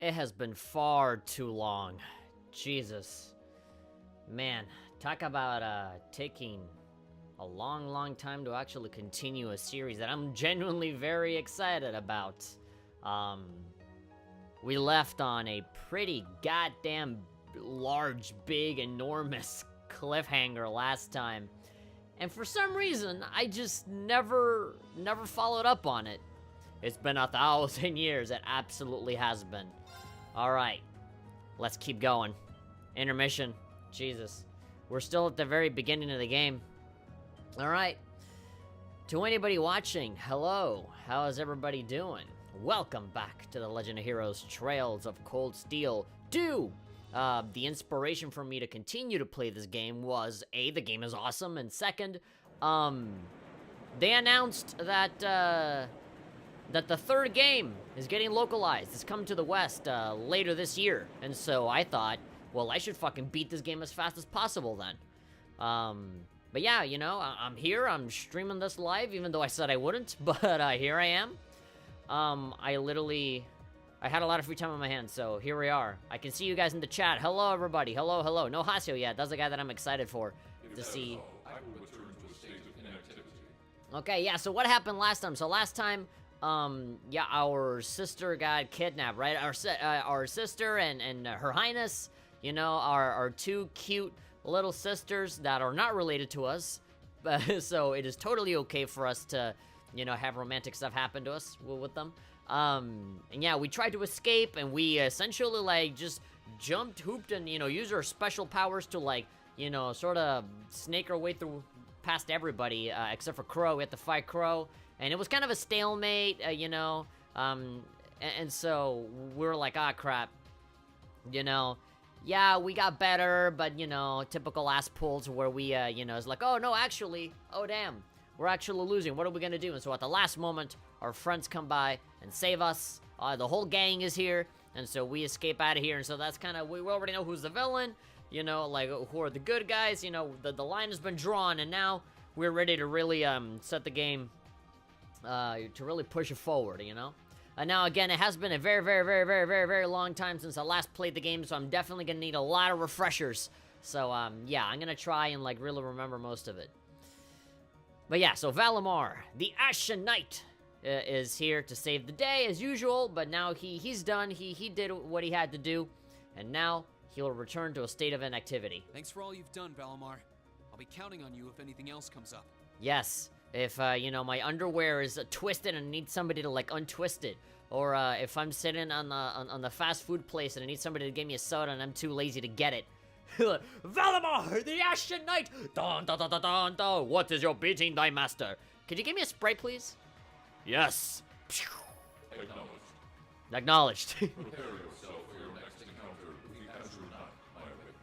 It has been far too long. Jesus. Man, talk about taking a long time to actually continue a series that I'm genuinely very excited about. We left on a pretty goddamn large, big, enormous cliffhanger last time. And for some reason, I just never followed up on it. It's been 1,000 years, it absolutely has been. Alright, let's keep going. Intermission, Jesus. We're still at the very beginning of the game. Alright, to anybody watching, hello, how is everybody doing? Welcome back to the Legend of Heroes Trails of Cold Steel 2! The inspiration for me to continue to play this game was, A, the game is awesome, and second, they announced that, that the third game is getting localized. It's coming to the West, later this year, and so I thought, well, I should fucking beat this game as fast as possible then. But yeah, you know, I'm here, I'm streaming this live, even though I said I wouldn't, but here I am. I had a lot of free time on my hands, so here we are. I can see you guys in the chat. Hello, everybody. Hello. No Hasio yet. That's the guy that I'm excited for to see. I will return to a state of inactivity. Okay, yeah, so what happened last time? So last time, yeah, our sister got kidnapped, right? Our sister and Her Highness, you know, our two cute little sisters that are not related to us. So it is totally okay for us to, you know, have romantic stuff happen to us with them. And yeah, we tried to escape, and we essentially, like, just jumped, hooped, and, you know, used our special powers to, like, you know, sort of snake our way through past everybody, except for Crow. We had to fight Crow, and it was kind of a stalemate, you know, and so we were like, ah, crap, you know, yeah, we got better, but, you know, typical ass pulls where we, you know, it's like, oh, no, actually, oh, damn, we're actually losing, what are we gonna do? And so at the last moment, our friends come by and save us. The whole gang is here, and so we escape out of here. And so that's kind of, we already know who's the villain, you know, like, who are the good guys. You know, the line has been drawn, and now we're ready to really set the game, to really push it forward, you know. And now, again, it has been a very long time since I last played the game, so I'm definitely gonna need a lot of refreshers. So, yeah, I'm gonna try and, like, really remember most of it. But yeah, so Valimar, the Ashen Knight, is here to save the day as usual, but now he's done. He did what he had to do, and now he'll return to a state of inactivity. Thanks for all you've done, Valimar. I'll be counting on you if anything else comes up. Yes, if you know, my underwear is twisted and I need somebody to, like, untwist it, or if I'm sitting on the fast food place and I need somebody to give me a soda and I'm too lazy to get it. Valimar, the Ashen Knight! Dun, dun, dun, dun, dun, dun. What is your beating thy master? Could you give me a spray, please? Yes. Acknowledged. Acknowledged. Prepare yourself for your next encounter with the Azure Knight, my opinion.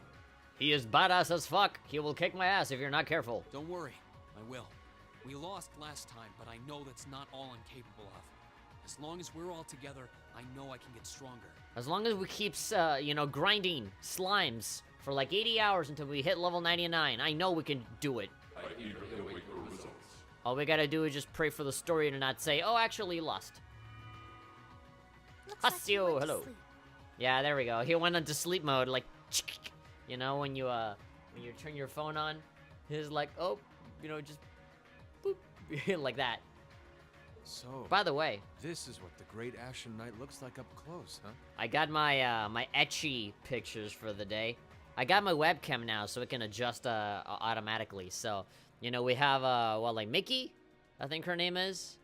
He is badass as fuck. He will kick my ass if you're not careful. Don't worry, I will. We lost last time, but I know that's not all I'm capable of. As long as we're all together, I know I can get stronger. As long as we keep, you know, grinding slimes for like 80 hours until we hit level 99, I know we can do it. I eagerly await your results. All we gotta do is just pray for the story to not say, oh, actually, you lost. Looks like he Hasio, went to hello. sleep. Yeah, there we go. He went into sleep mode, like, you know, when you turn your phone on, he's like, oh, you know, just boop, like that. So, By the way, this is what the Great Ashen Knight looks like up close, huh? I got my my etchy pictures for the day. I got my webcam now, so it can adjust automatically. So, you know, we have well, like Mickey, I think her name is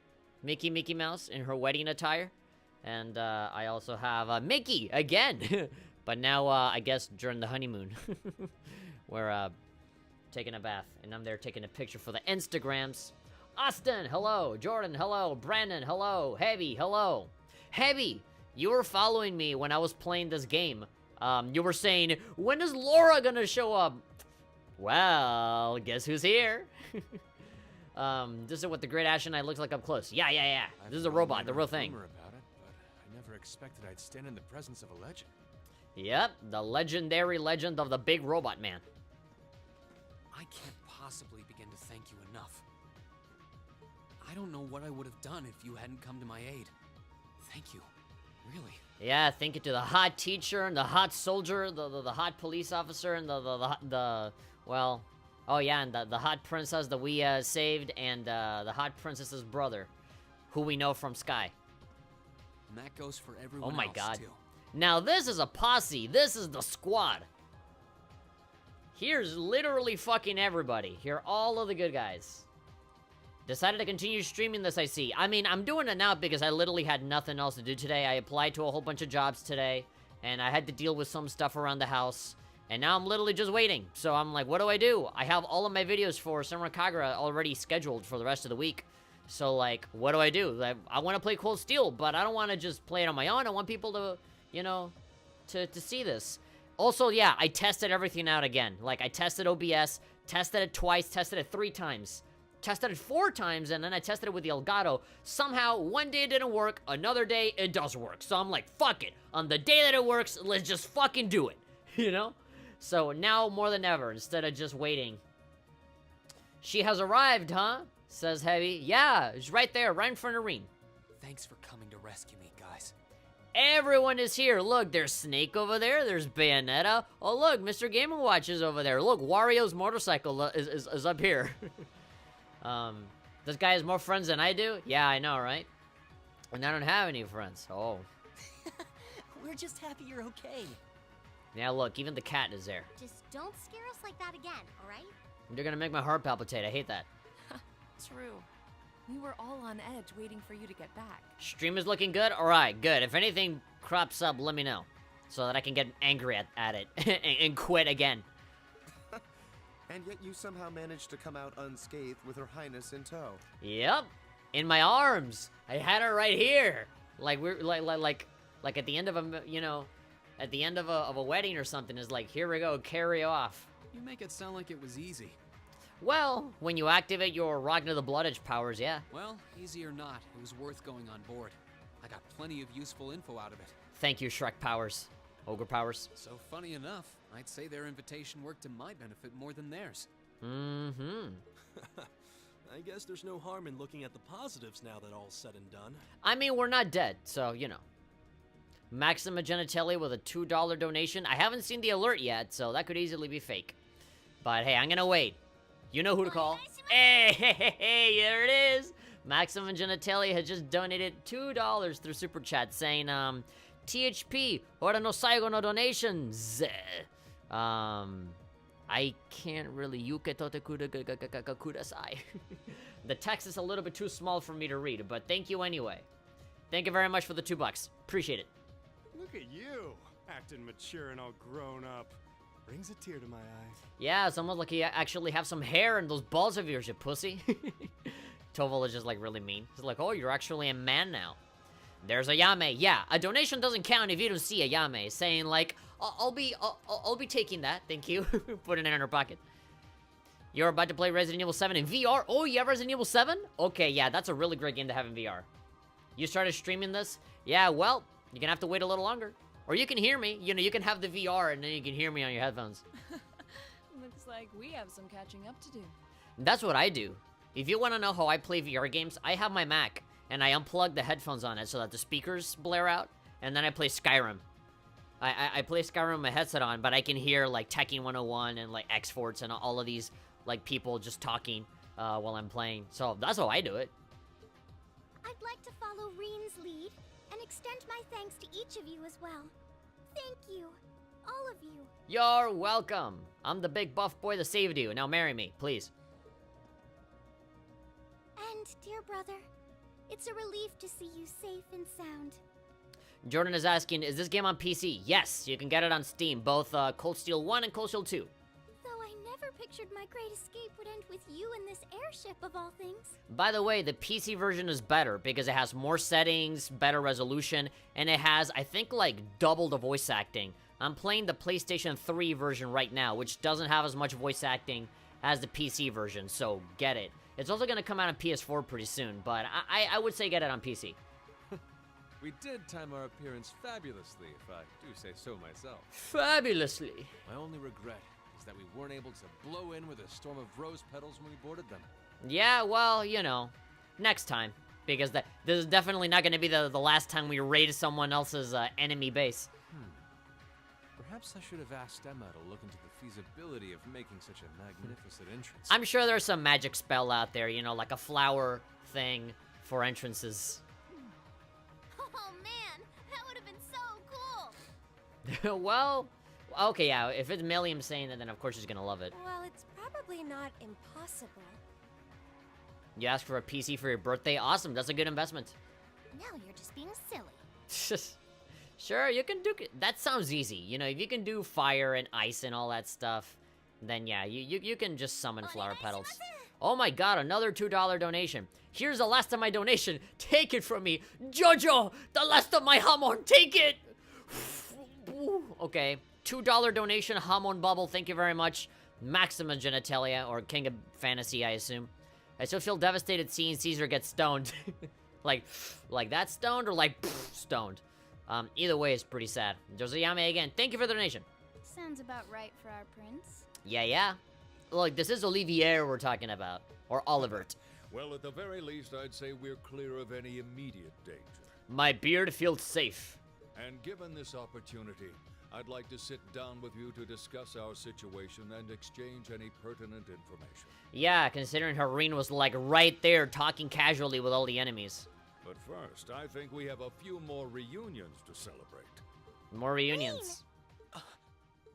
Mickey Mouse in her wedding attire, and I also have Mickey again, but now I guess during the honeymoon, we're taking a bath, and I'm there taking a picture for the Instagrams. Austin, hello. Jordan, hello. Brandon, hello. Heavy, hello. Heavy, you were following me when I was playing this game. You were saying, when is Laura gonna show up? Well, guess who's here? This is what the Great Ashen Knight looks like up close. Yeah. This is a robot, the real thing. Rumor about it, but I never expected I'd stand in the presence of a legend. Yep, the legendary legend of the big robot man. I can't possibly begin to thank you enough. I don't know what I would have done if you hadn't come to my aid. Thank you. Really? Yeah, thank you to the hot teacher and the hot soldier, the hot police officer, and well, oh yeah, and the hot princess that we saved, and the hot princess's brother, who we know from Sky. And that goes for everyone Oh my else, god. too. Now this is a posse. This is the squad. Here's literally fucking everybody. Here are all of the good guys. Decided to continue streaming this, I see. I mean, I'm doing it now because I literally had nothing else to do today. I applied to a whole bunch of jobs today, and I had to deal with some stuff around the house. And now I'm literally just waiting. So I'm like, what do I do? I have all of my videos for Samurai Kagura already scheduled for the rest of the week. So, like, what do? Like, I want to play Cold Steel, but I don't want to just play it on my own. I want people to, you know, to see this. Also, yeah, I tested everything out again. Like, I tested OBS, tested it twice, tested it 3 times. Tested it 4 times, and then I tested it with the Elgato. Somehow, one day it didn't work, another day it does work. So I'm like, fuck it. On the day that it works, let's just fucking do it. You know? So now, more than ever, instead of just waiting. She has arrived, huh? Says Heavy. Yeah, it's right there, right in front of Reen. Thanks for coming to rescue me, guys. Everyone is here. Look, there's Snake over there. There's Bayonetta. Oh, look, Mr. Game & Watch is over there. Look, Wario's motorcycle is up here. This guy has more friends than I do? Yeah, I know, right? And I don't have any friends. Oh. We're just happy you're okay. Yeah, look, even the cat is there. Just don't scare us like that again, alright? You're gonna make my heart palpitate. I hate that. True. We were all on edge waiting for you to get back. Stream is looking good? Alright, good. If anything crops up, let me know. So that I can get angry at it and quit again. And yet you somehow managed to come out unscathed with Her Highness in tow. Yep. In my arms. I had her right here. Like we're like at the end of a, you know, at the end of a wedding or something is like, here we go, carry off. You make it sound like it was easy. Well, when you activate your Ragnar the Blood Edge powers, yeah. Well, easy or not, it was worth going on board. I got plenty of useful info out of it. Thank you, Shrek powers. Ogre powers. So funny enough, I'd say their invitation worked to my benefit more than theirs. Mm-hmm. I guess there's no harm in looking at the positives now that all's said and done. I mean, we're not dead, so, you know. Maxima Genitelli with a $2 donation. I haven't seen the alert yet, so that could easily be fake. But hey, I'm gonna wait. You know who to call. Hey, there it is. Maxima Genitelli has just donated $2 through Super Chat saying, THP, ora no saigo no donations. I can't really yuke tote kudasai. The text is a little bit too small for me to read, but thank you anyway. Thank you very much for the $2. Appreciate it. Look at you, acting mature and all grown up. Brings a tear to my eye. Yeah, it's almost like you actually have some hair in those balls of yours, you pussy. Toval is just like really mean. He's like, oh, you're actually a man now. There's a Yame. Yeah, a donation doesn't count if you don't see a Yame. Saying like, I'll be taking that, thank you. Putting it in her pocket. You're about to play Resident Evil 7 in VR? Oh, you have Resident Evil 7? Okay, yeah, that's a really great game to have in VR. You started streaming this? Yeah, well, you're gonna have to wait a little longer. Or you can hear me. You know, you can have the VR and then you can hear me on your headphones. Looks like we have some catching up to do. That's what I do. If you want to know how I play VR games, I have my Mac and I unplug the headphones on it so that the speakers blare out, and then I play Skyrim. I play Skyrim with my headset on, but I can hear like Tekken 101 and like X-Force and all of these like people just talking while I'm playing. So that's how I do it. I'd like to follow Reen's lead and extend my thanks to each of you as well. Thank you. All of you. You're welcome. I'm the big buff boy that saved you. Now marry me, please. And, dear brother, it's a relief to see you safe and sound. Jordan is asking, is this game on PC? Yes, you can get it on Steam, both Cold Steel 1 and Cold Steel 2. Though I never pictured my great escape would end with you in this airship of all things. By the way, the PC version is better because it has more settings, better resolution, and it has, I think, like double the voice acting. I'm playing the PlayStation 3 version right now, which doesn't have as much voice acting as the PC version, so get it. It's also going to come out on PS4 pretty soon, but I would say get it on PC. We did time our appearance fabulously, if I do say so myself. Fabulously. My only regret is that we weren't able to blow in with a storm of rose petals when we boarded them. Yeah, well, you know, next time. Because this is definitely not gonna be the last time we raid someone else's enemy base. Perhaps I should have asked Emma to look into the feasibility of making such a magnificent entrance. I'm sure there's some magic spell out there, you know, like a flower thing for entrances. Oh man, that would have been so cool. Well, okay, yeah, if it's Milliam saying it, then of course she's gonna love it. Well, it's probably not impossible. You ask for a PC for your birthday? Awesome, that's a good investment. Now you're just being silly. Sure, you can do... That sounds easy. You know, if you can do fire and ice and all that stuff, then yeah, you can just summon flower petals. Oh my god, another $2 donation. Here's the last of my donation. Take it from me. Jojo, the last of my Hamon, take it! Okay, $2 donation, Hamon Bubble, thank you very much. Maxima Genitalia, or King of Fantasy, I assume. I still feel devastated seeing Caesar get stoned. like that stoned, or like stoned? Either way, it's pretty sad. Joseyame again, thank you for the donation. Sounds about right for our prince. Yeah. Look, this is Olivier we're talking about. Or Olivert. Well, at the very least, I'd say we're clear of any immediate danger. My beard feels safe. And given this opportunity, I'd like to sit down with you to discuss our situation and exchange any pertinent information. Yeah, considering Hareen was like right there talking casually with all the enemies. But first, I think we have a few more reunions to celebrate. More reunions.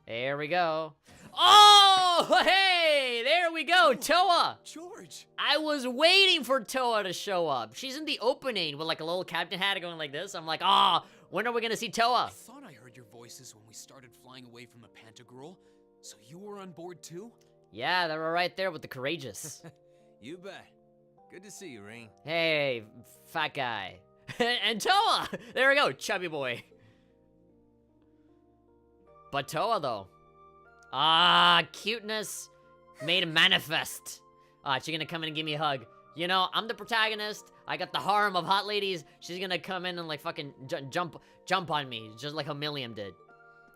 There we go. Oh, hey, there we go, Toa. George! I was waiting for Toa to show up. She's in the opening with like a little captain hat going like this. I'm like, when are we gonna see Toa? I thought I heard your voices when we started flying away from the Pantagruel. So you were on board too? Yeah, they were right there with the courageous. You bet. Good to see you, Rain. Hey, fat guy. And Toa! There we go, chubby boy. But Toa, though. Cuteness made manifest. She's gonna come in and give me a hug. You know, I'm the protagonist. I got the harem of hot ladies. She's gonna come in and, like, fucking jump on me, just like Milliam did.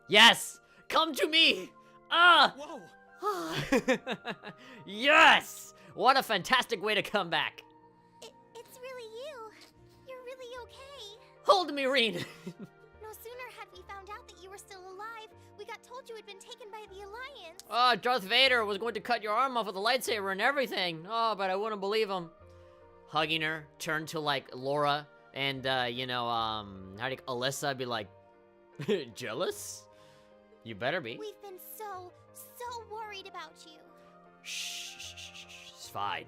Yes! Come to me! Whoa! Yes! What a fantastic way to come back. It's really you. You're really okay. Hold me, Reen. No sooner had we found out that you were still alive, we got told you had been taken by the Alliance. Oh, Darth Vader was going to cut your arm off with a lightsaber and everything. Oh, but I wouldn't believe him. Hugging her, turned to, like, Laura and, Alyssa, be like, jealous? You better be. We've been so worried about you. Shh.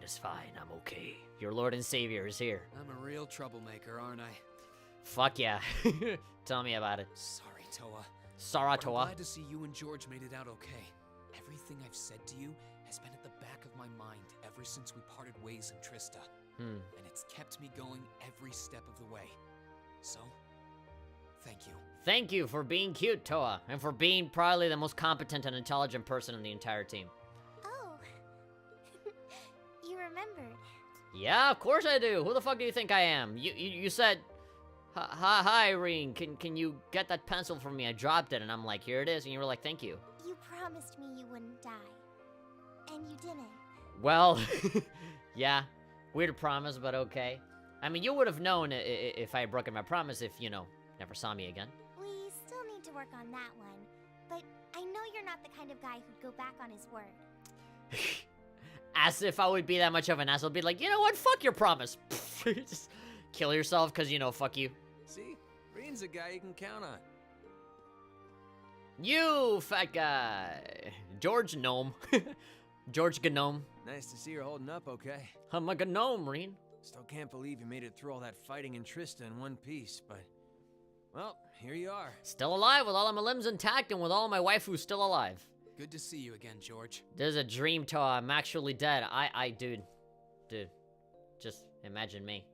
It's fine. I'm okay. Your Lord and Savior is here. I'm a real troublemaker, aren't I? Fuck yeah. Tell me about it. Sorry, Toa. Sarah But I'm Toa. glad to see you and George made it out okay. Everything I've said to you has been at the back of my mind ever since we parted ways in Trista. And it's kept me going every step of the way. So, thank you. Thank you for being cute, Toa, and for being probably the most competent and intelligent person in the entire team. Oh. You remembered. Yeah, of course I do. Who the fuck do you think I am? You said, hi, Irene, can you get that pencil from me? I dropped it, and I'm like, here it is, and you were like, thank you. You promised me you wouldn't die. And you didn't. Well, yeah, weird promise, but okay. I mean, you would have known if I had broken my promise if, never saw me again. We still need to work on that one. But I know you're not the kind of guy who'd go back on his word. As if I would be that much of an asshole. Be like, you know what? Fuck your promise. Just kill yourself because, fuck you. See? Rain's a guy you can count on. You, fat guy. George Gnome. George Gnome. Nice to see you're holding up okay. I'm a gnome, Reen. Still can't believe you made it through all that fighting in Trista in one piece, but... Well, here you are. Still alive with all of my limbs intact and with all of my waifus still alive. Good to see you again, George. There's a dream, Toa. I'm actually dead. Dude, just imagine me.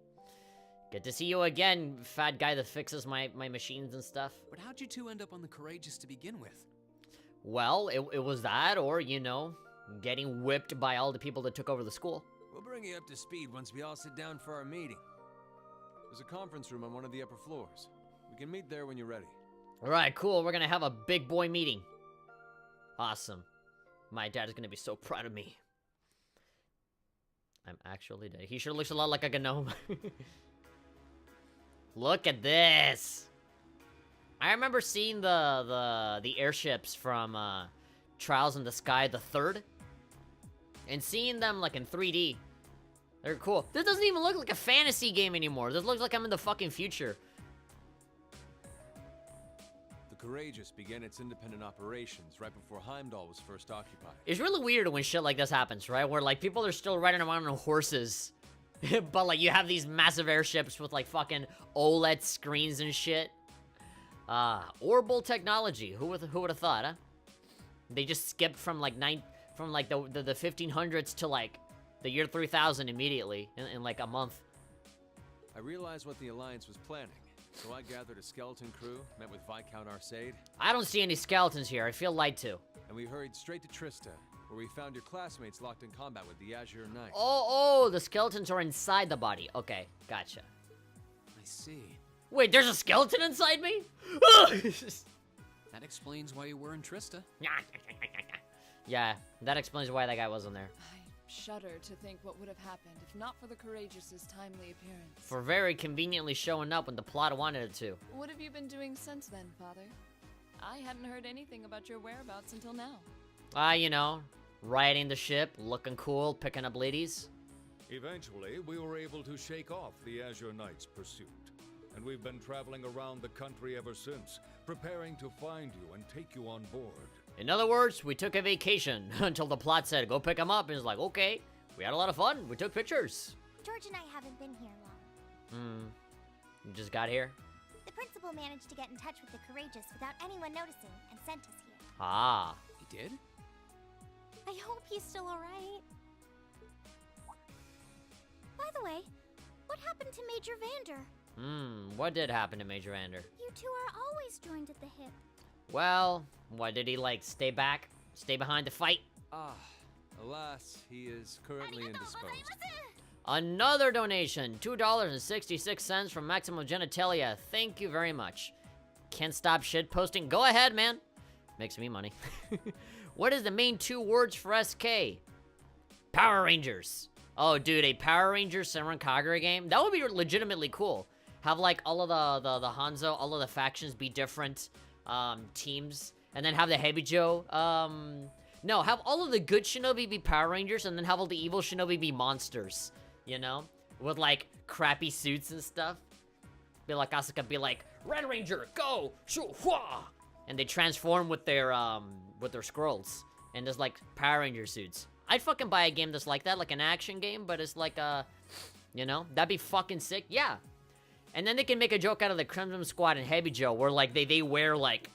Good to see you again, fat guy that fixes my machines and stuff. But how'd you two end up on the Courageous to begin with? Well, it was that, or, getting whipped by all the people that took over the school. We'll bring you up to speed once we all sit down for our meeting. There's a conference room on one of the upper floors. We can meet there when you're ready. Alright, cool. We're gonna have a big boy meeting. Awesome. My dad is gonna be so proud of me. I'm actually dead. He sure looks a lot like a gnome. Look at this. I remember seeing the airships from Trials in the Sky the Third, and seeing them like in 3D. They're cool. This doesn't even look like a fantasy game anymore. This looks like I'm in the fucking future. The Courageous began its independent operations right before Heimdall was first occupied. It's really weird when shit like this happens, right? Where like people are still riding around on horses, but like you have these massive airships with like fucking OLED screens and shit. Orbital technology. Who would have thought, huh? They just skipped from like the 1500s to like the year 3000 immediately in like a month. I realized what the Alliance was planning, so I gathered a skeleton crew, met with Viscount Arcade, I don't see any skeletons here. I feel lied to. and we hurried straight to Trista, where we found your classmates locked in combat with the Azure Knights. Oh, the skeletons are inside the body. Okay, gotcha. I see. Wait, there's a skeleton inside me? That explains why you were in Trista. Yeah, that explains why that guy wasn't there. I shudder to think what would have happened if not for the Courageous's timely appearance. For very conveniently showing up when the plot wanted it to. What have you been doing since then, Father? I hadn't heard anything about your whereabouts until now. You know, riding the ship, looking cool, picking up ladies. Eventually, we were able to shake off the Azure Knights' pursuit. And we've been traveling around the country ever since, preparing to find you and take you on board. In other words, we took a vacation until the plot said, go pick him up. And it's like, okay, we had a lot of fun. We took pictures. George and I haven't been here long. You just got here? The principal managed to get in touch with the Courageous without anyone noticing and sent us here. Ah. He did? I hope he's still alright. By the way, what happened to Major Vander? What did happen to Major Vander? You two are always joined at the hip. Well, what did he like, stay back? Stay behind the fight? Ah, alas, he is currently indisposed. Another donation, $2.66 from Maximum Genitalia. Thank you very much. Can't stop shit posting. Go ahead, man. Makes me money. What is the main 2 words for SK? Power Rangers. Oh, dude, a Power Rangers Senran Kagura game? That would be legitimately cool. Have, like, all of the Hanzo, all of the factions be different teams. And then have the Hebijo, no, have all of the good Shinobi be Power Rangers, and then have all the evil Shinobi be monsters. You know? With, like, crappy suits and stuff. Be like, Asuka be like, Red Ranger, go! Shoo, hua! And they transform with their scrolls. And there's, like, Power Ranger suits. I'd fucking buy a game that's like that, like an action game, but it's like you know, that'd be fucking sick. Yeah. And then they can make a joke out of the Crimson Squad and Hebijo, where like they wear like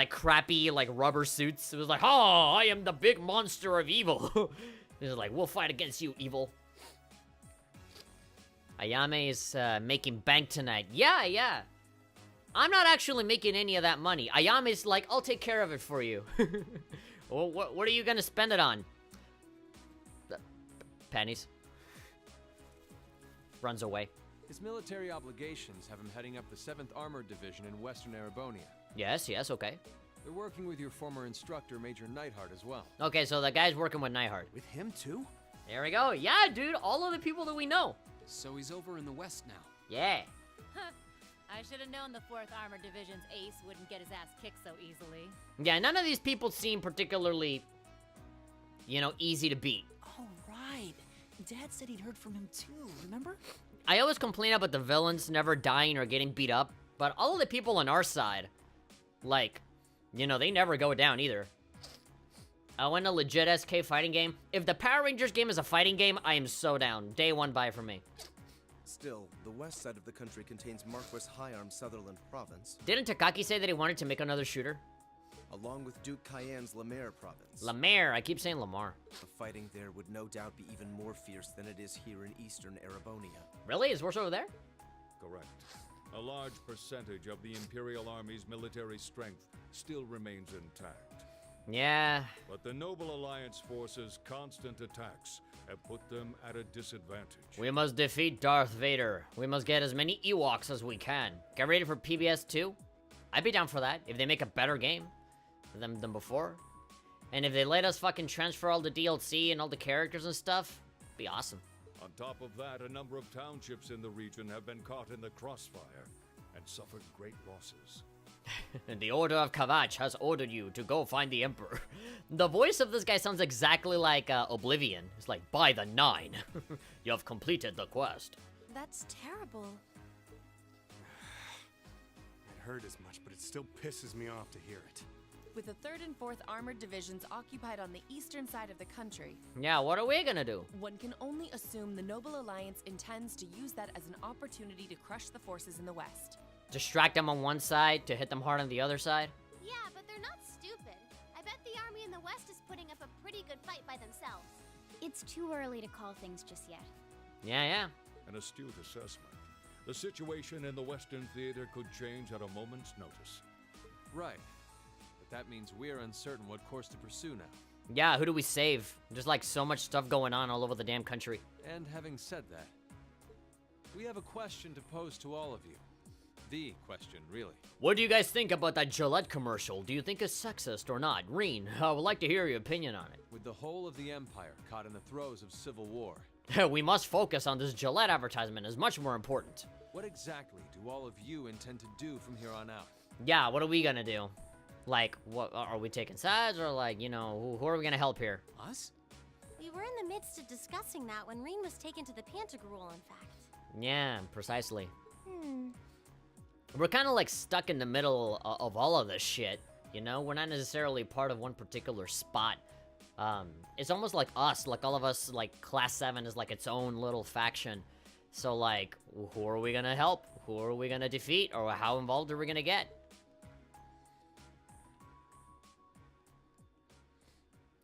crappy like rubber suits. It was like, oh, I am the big monster of evil. It's like, we'll fight against you, evil. Ayame is making bank tonight. Yeah. I'm not actually making any of that money. Ayame's like, I'll take care of it for you. Well, what are you gonna spend it on? Pennies. Runs away. His military obligations have him heading up the 7th Armored Division in Western Erebonia. Yes, okay. They're working with your former instructor, Major Neidhart, as well. Okay, so the guy's working with Neidhart. With him too? There we go. Yeah, dude, all of the people that we know. So he's over in the West now. Yeah. I should have known the 4th Armored Division's ace wouldn't get his ass kicked so easily. Yeah, none of these people seem particularly, you know, easy to beat. Oh, right. Dad said he'd heard from him too, remember? I always complain about the villains never dying or getting beat up, but all of the people on our side, like, you know, they never go down either. I want a legit SK fighting game. If the Power Rangers game is a fighting game, I am so down. Day 1 buy for me. Still, the west side of the country contains Marquis Hyarm Sutherland Province. Didn't Takaki say that he wanted to make another shooter? Along with Duke Cayenne's Lemaire Province. Lemaire, I keep saying Lamar. The fighting there would no doubt be even more fierce than it is here in eastern Erebonia. Really? Is worse over there? Correct. A large percentage of the Imperial Army's military strength still remains intact. Yeah. But the Noble Alliance forces' constant attacks have put them at a disadvantage. We must defeat Darth Vader. We must get as many Ewoks as we can. Get ready for PBS 2? I'd be down for that, if they make a better game than before. And if they let us fucking transfer all the DLC and all the characters and stuff, be awesome. On top of that, a number of townships in the region have been caught in the crossfire and suffered great losses. And the Order of Kavach has ordered you to go find the Emperor. The voice of this guy sounds exactly like Oblivion. It's like, by the 9. You have completed the quest. That's terrible. It hurt as much, but it still pisses me off to hear it. With the 3rd and 4th Armored Divisions occupied on the eastern side of the country, Yeah, what are we gonna do? one can only assume the Noble Alliance intends to use that as an opportunity to crush the forces in the west. Distract them on one side to hit them hard on the other side? Yeah, but they're not stupid. I bet the army in the west is putting up a pretty good fight by themselves. It's too early to call things just yet. Yeah. An astute assessment. The situation in the Western Theater could change at a moment's notice. Right. But that means we're uncertain what course to pursue now. Yeah, who do we save? There's like so much stuff going on all over the damn country. And having said that, we have a question to pose to all of you. The question, really. What do you guys think about that Gillette commercial? Do you think it's sexist or not? Reen, I would like to hear your opinion on it. With the whole of the Empire caught in the throes of civil war, We must focus on this Gillette advertisement as much more important. what exactly do all of you intend to do from here on out? Yeah, what are we gonna do? Like, what are we taking sides, or like, you know, who are we gonna help here? Us? We were in the midst of discussing that when Reen was taken to the Pantagruel, in fact. Yeah, precisely. We're kind of like stuck in the middle of all of this shit, you know? We're not necessarily part of one particular spot. It's almost like us, like all of us, like Class 7 is like its own little faction. So like, who are we gonna help? Who are we gonna defeat? Or how involved are we gonna get?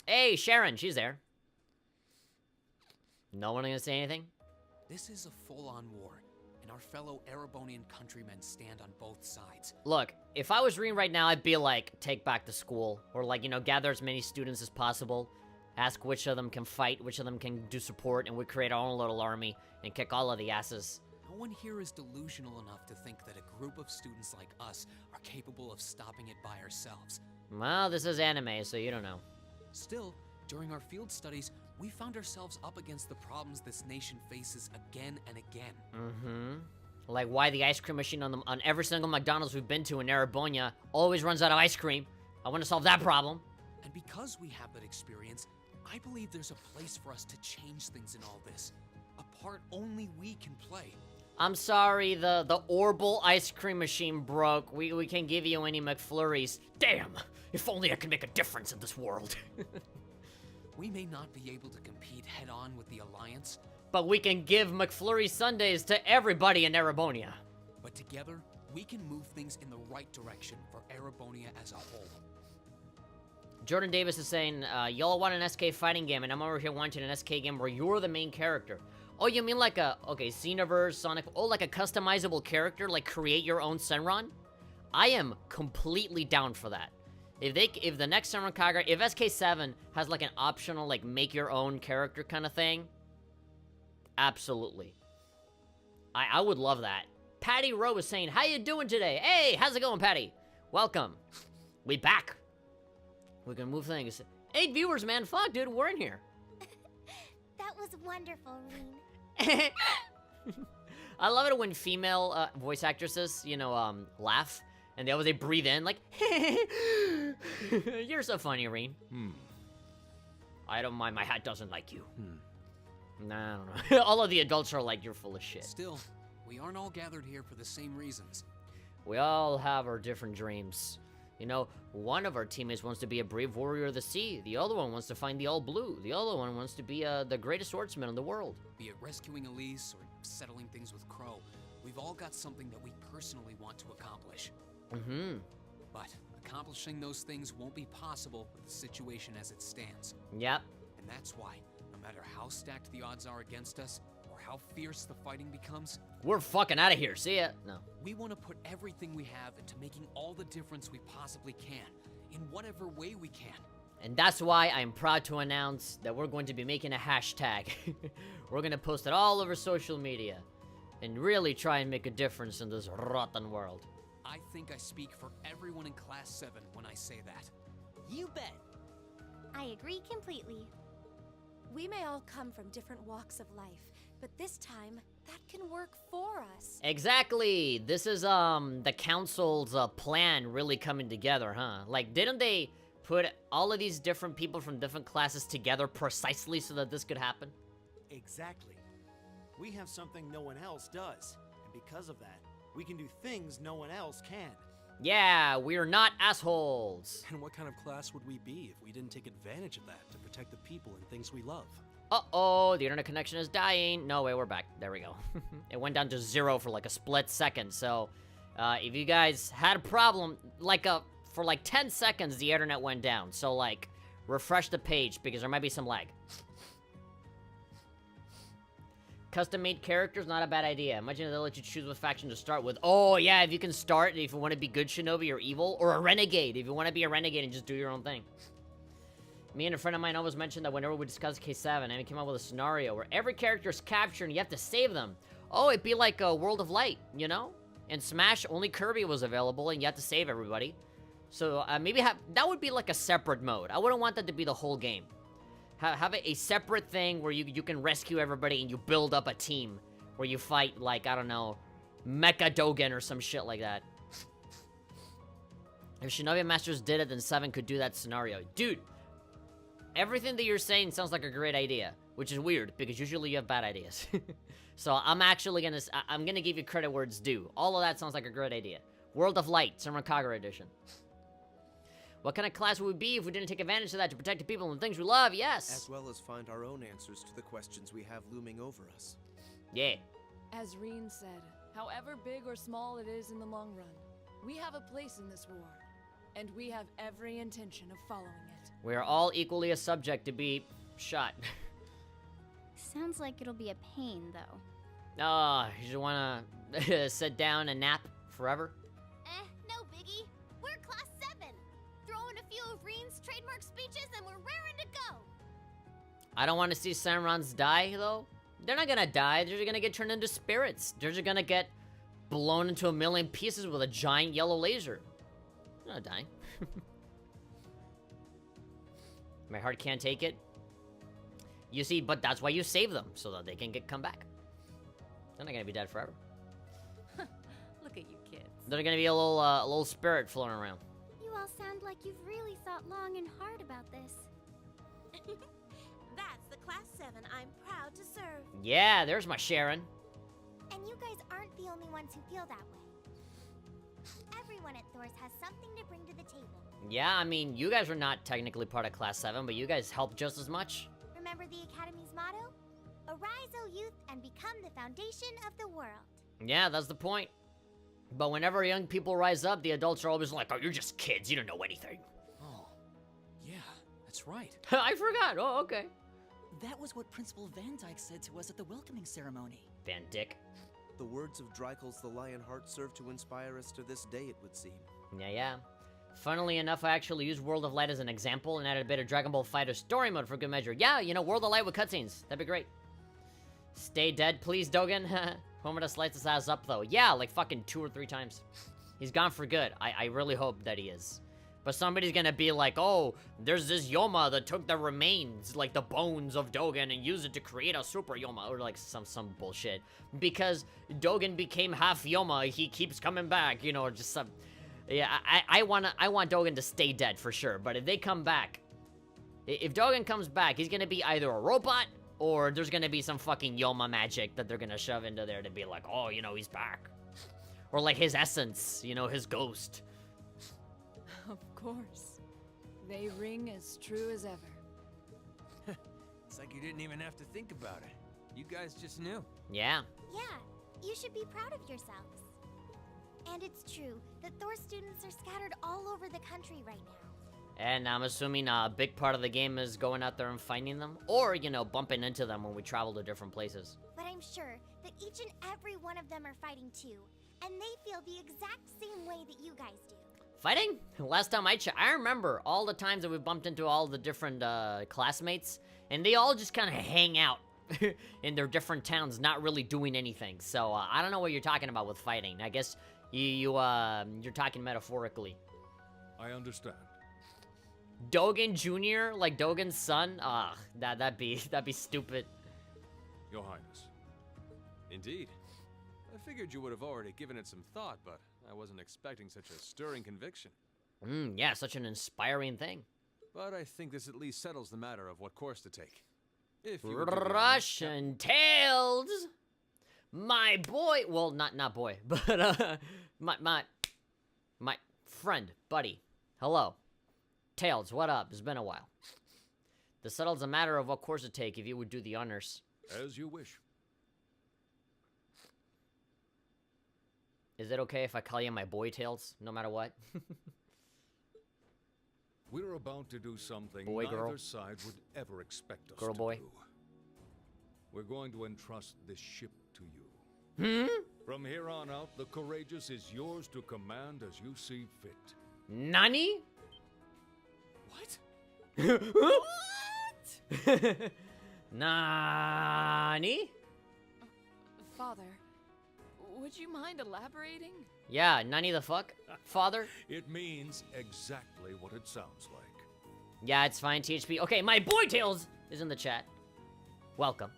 Hey, Sharon, she's there. No one gonna say anything? This is a full-on war, and our fellow Erebonian countrymen stand on both sides. Look, if I was Reen right now, I'd be like, take back the school. Or like, you know, gather as many students as possible. Ask which of them can fight, which of them can do support, and we create our own little army and kick all of the asses. No one here is delusional enough to think that a group of students like us are capable of stopping it by ourselves. Well, this is anime, so you don't know. Still, during our field studies, we found ourselves up against the problems this nation faces again and again. Mm-hmm. Like why the ice cream machine on every single McDonald's we've been to in Erebonia always runs out of ice cream. I want to solve that problem. And because we have that experience, I believe there's a place for us to change things in all this. A part only we can play. I'm sorry, the Orbital ice cream machine broke. We can't give you any McFlurries. Damn! If only I could make a difference in this world. We may not be able to compete head-on with the Alliance, But we can give McFlurry Sundays to everybody in Erebonia. but together, we can move things in the right direction for Erebonia as a whole. Jordan Davis is saying, y'all want an SK fighting game, and I'm over here wanting an SK game where you're the main character. Oh, you mean like okay, Xenoverse, Sonic, oh, like a customizable character, like create your own Senran? I am completely down for that. If the next Senran Kagura, if SK7 has like an optional, like make your own character kind of thing, absolutely. I would love that. Patty Rowe is saying, how you doing today? Hey, how's it going, Patty? Welcome. We back. We can move things. 8 viewers, man. Fuck, dude, we're in here. That was wonderful, Reen. I love it when female voice actresses, you know, laugh. And they breathe in, like, you're so funny, Reen. I don't mind, my hat doesn't like you. Nah, I don't know. All of the adults are like, you're full of shit. Still, we aren't all gathered here for the same reasons. We all have our different dreams. You know, one of our teammates wants to be a brave warrior of the sea. The other one wants to find the All Blue. The other one wants to be the greatest swordsman in the world. Be it rescuing Elise or settling things with Crow, we've all got something that we personally want to accomplish. But accomplishing those things won't be possible with the situation as it stands. Yep. And that's why, no matter how stacked the odds are against us, or how fierce the fighting becomes, We're fucking out of here. See ya. No. we want to put everything we have into making all the difference we possibly can, in whatever way we can. And that's why I'm proud to announce that we're going to be making a hashtag. We're going to post it all over social media and really try and make a difference in this rotten world. I think I speak for everyone in Class 7 when I say that. You bet. I agree completely. We may all come from different walks of life, But this time, that can work for us. Exactly. This is the council's plan really coming together, huh? Like, didn't they put all of these different people from different classes together precisely so that this could happen? Exactly. We have something no one else does, and because of that, we can do things no one else can. Yeah, we're not assholes. And what kind of class would we be if we didn't take advantage of that to protect the people and things we love? Uh-oh, the internet connection is dying. No, wait, we're back. There we go. It went down to 0 for like a split second, so if you guys had a problem, for like 10 seconds, the internet went down. So, like, refresh the page, because there might be some lag. Custom-made characters, not a bad idea. Imagine they'll let you choose what faction to start with. Oh, yeah, if you can start, if you want to be good shinobi or evil, or a renegade, if you want to be a renegade and just do your own thing. Me and a friend of mine always mentioned that whenever we discuss K7, Amy came up with a scenario where every character is captured and you have to save them. Oh, it'd be like a World of Light, you know? In Smash, only Kirby was available and you had to save everybody. So, maybe that would be like a separate mode. I wouldn't want that to be the whole game. Have a separate thing where you can rescue everybody and you build up a team where you fight, like, I don't know, Mecha Dogen or some shit like that. If Shinobi Masters did it, then 7 could do that scenario. Dude, everything that you're saying sounds like a great idea, which is weird because usually you have bad ideas. So I'm actually gonna give you credit where it's due. All of that sounds like a great idea. World of Light, Summer Kagura Edition. What kind of class would we be if we didn't take advantage of that to protect the people and the things we love? Yes. As well as find our own answers to the questions we have looming over us. Yeah. As Reen said, however big or small it is in the long run, we have a place in this war, and we have every intention of following it. We are all equally a subject to be shot. Sounds like it'll be a pain, though. Oh, you just wanna sit down and nap forever? No biggie. We're class 7. Throw in a few of Reen's trademark speeches and we're raring to go. I don't want to see Samurans die, though. They're not gonna die. They're just gonna get turned into spirits. They're just gonna get blown into a million pieces with a giant yellow laser. They're not dying. My heart can't take it. You see, but that's why you save them, so that they can come back. They're not gonna be dead forever. Look at you kids. They're gonna be a little spirit floating around. You all sound like you've really thought long and hard about this. That's the Class 7 I'm proud to serve. Yeah, there's my Sharon. And you guys aren't the only ones who feel that way. Everyone at Thor's has something to bring to the table. Yeah, I mean, you guys are not technically part of Class 7, but you guys help just as much. Remember the Academy's motto? Arise, O youth, and become the foundation of the world. Yeah, that's the point. But whenever young people rise up, the adults are always like, oh, you're just kids, you don't know anything. Oh, yeah, that's right. I forgot. Oh, okay. That was what Principal Van Dyke said to us at the welcoming ceremony. Van Dyck. The words of Dreikel's the Lionheart serve to inspire us to this day, it would seem. Yeah. Funnily enough, I actually used World of Light as an example and added a bit of Dragon Ball FighterZ story mode for good measure. Yeah, you know, World of Light with cutscenes. That'd be great. Stay dead, please, Dogen. Homer lights his ass up, though. Yeah, like fucking 2 or 3 times. He's gone for good. I really hope that he is. But somebody's gonna be like, oh, there's this Yoma that took the remains, like the bones of Dogen, and used it to create a Super Yoma, or like some bullshit. Because Dogen became half Yoma, he keeps coming back, you know, or just some... Yeah, I want Dogen to stay dead for sure, but if they come back, if Dogen comes back, he's gonna be either a robot, or there's gonna be some fucking Yoma magic that they're gonna shove into there to be like, oh, you know, he's back. Or like his essence, you know, his ghost. Of course. They ring as true as ever. It's like you didn't even have to think about it. You guys just knew. Yeah. Yeah, you should be proud of yourselves. And it's true that Thor students are scattered all over the country right now. And I'm assuming a big part of the game is going out there and finding them, or, you know, bumping into them when we travel to different places. But I'm sure that each and every one of them are fighting too, and they feel the exact same way that you guys do. Fighting? Last time I checked, I remember all the times that we bumped into all the different classmates, and they all just kind of hang out in their different towns, not really doing anything. So I don't know what you're talking about with fighting. I guess you're talking metaphorically. I understand. Dogen Jr., like Dogen's son? That'd be stupid. Your Highness, Indeed. I figured you would have already given it some thought, but I wasn't expecting such a stirring conviction. Yeah, such an inspiring thing. But I think this at least settles the matter of what course to take. If you would do the honors. Russian Tails! My boy, well, not boy, but, my friend, buddy. Hello. Tails, what up? It's been a while. This settles the matter of what course to take if you would do the honors. As you wish. Is it okay if I call you my boy, Tails, no matter what? We're about to do something Boy, neither girl. side would ever expect us Girl, to boy. do. We're going to entrust this ship to you. Hmm? From here on out, the Courageous is yours to command as you see fit. Nani? What? What? Nani? Father, would you mind elaborating? Yeah, Nani the fuck? Father? It means exactly what it sounds like. Yeah, it's fine, THP. Okay, my boy Tails is in the chat. Welcome.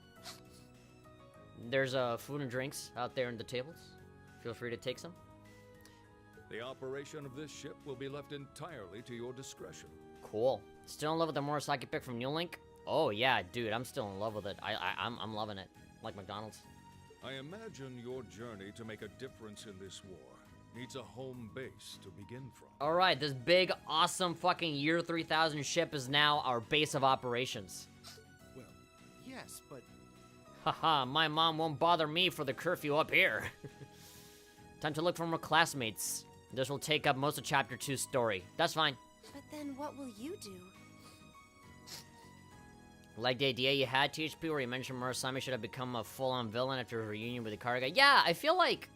There's food and drinks out there in the tables. Feel free to take some. The operation of this ship will be left entirely to your discretion. Cool. Still in love with the Murasaki pick from New Link? Oh yeah, dude, I'm still in love with it. I'm loving it. Like McDonald's. I imagine your journey to make a difference in this war needs a home base to begin from. Alright, this big, awesome fucking year 3000 ship is now our base of operations. Well, yes, but Haha, my mom won't bother me for the curfew up here. Time to look for more classmates. This will take up most of Chapter 2's story. That's fine. But then what will you do? Like the idea you had, THP, where you mentioned Murasami should have become a full-on villain after her reunion with Ikaruga. Yeah, I feel like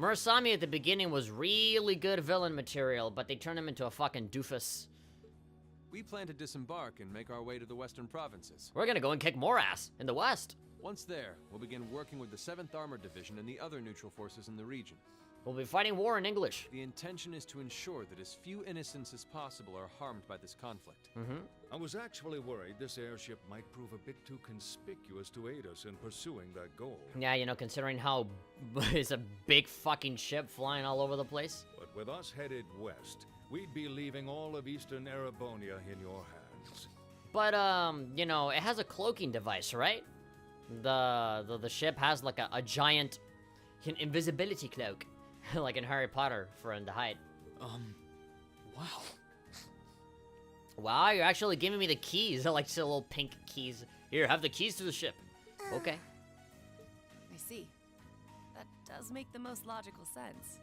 Murasami at the beginning was really good villain material, but they turned him into a fucking doofus. We plan to disembark and make our way to the western provinces. We're gonna go and kick more ass in the west. Once there, we'll begin working with the 7th Armored Division and the other neutral forces in the region. We'll be fighting war in English. The intention is to ensure that as few innocents as possible are harmed by this conflict. I was actually worried this airship might prove a bit too conspicuous to aid us in pursuing that goal. Yeah, you know, considering how it's a big fucking ship flying all over the place. But with us headed west, we'd be leaving all of eastern Erebonia in your hands. But, you know, it has a cloaking device, right? The ship has like a giant invisibility cloak. Like in Harry Potter for him to hide. Wow. Wow, you're actually giving me the keys. They're like still little pink keys. Here, have the keys to the ship. Okay. I see. That does make the most logical sense.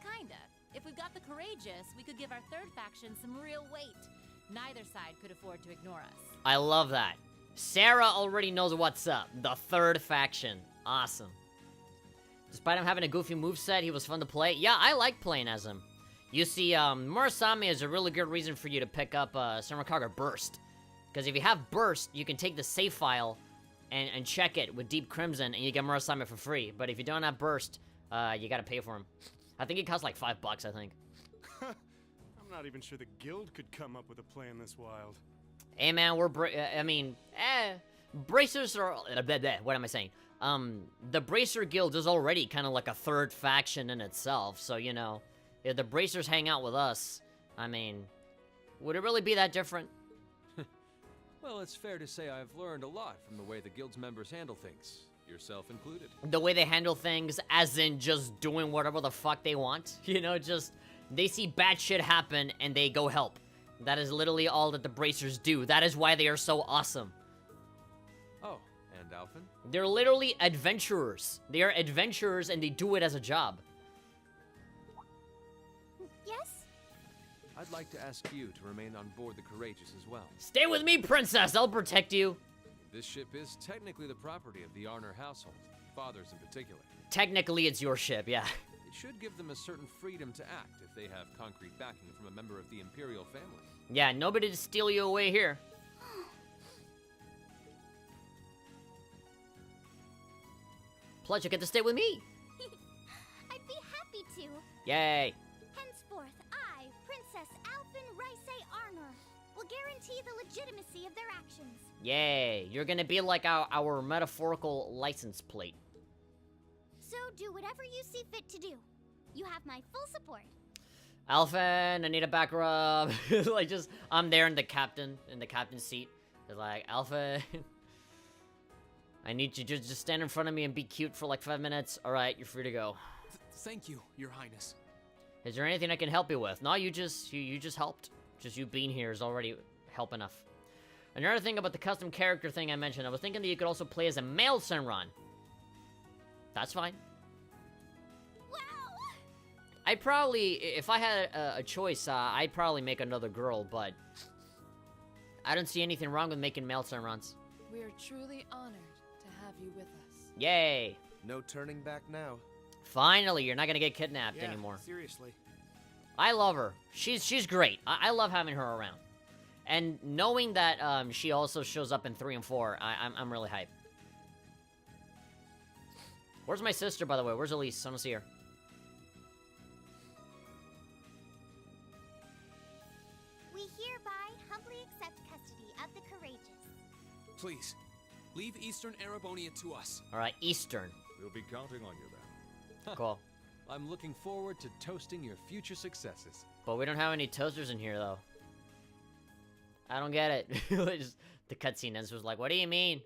Kinda. If we've got the Courageous, we could give our third faction some real weight. Neither side could afford to ignore us. I love that. Sarah already knows what's up. The third faction. Awesome. Despite him having a goofy moveset, he was fun to play. Yeah, I like playing as him. You see, Murasami is a really good reason for you to pick up Samarkagha Burst. Because if you have Burst, you can take the save file and check it with Deep Crimson, and you get Murasami for free. But if you don't have Burst, you gotta pay for him. I think it costs like $5, I think. I'm not even sure the guild could come up with a plan this wild. Hey man, Bracers are... What am I saying? The Bracer Guild is already kind of like a third faction in itself, so, you know, if the Bracers hang out with us, I mean, would it really be that different? Well, it's fair to say I've learned a lot from the way the guild's members handle things, yourself included. The way they handle things, as in just doing whatever the fuck they want, you know, just, they see bad shit happen and they go help. That is literally all that the Bracers do. That is why they are so awesome. Oh, and Alphen? They're literally adventurers. They are adventurers and they do it as a job. Yes? I'd like to ask you to remain on board the Courageous as well. Stay with me, princess! I'll protect you! This ship is technically the property of the Arner household, fathers in particular. Technically, it's your ship, yeah. It should give them a certain freedom to act if they have concrete backing from a member of the Imperial family. Yeah, nobody to steal you away here. Plus, you get to stay with me. I'd be happy to. Yay. Henceforth, I, Princess Alphen Raisay Arnor, will will guarantee the legitimacy of their actions. Yay, you're gonna be like our metaphorical license plate. So do whatever you see fit to do. You have my full support. Alphen, I need a back rub. Like, just, I'm there in the captain's seat. They're like, Alphen, I need you to just stand in front of me and be cute for like 5 minutes. Alright, you're free to go. Thank you, Your Highness. Is there anything I can help you with? No, you just helped. Just you being here is already help enough. Another thing about the custom character thing I mentioned, I was thinking that you could also play as a male Shenron. That's fine. I'd probably, if I had a choice, I'd probably make another girl, but I don't see anything wrong with making male Shenrons. We are truly honored to have you with us. Yay! No turning back now. Finally, you're not gonna get kidnapped anymore. Seriously. I love her. She's great. I love having her around. And knowing that she also shows up in 3 and 4, I'm really hyped. Where's my sister, by the way? Where's Elise? I don't see her. We hereby humbly accept custody of the courageous. Please, leave Eastern Erebonia to us. Alright, Eastern. We'll be counting on you then. Cool. I'm looking forward to toasting your future successes. But we don't have any toasters in here, though. I don't get it. Just, the cutscene ends was like, what do you mean?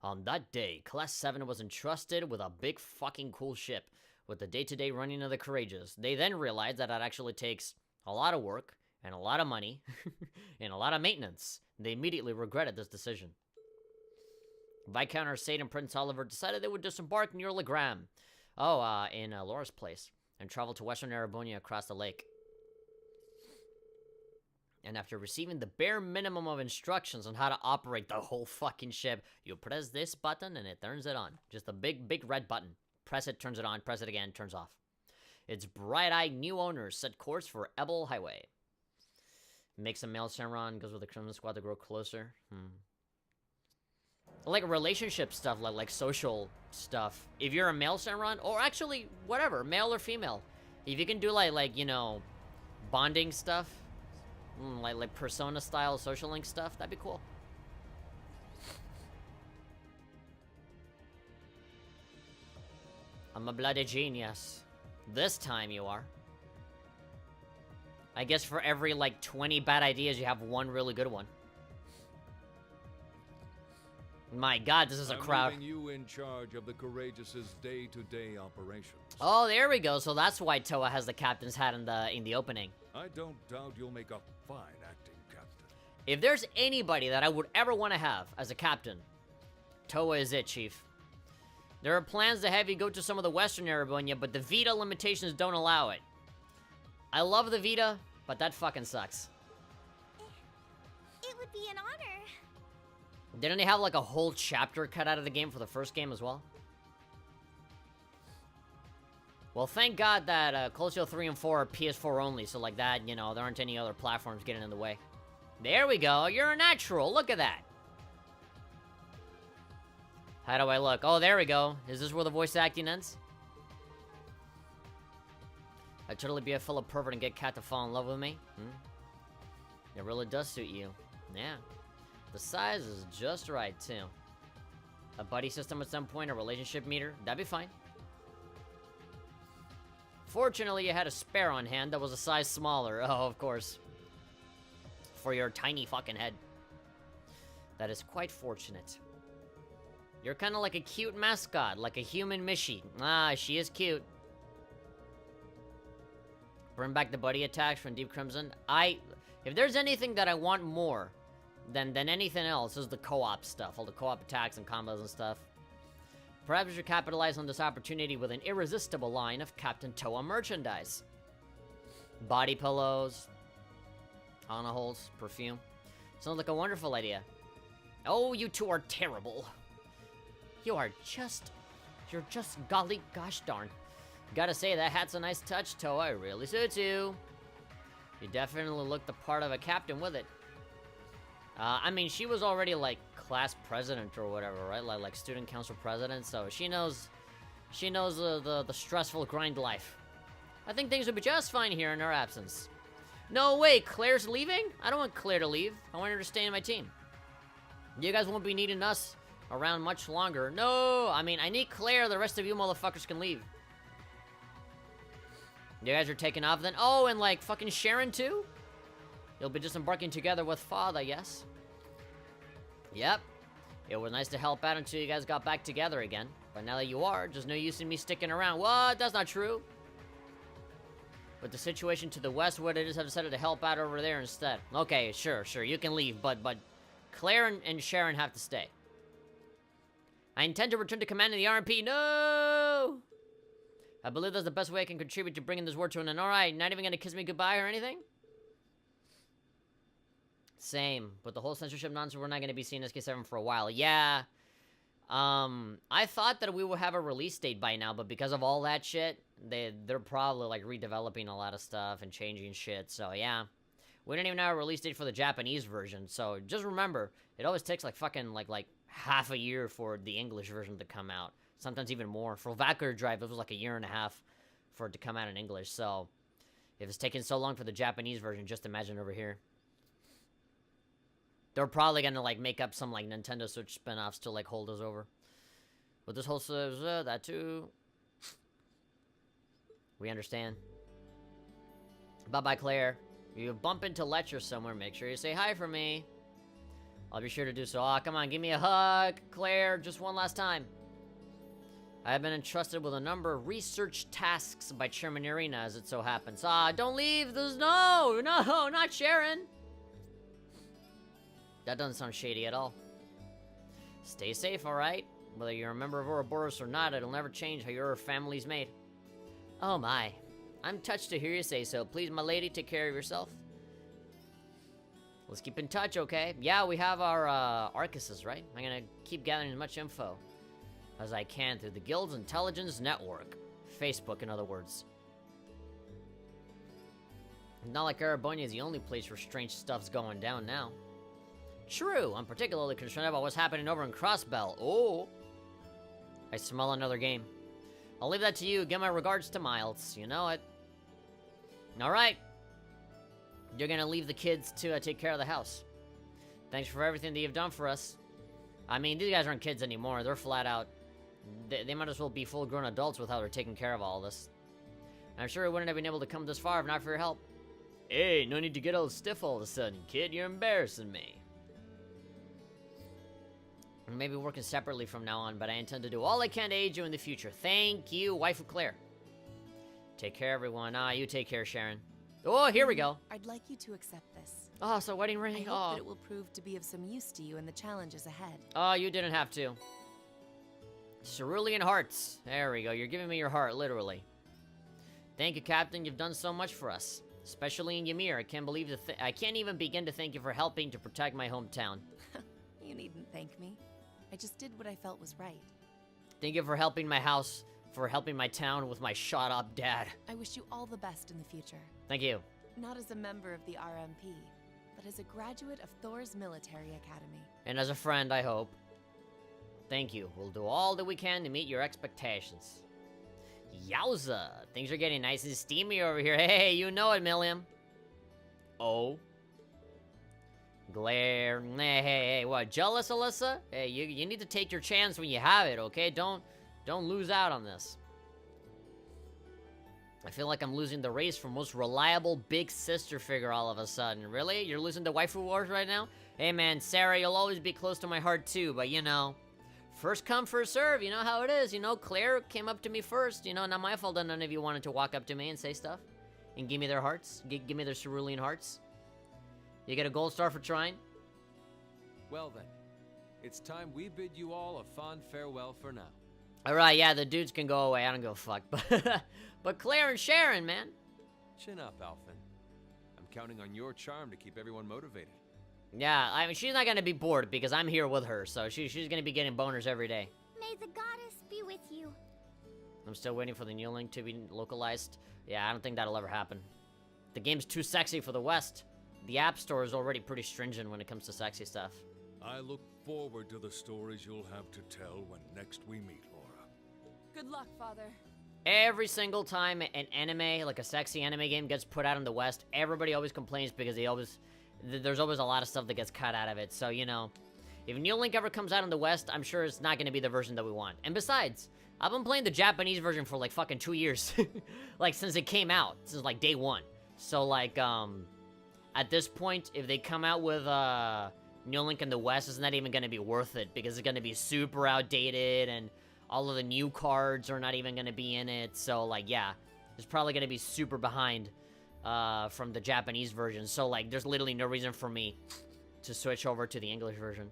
On that day, Class 7 was entrusted with a big fucking cool ship with the day-to-day running of the Courageous. They then realized that it actually takes a lot of work and a lot of money and a lot of maintenance. They immediately regretted this decision. Viscount Arcade and Prince Oliver decided they would disembark near Legram. In Laura's place, and travel to Western Erebonia across the lake. And after receiving the bare minimum of instructions on how to operate the whole fucking ship, you press this button and it turns it on. Just a big red button. Press it, turns it on, press it again, turns off. Its bright-eyed new owners set course for Ebel Highway. Makes a male Shenron, goes with the Crimson Squad to grow closer. Like relationship stuff, like social stuff. If you're a male Shenron, or actually, whatever, male or female. If you can do like you know, bonding stuff, like Persona-style social link stuff, that'd be cool. I'm a bloody genius. This time you are. I guess for every, like, 20 bad ideas, you have one really good one. My god, this is a crowd. I'm leaving you in charge of the Courageous's day-to-day operations. Oh, there we go. So that's why Towa has the captain's hat in the opening. I don't doubt you'll make a fine acting captain. If there's anybody that I would ever want to have as a captain, Towa is it, Chief. There are plans to have you go to some of the Western Erebonia, but the Vita limitations don't allow it. I love the Vita, but that fucking sucks. It would be an honor. Didn't they have like a whole chapter cut out of the game for the first game as well? Well, thank God that Colosio 3 and 4 are PS4 only, so like that, you know, there aren't any other platforms getting in the way. There we go, you're a natural, look at that. How do I look? Oh, there we go. Is this where the voice acting ends? I'd totally be a fellow pervert and get Kat to fall in love with me. It really does suit you. Yeah. The size is just right, too. A buddy system at some point, a relationship meter, that'd be fine. Fortunately, you had a spare on hand that was a size smaller. Oh, of course. For your tiny fucking head. That is quite fortunate. You're kind of like a cute mascot, like a human Mishi. Ah, she is cute. Bring back the buddy attacks from Deep Crimson. If there's anything that I want more than anything else, is the co-op stuff. All the co-op attacks and combos and stuff. Perhaps you should capitalize on this opportunity with an irresistible line of Captain Towa merchandise. Body pillows, Ana holes, perfume. Sounds like a wonderful idea. Oh, you two are terrible. You're just golly gosh darn. Gotta say, that hat's a nice touch, Towa. It really suits you. You definitely look the part of a captain with it. I mean, she was already, like, class president or whatever, right? Like student council president, so she knows the stressful grind life. I think things would be just fine here in her absence. No way, Claire's leaving? I don't want Claire to leave. I want her to stay in my team. You guys won't be needing us around much longer. No, I mean, I need Claire. The rest of you motherfuckers can leave. You guys are taking off then? Oh, and like fucking Sharon too? You'll be disembarking together with Father, I guess. Yep. It was nice to help out until you guys got back together again. But now that you are, there's no use in me sticking around. What? That's not true. With the situation to the west, what it is, I've decided to help out over there instead. Okay, sure, you can leave, but Claire and Sharon have to stay. I intend to return to command of the RMP. No! I believe that's the best way I can contribute to bringing this war to an end. Alright, not even gonna kiss me goodbye or anything? Same, but the whole censorship nonsense, we're not gonna be seeing SK7 for a while. Yeah. I thought that we would have a release date by now, but because of all that shit, they're probably like redeveloping a lot of stuff and changing shit, so yeah. We didn't even have a release date for the Japanese version, so just remember, it always takes like fucking like half a year for the English version to come out. Sometimes even more. For Valkyrie Drive, it was like a year and a half for it to come out in English, so if it's taking so long for the Japanese version, just imagine over here. They're probably gonna like make up some like Nintendo Switch spin-offs to like hold us over. But this whole that too. We understand. Bye-bye, Claire. If you bump into Letcher somewhere, make sure you say hi for me. I'll be sure to do so. Aw, come on, give me a hug, Claire, just one last time. I have been entrusted with a number of research tasks by Chairman Irina, as it so happens. Ah, don't leave! There's no, not Sharon! That doesn't sound shady at all. Stay safe, alright? Whether you're a member of Ouroboros or not, it'll never change how your family's made. Oh my. I'm touched to hear you say so. Please, my lady, take care of yourself. Let's keep in touch, okay? Yeah, we have our, Arcuses, right? I'm gonna keep gathering as much info as I can through the Guild's Intelligence Network. Facebook, in other words. Not like Arabonia is the only place where strange stuff's going down now. True, I'm particularly concerned about what's happening over in Crossbell. Oh! I smell another game. I'll leave that to you. Give my regards to Miles. You know it. Alright. You're gonna leave the kids to take care of the house. Thanks for everything that you've done for us. I mean, these guys aren't kids anymore. They're flat out. They might as well be full-grown adults with how they're taking care of all this. I'm sure we wouldn't have been able to come this far if not for your help. Hey, no need to get all stiff all of a sudden, kid. You're embarrassing me. We may be working separately from now on, but I intend to do all I can to aid you in the future. Thank you, wife of Claire. Take care, everyone. You take care, Sharon. Oh, here we go. I'd like you to accept this. Oh, so wedding ring. I hope that it will prove to be of some use to you in the challenges ahead. Oh, you didn't have to. Cerulean hearts. There we go. You're giving me your heart, literally. Thank you, Captain. You've done so much for us, especially in Ymir. I can't believe I can't even begin to thank you for helping to protect my hometown. You needn't thank me. I just did what I felt was right. Thank you for helping my house, for helping my town with my shot-up dad. I wish you all the best in the future. Thank you. Not as a member of the RMP, but as a graduate of Thor's Military Academy. And as a friend, I hope. Thank you. We'll do all that we can to meet your expectations. Yowza! Things are getting nice and steamy over here. Hey, you know it, Milliam. Oh. Glare. Hey, what? Jealous, Alyssa? Hey, you need to take your chance when you have it, okay? Don't lose out on this. I feel like I'm losing the race for most reliable big sister figure all of a sudden. Really? You're losing the waifu wars right now? Hey man, Sarah, you'll always be close to my heart too, but you know, first come, first serve, you know how it is. You know, Claire came up to me first. You know, not my fault that none of you wanted to walk up to me and say stuff. And give me their hearts. Give me their cerulean hearts. You get a gold star for trying? Well then, it's time we bid you all a fond farewell for now. Alright, yeah, the dudes can go away. I don't give a fuck. But Claire and Sharon, man. Chin up, Alphen. I'm counting on your charm to keep everyone motivated. Yeah, I mean, she's not gonna be bored because I'm here with her, so she's gonna be getting boners every day. May the goddess be with you. I'm still waiting for the new link to be localized. Yeah, I don't think that'll ever happen. The game's too sexy for the West. The App Store is already pretty stringent when it comes to sexy stuff. I look forward to the stories you'll have to tell when next we meet, Laura. Good luck, Father. Every single time an anime, like a sexy anime game, gets put out in the West, everybody always complains because there's always a lot of stuff that gets cut out of it. So, you know, if New Link ever comes out in the West, I'm sure it's not going to be the version that we want. And besides, I've been playing the Japanese version for like fucking 2 years. Like, since it came out. Since like day one. So, like, at this point, if they come out with, New Link in the West, it's not even going to be worth it. Because it's going to be super outdated, and all of the new cards are not even going to be in it. So, like, yeah. It's probably going to be super behind, from the Japanese version. So, like, there's literally no reason for me to switch over to the English version.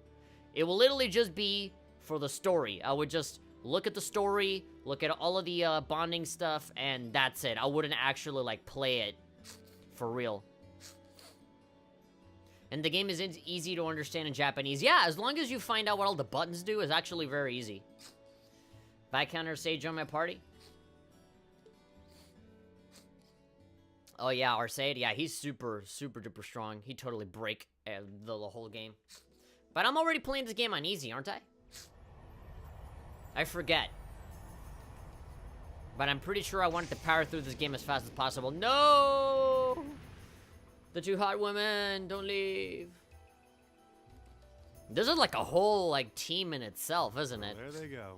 It will literally just be for the story. I would just look at the story, look at all of the bonding stuff, and that's it. I wouldn't actually, like, play it for real. And the game is easy to understand in Japanese. Yeah, as long as you find out what all the buttons do, it's actually very easy. Viscount Sage on my party. Oh yeah, Arcade, yeah, he's super duper strong. He totally break the whole game. But I'm already playing this game on easy, aren't I? I forget. But I'm pretty sure I wanted to power through this game as fast as possible. No! The two hot women, don't leave. This is like a whole, like, team in itself, isn't it? There they go.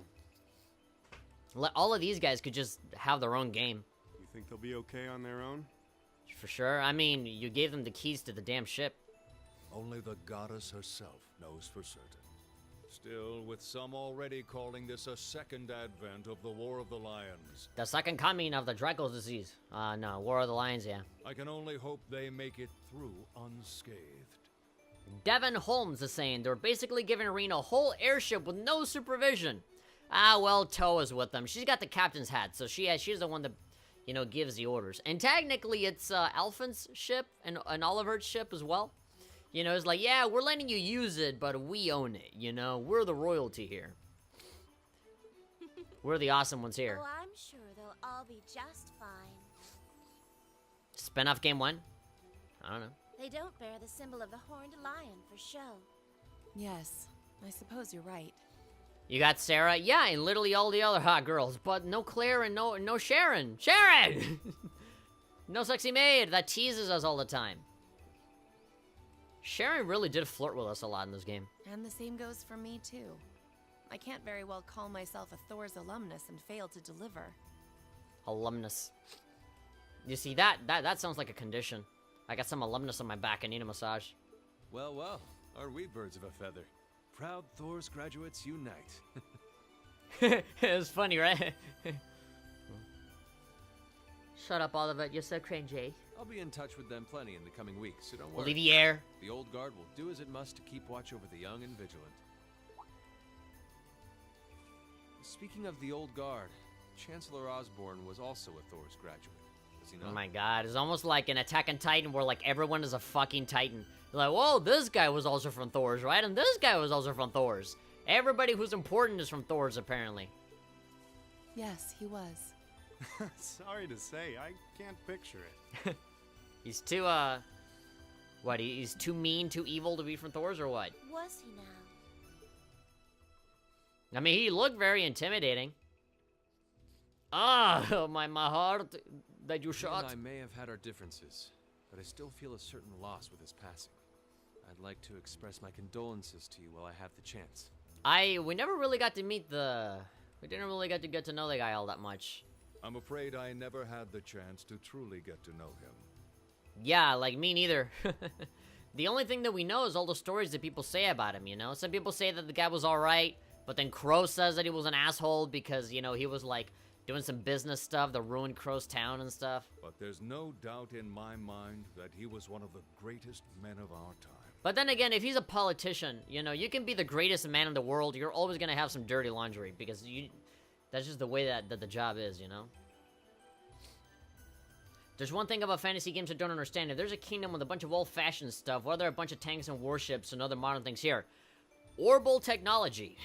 All of these guys could just have their own game. You think they'll be okay on their own? For sure. I mean, you gave them the keys to the damn ship. Only the goddess herself knows for certain. Still, with some already calling this a second advent of the War of the Lions. The second coming of the Draco's disease. No, War of the Lions, yeah. I can only hope they make it through unscathed. Devin Holmes is saying they're basically giving Irina a whole airship with no supervision. Ah, well, Toa is with them. She's got the captain's hat, so she's the one that, you know, gives the orders. And technically, it's Alphen's ship and Oliver's ship as well. You know, it's like, yeah, we're letting you use it, but we own it, you know? We're the royalty here. We're the awesome ones here. Oh, I'm sure they'll all be just fine. Spin-off game 1? I don't know. They don't bear the symbol of the horned lion for show. Yes, I suppose you're right. You got Sarah? Yeah, and literally all the other hot girls, but no Claire and no Sharon. Sharon! No sexy maid that teases us all the time. Sharon really did flirt with us a lot in this game. And the same goes for me, too. I can't very well call myself a Thor's alumnus and fail to deliver. Alumnus. You see, that sounds like a condition. I got some alumnus on my back. I need a massage. Well, well. Are we birds of a feather? Proud Thor's graduates unite. It's funny, right? Shut up, Oliver. You're so cringy. I'll be in touch with them plenty in the coming weeks, so don't worry. Olivier. The old guard will do as it must to keep watch over the young and vigilant. Speaking of the old guard, Chancellor Osborne was also a Thor's graduate. Was he not? Oh my god, it's almost like an Attack on Titan where, like, everyone is a fucking Titan. Like, whoa, this guy was also from Thor's, right? And this guy was also from Thor's. Everybody who's important is from Thor's, apparently. Yes, he was. Sorry to say, I can't picture it. He's too, what, he's too mean, too evil to be from Thor's, or what? Was he now? I mean, he looked very intimidating. Ah, my heart that you shot. I may have had our differences, but I still feel a certain loss with his passing. I'd like to express my condolences to you while I have the chance. We never really got to meet we didn't really get to know the guy all that much. I'm afraid I never had the chance to truly get to know him. Yeah, like me neither. The only thing that we know is all the stories that people say about him, you know? Some people say that the guy was alright, but then Crow says that he was an asshole because, you know, he was, like, doing some business stuff that ruined Crow's town and stuff. But there's no doubt in my mind that he was one of the greatest men of our time. But then again, if he's a politician, you know, you can be the greatest man in the world, you're always gonna have some dirty laundry, because that's just the way that the job is, you know? There's one thing about fantasy games I don't understand. If there's a kingdom with a bunch of old-fashioned stuff, why are there a bunch of tanks and warships and other modern things here? Orbital technology.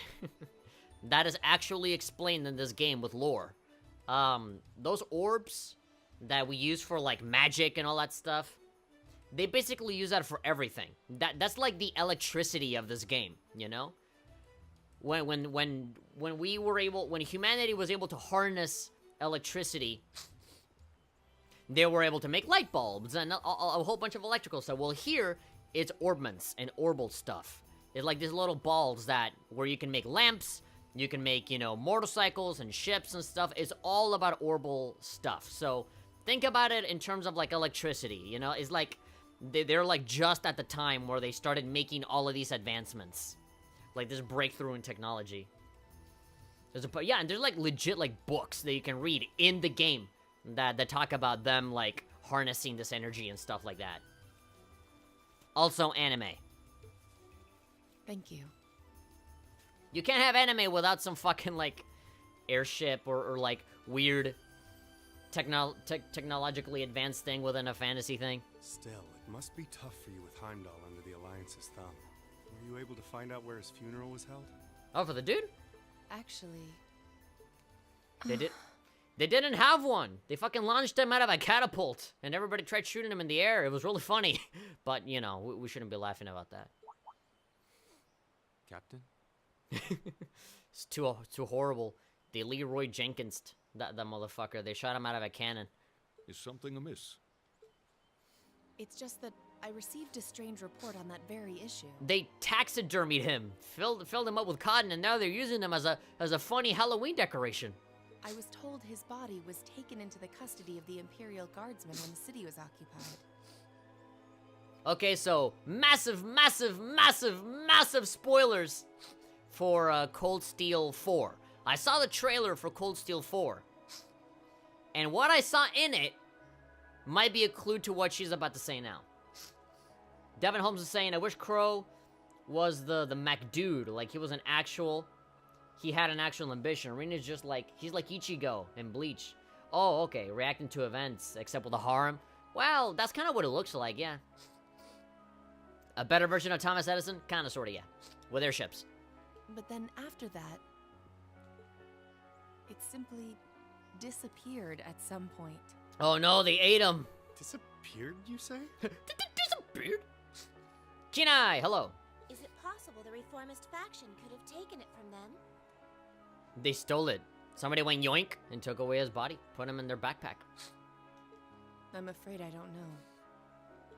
That is actually explained in this game with lore. Those orbs that we use for, like, magic and all that stuff, they basically use that for everything. That's like the electricity of this game, you know? When humanity was able to harness electricity, they were able to make light bulbs and a whole bunch of electrical stuff. Well, here, it's orbments and orbal stuff. It's like these little balls that, where you can make lamps, you can make, you know, motorcycles and ships and stuff. It's all about orbal stuff. So, think about it in terms of, like, electricity, you know? It's like, they're, like, just at the time where they started making all of these advancements. Like, this breakthrough in technology. Yeah, and there's, like, legit, like, books that you can read in the game that talk about them, like, harnessing this energy and stuff like that. Also, anime. Thank you. You can't have anime without some fucking, like, airship or like, weird technologically advanced thing within a fantasy thing. Still, it must be tough for you with Heimdall under the Alliance's thumb. Were you able to find out where his funeral was held? Oh, for the dude? Actually... They didn't have one. They fucking launched him out of a catapult, and everybody tried shooting him in the air. It was really funny. But, you know, we shouldn't be laughing about that. Captain? It's too horrible. They Leroy Jenkins that motherfucker. They shot him out of a cannon. Is something amiss? It's just that I received a strange report on that very issue. They taxidermied him, filled him up with cotton, and now they're using him as a funny Halloween decoration. I was told his body was taken into the custody of the Imperial Guardsmen when the city was occupied. Okay, so massive spoilers for Cold Steel 4. I saw the trailer for Cold Steel 4, and what I saw in it might be a clue to what she's about to say now. Devin Holmes is saying, I wish Crow was the mech dude, like he was an actual... He had an actual ambition. Rena's just like, he's like Ichigo in Bleach. Oh, okay, reacting to events, except with a harem. Well, that's kind of what it looks like, yeah. A better version of Thomas Edison? Kind of, sort of, yeah. With airships. But then after that, it simply disappeared at some point. Oh no, they ate him. Disappeared, you say? Disappeared? Chinai, hello. Is it possible the reformist faction could have taken it from them? They stole it. Somebody went yoink and took away his body, put him in their backpack. I'm afraid I don't know.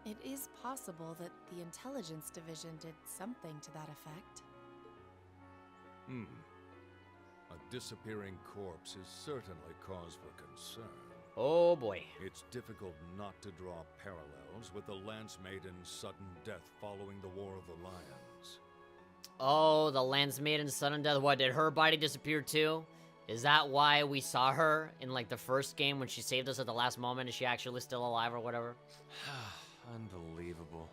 It is possible that the Intelligence Division did something to that effect. A disappearing corpse is certainly cause for concern. Oh boy. It's difficult not to draw parallels with the Lance Maiden's sudden death following the War of the Lions. Oh, the Lance Maiden's sudden death. What, did her body disappear too? Is that why we saw her in, like, the first game when she saved us at the last moment? Is she actually still alive or whatever? Unbelievable.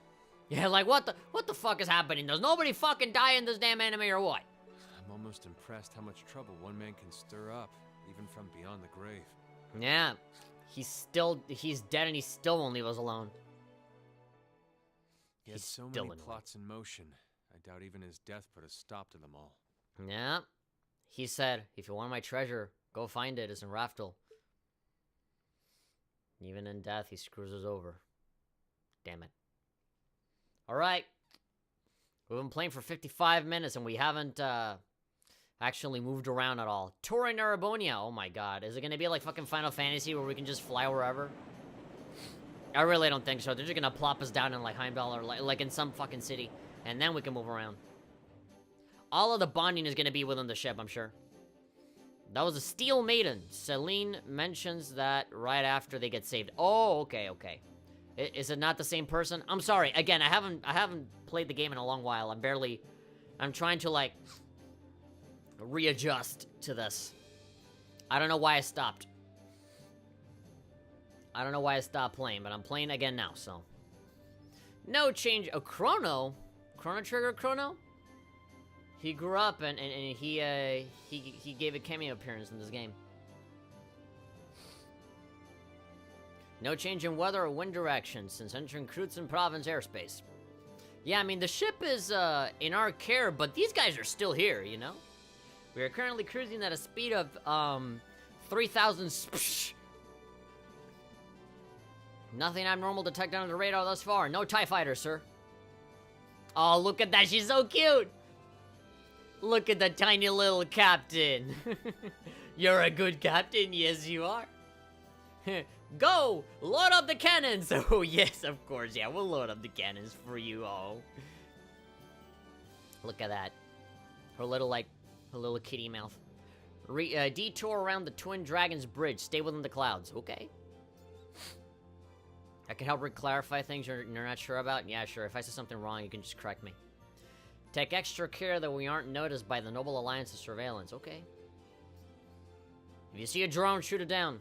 Yeah, like, what the fuck is happening? Does nobody fucking die in this damn anime or what? I'm almost impressed how much trouble one man can stir up, even from beyond the grave. Yeah. He's dead and he still won't leave us alone. He had so many plots in motion. I doubt even his death put a stop to them all. Yeah. He said, if you want my treasure, go find it. It's in Raftel. Even in death, he screws us over. Damn it. Alright. We've been playing for 55 minutes and we haven't, actually moved around at all. Torre Narabonia. Oh my god. Is it gonna be like fucking Final Fantasy where we can just fly wherever? I really don't think so. They're just gonna plop us down in like Heimdall or like in some fucking city. And then we can move around. All of the bonding is gonna be within the ship, I'm sure. That was a Steel Maiden. Celine mentions that right after they get saved. Oh, okay. Is it not the same person? I'm sorry. Again, I haven't played the game in a long while. I'm trying to, like, readjust to this. I don't know why I stopped. I don't know why I stopped playing, but I'm playing again now, so. No change. Oh, Chrono Trigger Chrono? He grew up and he gave a cameo appearance in this game. No change in weather or wind direction since entering Krutzen Province airspace. Yeah, I mean, the ship is in our care, but these guys are still here, you know? We are currently cruising at a speed of 3,000 Nothing abnormal detected on the radar thus far. No TIE fighter, sir. Oh, look at that. She's so cute. Look at the tiny little captain. You're a good captain. Yes, you are. Go! Load up the cannons! Oh, yes, of course. Yeah, we'll load up the cannons for you all. Look at that. Her little, like, her little kitty mouth. Detour around the Twin Dragons Bridge. Stay within the clouds. Okay. I can help clarify things you're not sure about? Yeah, sure. If I say something wrong, you can just correct me. Take extra care that we aren't noticed by the Noble Alliance's surveillance. Okay. If you see a drone, shoot it down.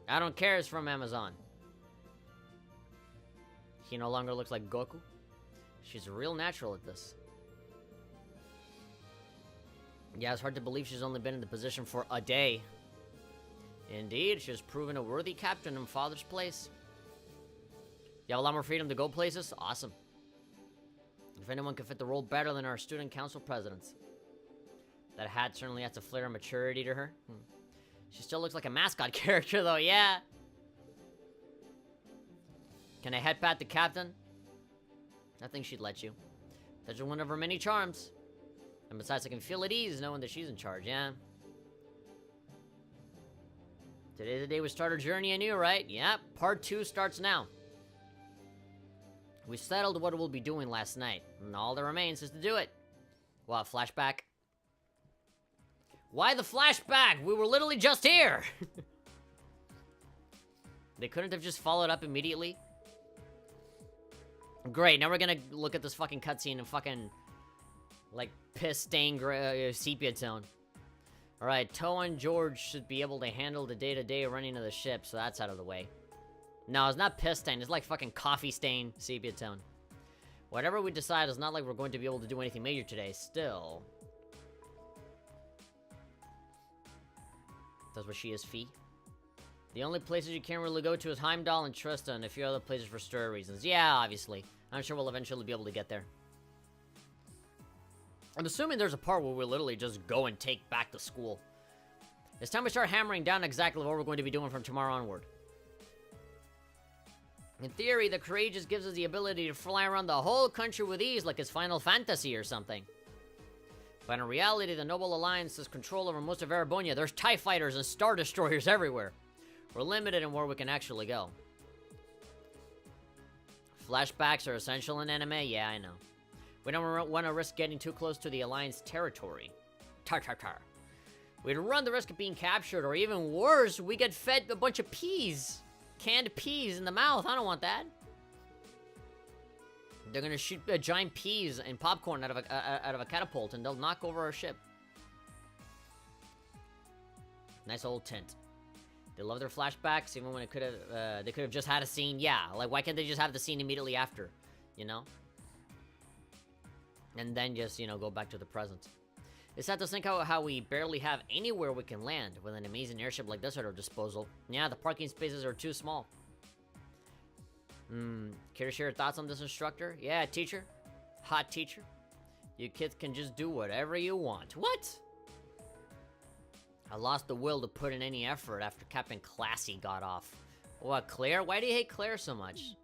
I don't care, it's from Amazon. He no longer looks like Goku. She's real natural at this. Yeah, it's hard to believe she's only been in the position for a day. Indeed, she has proven a worthy captain in Father's place. You have a lot more freedom to go places? Awesome. If anyone could fit the role better than our student council presidents. That hat certainly adds a flair of maturity to her. She still looks like a mascot character, though, yeah. Can I head pat the captain? I think she'd let you. That's just one of her many charms. And besides, I can feel at ease knowing that she's in charge, yeah. Today's the day we start our journey anew, right? Yep, part 2 starts now. We settled what we'll be doing last night, and all that remains is to do it. What, flashback? Why the flashback? We were literally just here! They couldn't have just followed up immediately? Great, now we're gonna look at this fucking cutscene and fucking, like, piss-stained sepia tone. Alright, Toa and George should be able to handle the day-to-day running of the ship, so that's out of the way. No, it's not piss-stained, it's like fucking coffee-stained sepia tone. Whatever we decide, it's not like we're going to be able to do anything major today, still. That's what she is, Fee. The only places you can't really go to is Heimdall and Trista, and a few other places for story reasons. Yeah, obviously. I'm sure we'll eventually be able to get there. I'm assuming there's a part where we'll literally just go and take back the school. It's time we start hammering down exactly what we're going to be doing from tomorrow onward. In theory, the Courageous gives us the ability to fly around the whole country with ease like it's Final Fantasy or something. But in reality, the Noble Alliance has control over most of Erebonia. There's TIE fighters and Star Destroyers everywhere. We're limited in where we can actually go. Flashbacks are essential in anime? Yeah, I know. We don't want to risk getting too close to the Alliance territory. Tar tar tar. We'd run the risk of being captured, or even worse, we get fed a bunch of peas. Canned peas in the mouth. I don't want that. They're gonna shoot giant peas and popcorn out of a catapult, and they'll knock over our ship. Nice old tint. They love their flashbacks, even when it could have. They could have just had a scene. Yeah, like why can't they just have the scene immediately after? You know. And then just, you know, go back to the present. It's sad to think how we barely have anywhere we can land with an amazing airship like this at our disposal. Yeah, the parking spaces are too small. Care to share your thoughts on this instructor? Yeah, teacher. Hot teacher. You kids can just do whatever you want. What? I lost the will to put in any effort after Captain Classy got off. What, Claire? Why do you hate Claire so much?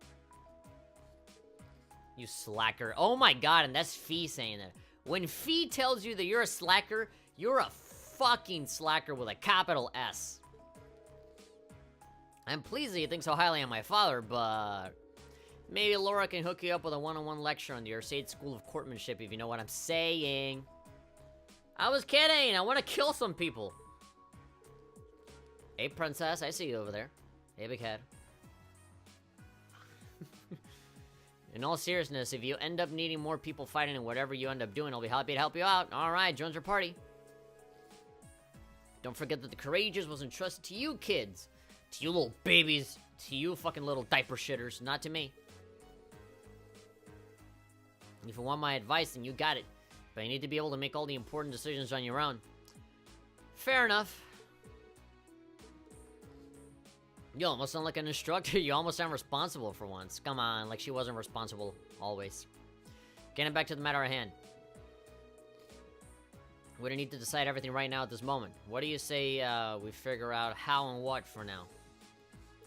You slacker. Oh my god, and that's Fee saying that. When Fee tells you that you're a slacker, you're a fucking slacker with a capital S. I'm pleased that you think so highly of my father, but maybe Laura can hook you up with a one-on-one lecture on the Ursade School of Courtmanship, if you know what I'm saying. I was kidding. I want to kill some people. Hey, princess. I see you over there. Hey, big head. In all seriousness, if you end up needing more people fighting in whatever you end up doing, I'll be happy to help you out. Alright, join our party. Don't forget that the Courageous was entrusted to you kids. To you little babies. To you fucking little diaper shitters. Not to me. If you want my advice, then you got it. But you need to be able to make all the important decisions on your own. Fair enough. You almost sound like an instructor. You almost sound responsible for once. Come on, like she wasn't responsible always. Getting back to the matter at hand. We don't need to decide everything right now at this moment. What do you say we figure out how and what for now?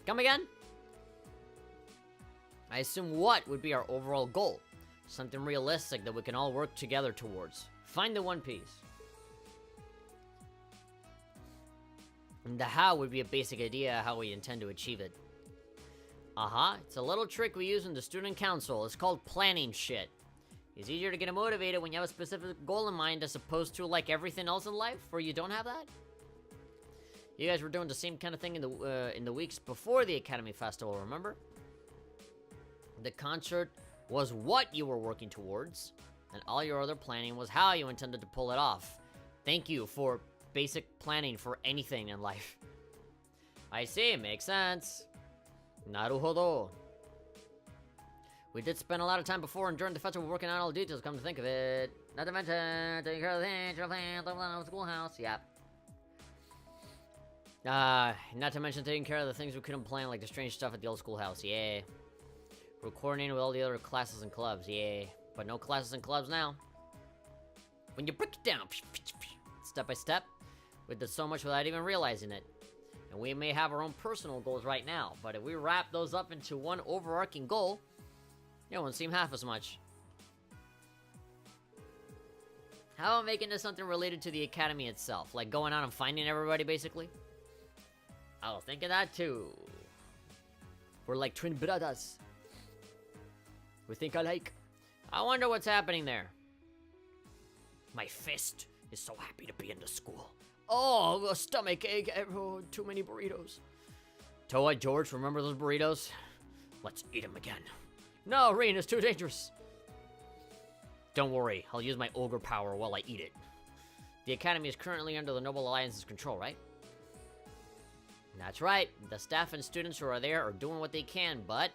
Come again? I assume what would be our overall goal. Something realistic that we can all work together towards. Find the One Piece. And the how would be a basic idea how we intend to achieve it. It's a little trick we use in the student council. It's called planning shit. It's easier to get motivated when you have a specific goal in mind as opposed to like everything else in life where you don't have that. You guys were doing the same kind of thing in the weeks before the Academy Festival, remember? The concert was what you were working towards, and all your other planning was how you intended to pull it off. Thank you for basic planning for anything in life. I see, makes sense. Naruhodo. We did spend a lot of time before and during the festival working on all the details, come to think of it. Not to mention, taking care of the things, your plan, the schoolhouse, yeah. Not to mention taking care of the things we couldn't plan, like the strange stuff at the old schoolhouse, yeah. We're coordinating with all the other classes and clubs, yeah. But no classes and clubs now. When you break it down, step by step, we did so much without even realizing it. And we may have our own personal goals right now, but if we wrap those up into one overarching goal, it won't seem half as much. How about making this something related to the Academy itself? Like going out and finding everybody, basically? I was thinking that too. We're like twin brothers. We think alike. I wonder what's happening there. My fist is so happy to be in the school. Oh, a stomach ache. Oh, too many burritos. Toa, George, remember those burritos? Let's eat them again. No, Rean, it's too dangerous. Don't worry, I'll use my ogre power while I eat it. The Academy is currently under the Noble Alliance's control, right? That's right. The staff and students who are there are doing what they can, but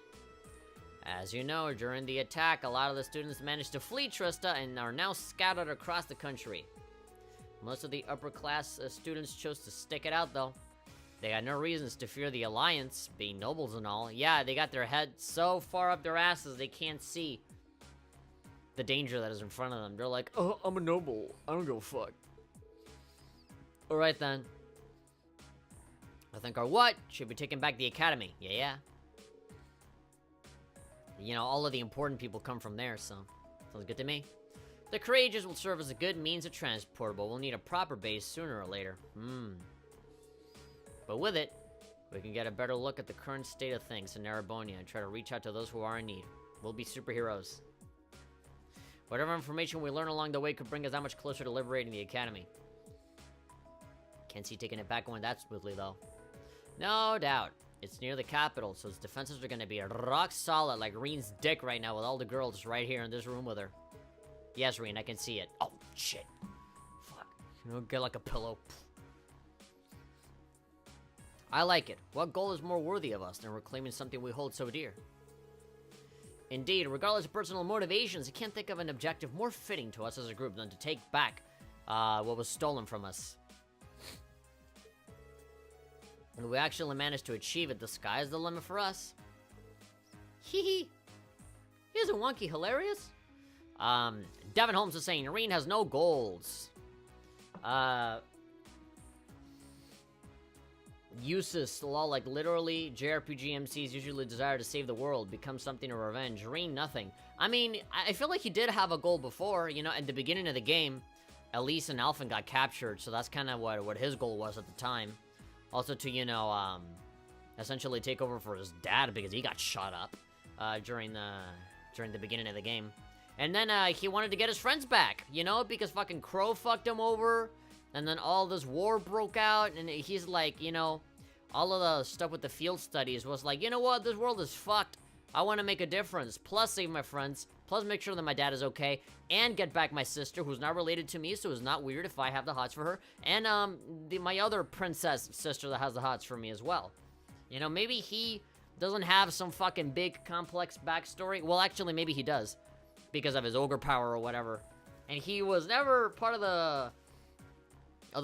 as you know, during the attack, a lot of the students managed to flee Trista and are now scattered across the country. Most of the upper-class students chose to stick it out, though. They had no reasons to fear the Alliance, being nobles and all. Yeah, they got their heads so far up their asses they can't see the danger that is in front of them. They're like, oh, I'm a noble. I don't give a fuck. Alright then. I think our what should be taking back the Academy. Yeah. You know, all of the important people come from there, so sounds good to me. The Courageous will serve as a good means of transport, but we'll need a proper base sooner or later. But with it, we can get a better look at the current state of things in Narabonia and try to reach out to those who are in need. We'll be superheroes. Whatever information we learn along the way could bring us that much closer to liberating the Academy. Can't see taking it back going that smoothly, though. No doubt. It's near the capital, so its defenses are gonna be rock solid like Reen's dick right now with all the girls right here in this room with her. Yes, Reen, I can see it. Oh, shit. Fuck. You know, get like a pillow. I like it. What goal is more worthy of us than reclaiming something we hold so dear? Indeed, regardless of personal motivations, I can't think of an objective more fitting to us as a group than to take back what was stolen from us. And we actually managed to achieve it. The sky's the limit for us. Hee. Isn't Wonky hilarious? Devin Holmes is saying, Reen has no goals. Useless, lol, like literally, JRPG MCs usually desire to save the world, become something of revenge. Reen, nothing. I mean, I feel like he did have a goal before, you know, at the beginning of the game. Elise and Alphen got captured, so that's kind of what his goal was at the time. Also to, you know, essentially take over for his dad because he got shot up during the beginning of the game. And then he wanted to get his friends back, you know, because fucking Crow fucked him over. And then all this war broke out, and he's like, you know, all of the stuff with the field studies was like, you know what, this world is fucked. I want to make a difference, plus save my friends, plus make sure that my dad is okay, and get back my sister, who's not related to me, so it's not weird if I have the hots for her, and my other princess sister that has the hots for me as well. You know, maybe he doesn't have some fucking big, complex backstory. Well, actually, maybe he does, because of his ogre power or whatever. And he was never part of the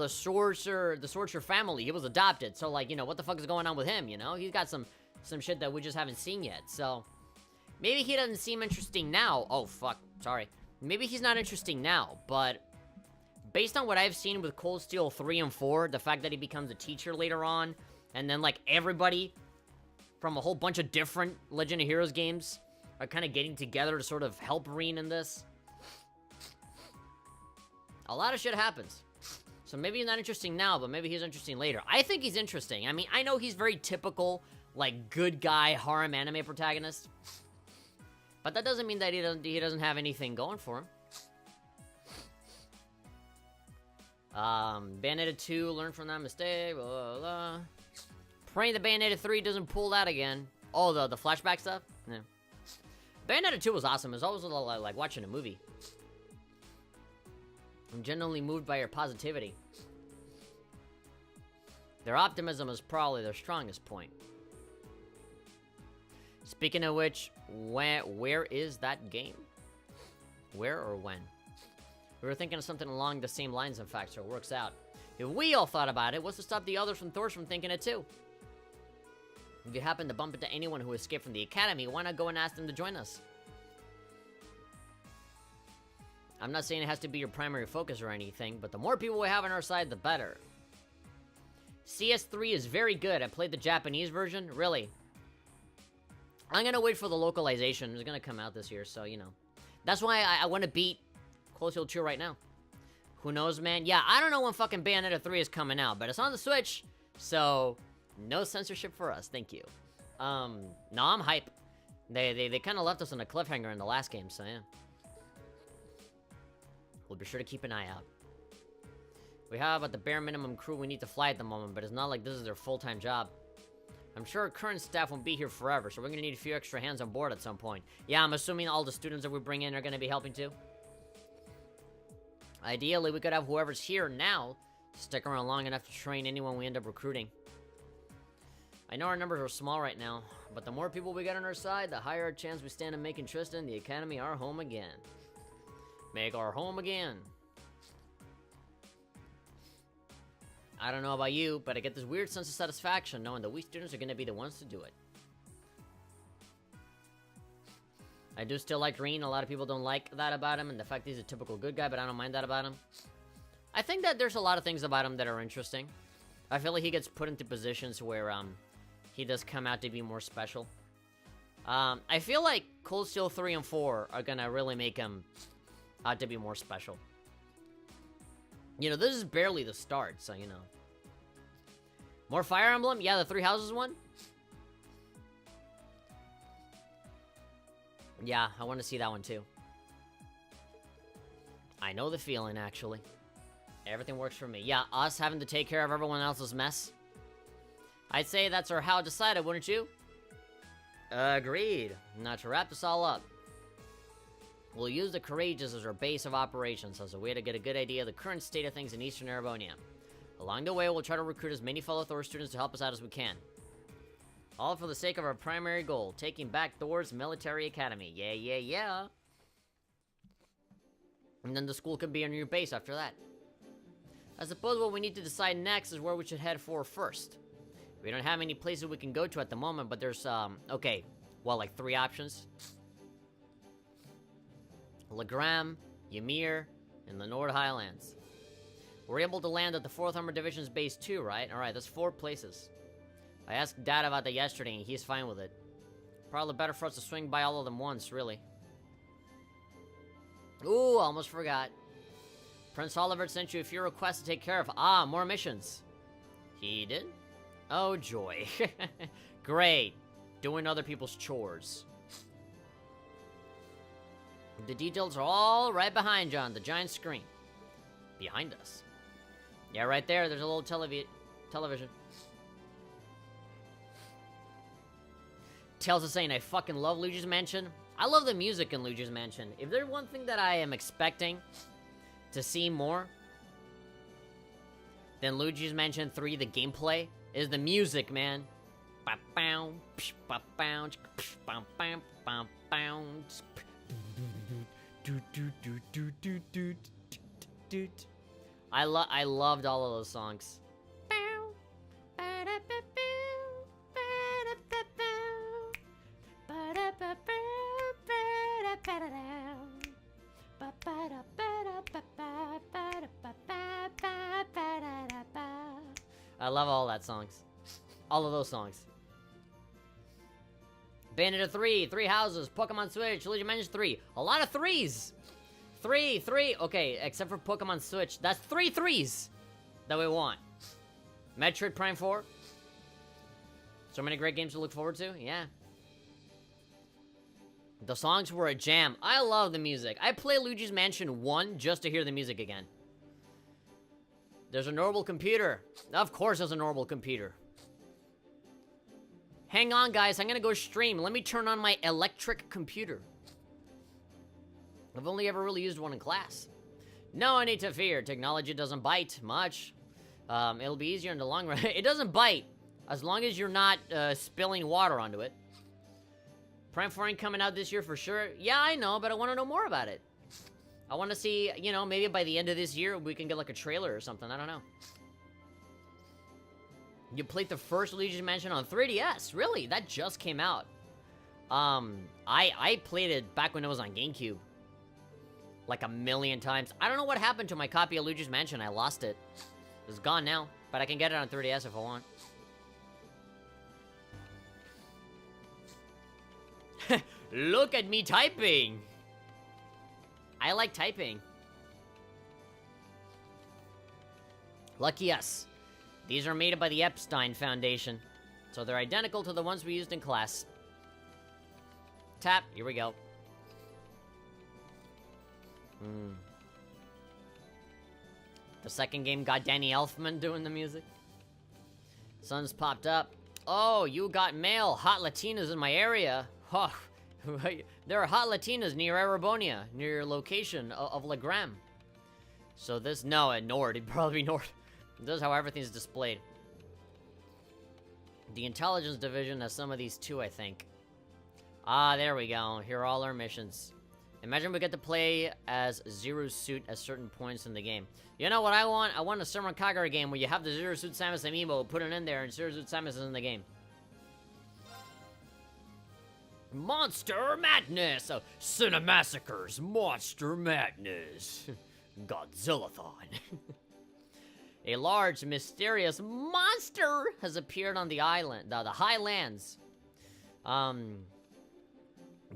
Sorcerer family. He was adopted, so like, you know, what the fuck is going on with him, you know? He's got some shit that we just haven't seen yet, so maybe he doesn't seem interesting now. Oh, fuck, sorry. Maybe he's not interesting now, but based on what I've seen with Cold Steel 3 and 4, the fact that he becomes a teacher later on, and then, like, everybody from a whole bunch of different Legend of Heroes games are kind of getting together to sort of help Reen in this. A lot of shit happens. So maybe he's not interesting now, but maybe he's interesting later. I think he's interesting. I mean, I know he's very typical, like, good guy harem anime protagonist. But that doesn't mean that he doesn't have anything going for him. Bayonetta 2, learn from that mistake, blah, blah, blah. Praying the Bayonetta 3 doesn't pull that again. Oh, the flashback stuff? Yeah. Bayonetta 2 was awesome. It was always like watching a movie. I'm genuinely moved by your positivity. Their optimism is probably their strongest point. Speaking of which, where is that game? Where or when? We were thinking of something along the same lines, in fact, so it works out. If we all thought about it, what's to stop the others from Thors from thinking it too? If you happen to bump into anyone who escaped from the academy, why not go and ask them to join us? I'm not saying it has to be your primary focus or anything, but the more people we have on our side, the better. CS3 is very good. I played the Japanese version. Really. I'm gonna wait for the localization. It's gonna come out this year, so, you know. That's why I want to beat Cold Steel 2 right now. Who knows, man? Yeah, I don't know when fucking Bayonetta 3 is coming out, but it's on the Switch, so no censorship for us. Thank you. No, I'm hype. They kind of left us on a cliffhanger in the last game, so yeah. We'll be sure to keep an eye out. We have at the bare minimum crew we need to fly at the moment, but it's not like this is their full-time job. I'm sure our current staff won't be here forever, so we're gonna need a few extra hands on board at some point. Yeah, I'm assuming all the students that we bring in are gonna be helping too. Ideally, we could have whoever's here now stick around long enough to train anyone we end up recruiting. I know our numbers are small right now, but the more people we get on our side, the higher our chance we stand of making Trista and the Academy our home again. Make our home again. I don't know about you, but I get this weird sense of satisfaction knowing that we students are going to be the ones to do it. I do still like Rean. A lot of people don't like that about him, and the fact that he's a typical good guy, but I don't mind that about him. I think that there's a lot of things about him that are interesting. I feel like he gets put into positions where he does come out to be more special. I feel like Cold Steel 3 and 4 are going to really make him out to be more special. You know, this is barely the start, so, you know. More Fire Emblem? Yeah, the Three Houses one? Yeah, I want to see that one, too. I know the feeling, actually. Everything works for me. Yeah, us having to take care of everyone else's mess. I'd say that's our how decided, wouldn't you? Agreed. Now, to wrap this all up, we'll use the Courageous as our base of operations as a way to get a good idea of the current state of things in Eastern Erebonia. Along the way, we'll try to recruit as many fellow Thor students to help us out as we can. All for the sake of our primary goal, taking back Thor's military academy. Yeah, yeah, yeah. And then the school could be on your base after that. I suppose what we need to decide next is where we should head for first. We don't have any places we can go to at the moment, but there's, okay, well, like 3 options. Legram, Ymir, and the Nord Highlands. We're able to land at the 4th Armored Division's base too, right? Alright, that's 4 places. I asked Dad about that yesterday, and he's fine with it. Probably better for us to swing by all of them once, really. Ooh, almost forgot. Prince Oliver sent you a few requests to take care of. Ah, more missions. He did? Oh, joy. Great. Doing other people's chores. The details are all right behind you on the giant screen. Behind us. Yeah, right there. There's a little television. Tails is saying, I fucking love Luigi's Mansion. I love the music in Luigi's Mansion. If there's one thing that I am expecting to see more than Luigi's Mansion 3, the gameplay, is the music, man. I loved all of those songs. I love all that songs. All of those songs. Bayonetta 3, 3 Houses, Pokemon Switch, Luigi Mansion 3. A lot of 3s. 3. Okay, except for Pokemon Switch. That's 3 3s. that we want. Metroid Prime 4. So many great games to look forward to. Yeah. The songs were a jam. I love the music. I play Luigi's Mansion 1 just to hear the music again. There's a normal computer. Of course there's a normal computer. Hang on, guys. I'm gonna go stream. Let me turn on my electric computer. I've only ever really used one in class. No need to fear. Technology doesn't bite much. It'll be easier in the long run. It doesn't bite, as long as you're not spilling water onto it. Prime 4 ain't coming out this year for sure. Yeah, I know, but I want to know more about it. I want to see, you know, maybe by the end of this year, we can get like a trailer or something. I don't know. You played the first Luigi's Mansion on 3DS? Really? That just came out. I played it back when it was on GameCube. Like a million times. I don't know what happened to my copy of Luigi's Mansion. I lost it. It's gone now. But I can get it on 3DS if I want. Look at me typing! I like typing. Lucky us. These are made by the Epstein Foundation. So they're identical to the ones we used in class. Tap. Here we go. The second game got Danny Elfman doing the music. Sun's popped up. Oh, you got mail. Hot Latinas in my area. Huh. There are hot Latinas near Arabonia, near your location of Legram. So this, no, at Nord. It'd probably be Nord. This is how everything's displayed. The Intelligence Division has some of these too, I think. Ah, there we go. Here are all our missions. Imagine we get to play as Zero Suit at certain points in the game. You know what I want? I want a Summon Kagura game where you have the Zero Suit Samus amiibo, put it in there, and Zero Suit Samus is in the game. Monster Madness! Cinemassacres! Monster Madness! Godzillathon. A large, mysterious monster has appeared on the island, the Highlands. The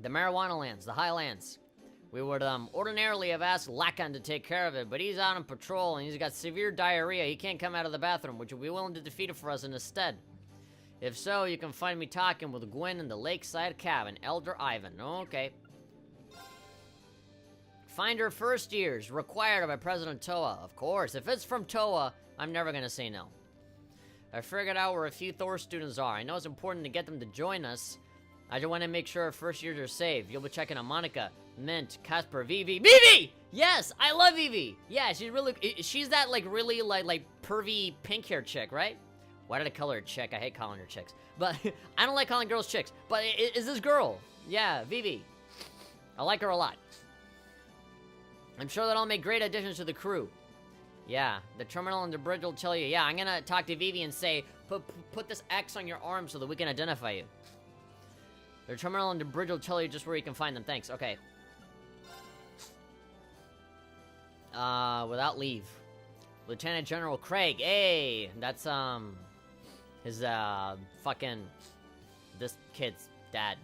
Marijuana Lands, the Highlands. We would, ordinarily have asked Lakan to take care of it, but he's out on patrol and he's got severe diarrhea. He can't come out of the bathroom. Would you be willing to defeat it for us in his stead? If so, you can find me talking with Gwen in the Lakeside Cabin. Elder Ivan. Okay. Find her first years. Required by President Toa. Of course. If it's from Toa, I'm never gonna say no. I figured out where a few Thor students are. I know it's important to get them to join us. I just want to make sure our first years are safe. You'll be checking on Monica, Mint, Casper, Vivi. Vivi! Yes! I love Vivi! Yeah, she's that, like, really, like, pervy pink-haired chick, right? Why did I call her a chick? I hate calling her chicks. But, I don't like calling girls chicks. But, is this girl? Yeah, Vivi. I like her a lot. I'm sure that I'll make great additions to the crew. Yeah, the terminal and the bridge will tell you. Yeah, I'm gonna talk to Vivi and say, put this X on your arm so that we can identify you. The terminal and the bridge will tell you just where you can find them. Thanks. Okay. Without leave. Lieutenant General Craig. Hey! That's, his, fucking... this kid's dad.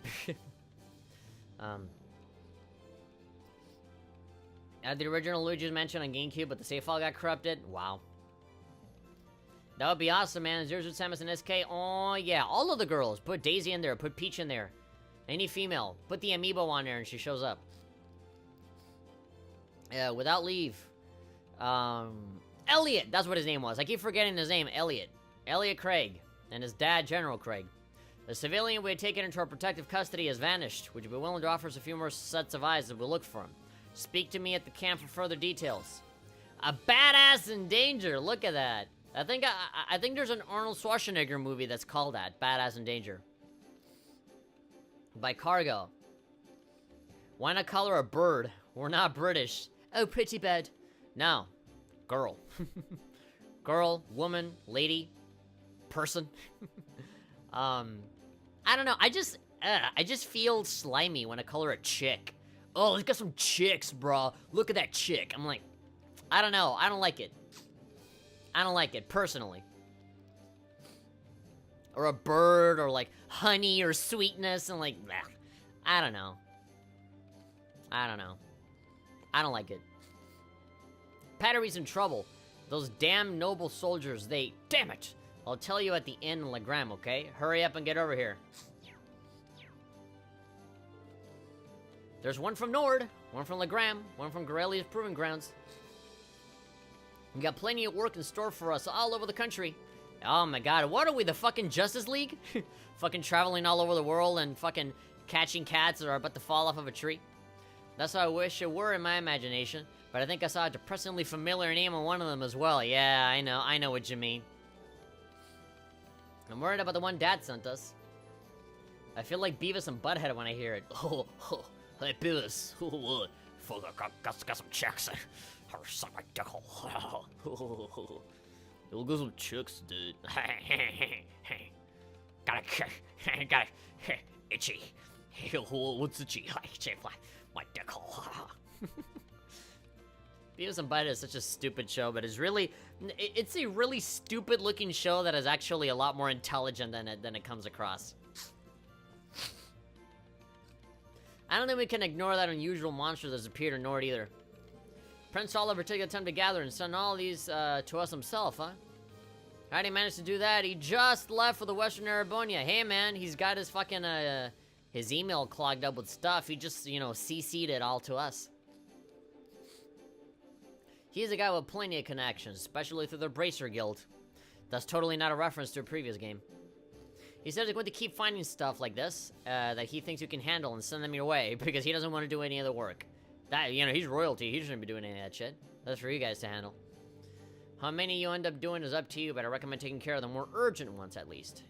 The original Luigi's Mansion on GameCube, but the save file got corrupted. Wow. That would be awesome, man. Zero Suit Samus and SK. Oh, yeah. All of the girls. Put Daisy in there. Put Peach in there. Any female. Put the amiibo on there and she shows up. Without leave. Elliot. That's what his name was. I keep forgetting his name. Elliot. Elliot Craig. And his dad, General Craig. The civilian we had taken into our protective custody has vanished. Would you be willing to offer us a few more sets of eyes as we look for him? Speak to me at the camp for further details. A badass in danger. Look at that. I think there's an Arnold Schwarzenegger movie that's called that. Badass in Danger. By Cargo. Why not call her a bird? We're not British. Oh, pretty bird. No. Girl. Girl, woman, lady, person. I don't know. I just feel slimy when I call her a chick. Oh, let's get some chicks, bro. Look at that chick. I'm like, I don't know. I don't like it. I don't like it, personally. Or a bird, or like honey, or sweetness, and like, bleh. I don't know. I don't know. I don't like it. Pattery's in trouble. Those damn noble soldiers, they... Damn it! I'll tell you at the inn in Legram, okay? Hurry up and get over here. There's one from Nord, one from Legram, one from Garelia's Proving Grounds. We got plenty of work in store for us all over the country. Oh my god, what are we, the fucking Justice League? Fucking traveling all over the world and fucking catching cats that are about to fall off of a tree. That's how I wish it were in my imagination, but I think I saw a depressingly familiar name on one of them as well. Yeah, I know what you mean. I'm worried about the one Dad sent us. I feel like Beavis and Butthead when I hear it. Oh, hey Beavis. Fuck, I got some checks. Or suck my dick hole. You'll get some chicks, dude. Got itchy. What's itchy? My dick hole. Beavis and Butthead is such a stupid show, but it's a really stupid looking show that is actually a lot more intelligent than it comes across. I don't think we can ignore that unusual monster that's appeared in Nord either. Prince Oliver took the time to gather and send all these to us himself, huh? How'd he manage to do that? He just left for the Western Erebonia. Hey man, he's got his fucking his email clogged up with stuff. He just, CC'd it all to us. He's a guy with plenty of connections, especially through the Bracer Guild. That's totally not a reference to a previous game. He said he's going to keep finding stuff like this that he thinks you can handle and send them your way because he doesn't want to do any other work. That, he's royalty. He shouldn't be doing any of that shit. That's for you guys to handle. How many you end up doing is up to you, but I recommend taking care of the more urgent ones at least.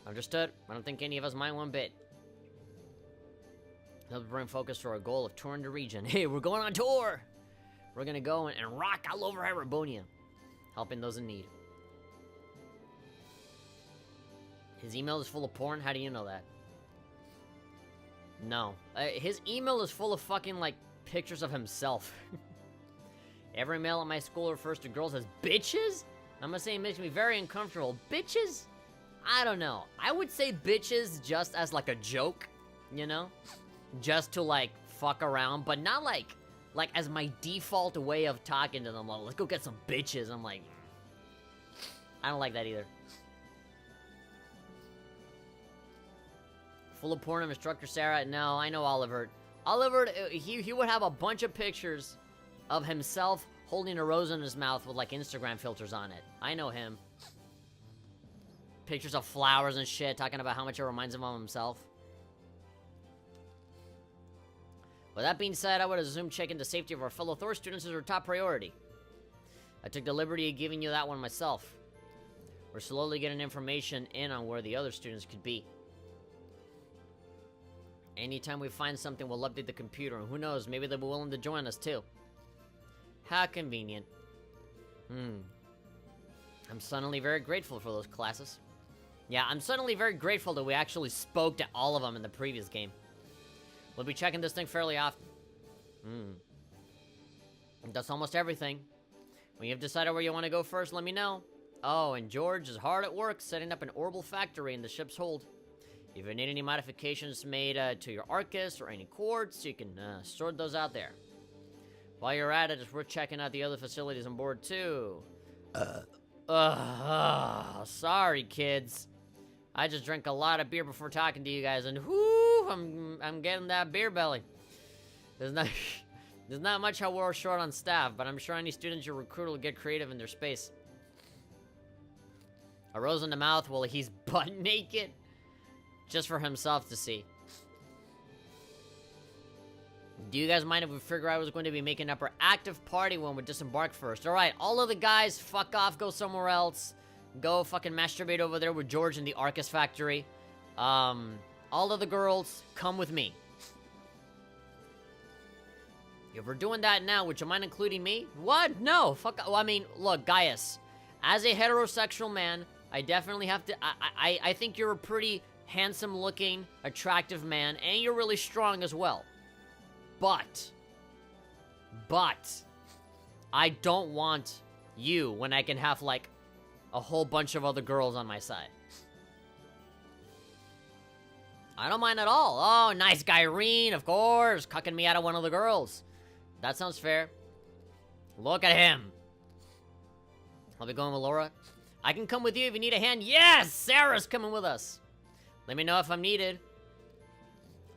Understood? I don't think any of us mind one bit. Help bring focus to our goal of touring the region. Hey, we're going on tour! We're gonna go and rock all over Erebonia, helping those in need. His email is full of porn? How do you know that? No. His email is full of fucking, pictures of himself. Every male at my school refers to girls as bitches? I'm gonna say it makes me very uncomfortable. Bitches? I don't know. I would say bitches just as, a joke, Just to, fuck around, but not, as my default way of talking to them. Like, let's go get some bitches. I'm like... I don't like that either. Full of porn of Instructor Sarah? No, I know Oliver. Oliver, he would have a bunch of pictures of himself holding a rose in his mouth with, Instagram filters on it. I know him. Pictures of flowers and shit, talking about how much it reminds him of himself. With that being said, I would assume checking the safety of our fellow Thor students is our top priority. I took the liberty of giving you that one myself. We're slowly getting information in on where the other students could be. Anytime we find something, we'll update the computer, and who knows, maybe they'll be willing to join us too. How convenient. I'm suddenly very grateful for those classes. Yeah, I'm suddenly very grateful that we actually spoke to all of them in the previous game. We'll be checking this thing fairly often. That's almost everything. When you've decided where you want to go first, let me know. Oh, and George is hard at work setting up an orbital factory in the ship's hold. If you need any modifications made to your Arcus or any quartz, you can sort those out there. While you're at it, it's worth checking out the other facilities on board too. Sorry, kids. I just drank a lot of beer before talking to you guys, and whoo, I'm getting that beer belly. There's not much how we're short on staff, but I'm sure any students you recruit will get creative in their space. A rose in the mouth while he's butt naked, just for himself to see. Do you guys mind if we figure out who's going to be making up our active party when we disembark first? Alright, all of the guys, fuck off, go somewhere else. Go fucking masturbate over there with George in the Arcus factory. All of the girls, come with me. If we're doing that now, would you mind including me? What? No, fuck. Well, I mean, look, Gaius. As a heterosexual man, I definitely have to... I think you're a pretty handsome-looking, attractive man, and you're really strong as well. But, I don't want you when I can have, a whole bunch of other girls on my side. I don't mind at all. Oh, nice guy, Irene, of course, cucking me out of one of the girls. That sounds fair. Look at him. I'll be going with Laura. I can come with you if you need a hand. Yes! Sarah's coming with us. Let me know if I'm needed.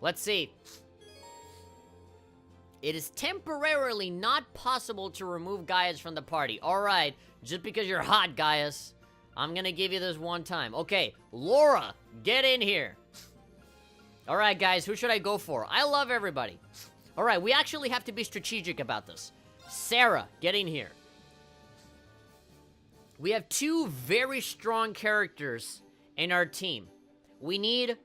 Let's see. It is temporarily not possible to remove Gaius from the party. Alright, just because you're hot, Gaius. I'm gonna give you this one time. Okay, Laura, get in here. Alright, guys, who should I go for? I love everybody. Alright, we actually have to be strategic about this. Sarah, get in here. We have two very strong characters in our team. We need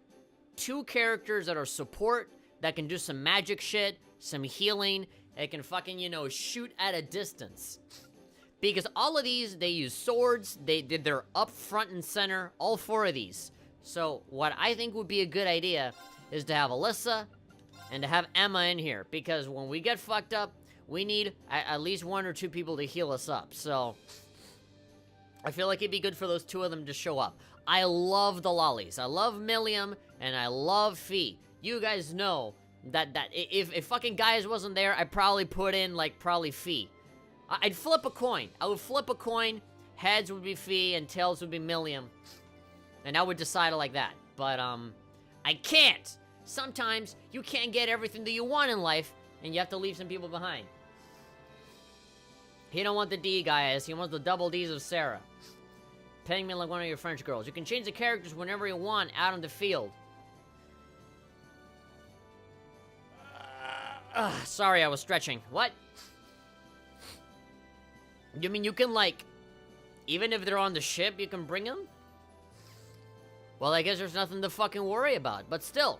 two characters that are support, that can do some magic shit, some healing, and can fucking, you know, shoot at a distance. Because all of these, they use swords, they're up front and center, all four of these. So, what I think would be a good idea is to have Alyssa and to have Emma in here. Because when we get fucked up, we need at least one or two people to heal us up. So, I feel like it'd be good for those two of them to show up. I love the lollies. I love Milliam, and I love Fee. You guys know that if fucking Gaius wasn't there, I'd probably put in, like, probably Fee. I'd flip a coin. I would flip a coin. Heads would be Fee, and tails would be Milliam. And I would decide it like that. But, I can't. Sometimes you can't get everything that you want in life, and you have to leave some people behind. He don't want the D, Gaius. He wants the double Ds of Sarah. Petting me like one of your French girls. You can change the characters whenever you want out on the field. Sorry, I was stretching. What? You mean you can, like, even if they're on the ship, you can bring them? Well, I guess there's nothing to fucking worry about, but still.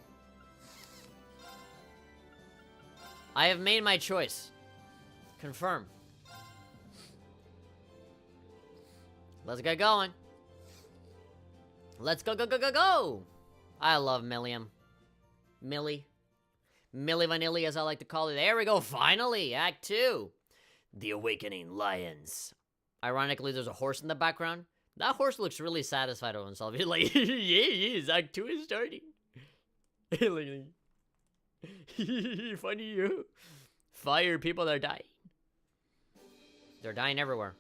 I have made my choice. Confirm. Let's get going. Let's go, go, go, go, go! I love Milliam. Millie Vanilli, as I like to call it. There we go, finally! Act 2. The Awakening Lions. Ironically, there's a horse in the background. That horse looks really satisfied with himself. He's like, yes, Act 2 is starting. Funny you. Fire, people are dying. They're dying everywhere.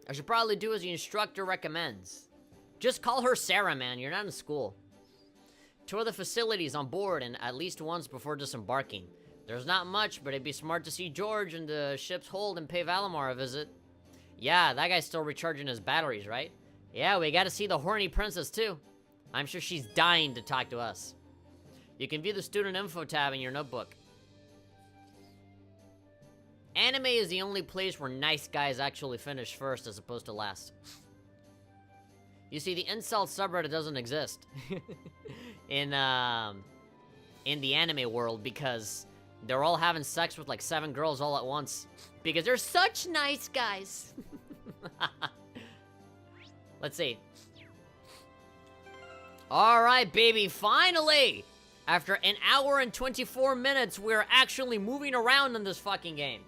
I should probably do as the instructor recommends. Just call her Sarah, man. You're not in school. Tour the facilities on board and at least once before disembarking. There's not much, but it'd be smart to see George in the ship's hold and pay Valimar a visit. Yeah, that guy's still recharging his batteries, right? Yeah, we gotta see the horny princess too. I'm sure she's dying to talk to us. You can view the student info tab in your notebook. Anime is the only place where nice guys actually finish first as opposed to last. You see, the incel subreddit doesn't exist in the anime world because they're all having sex with like 7 girls all at once. Because they're such nice guys. Let's see. Alright, baby, finally! After an hour and 24 minutes, we're actually moving around in this fucking game.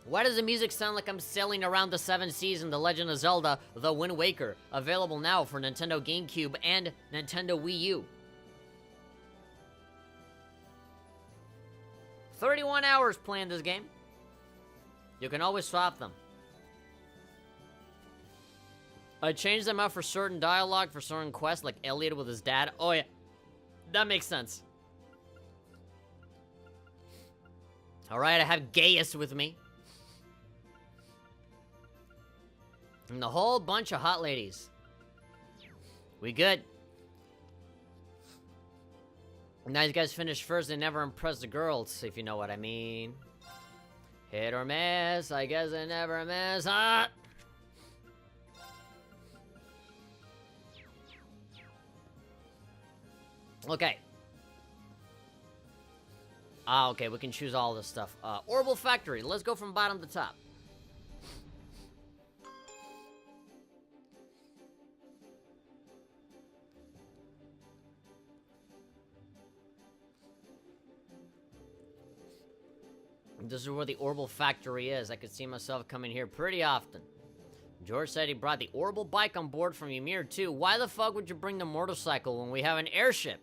Why does the music sound like I'm sailing around the 7 seas in The Legend of Zelda: The Wind Waker? Available now for Nintendo GameCube and Nintendo Wii U. 31 hours playing this game. You can always swap them. I changed them out for certain dialogue for certain quests, like Elliot with his dad. Oh yeah, that makes sense. Alright, I have Gaius with me. And a whole bunch of hot ladies. We good. Now these guys finished first, they never impressed the girls, if you know what I mean. Hit or miss, I guess they never miss, huh? Okay. Okay, we can choose all this stuff. Orbital Factory, let's go from bottom to top. This is where the Orbital Factory is. I could see myself coming here pretty often. George said he brought the Orbital bike on board from Ymir too. Why the fuck would you bring the motorcycle when we have an airship?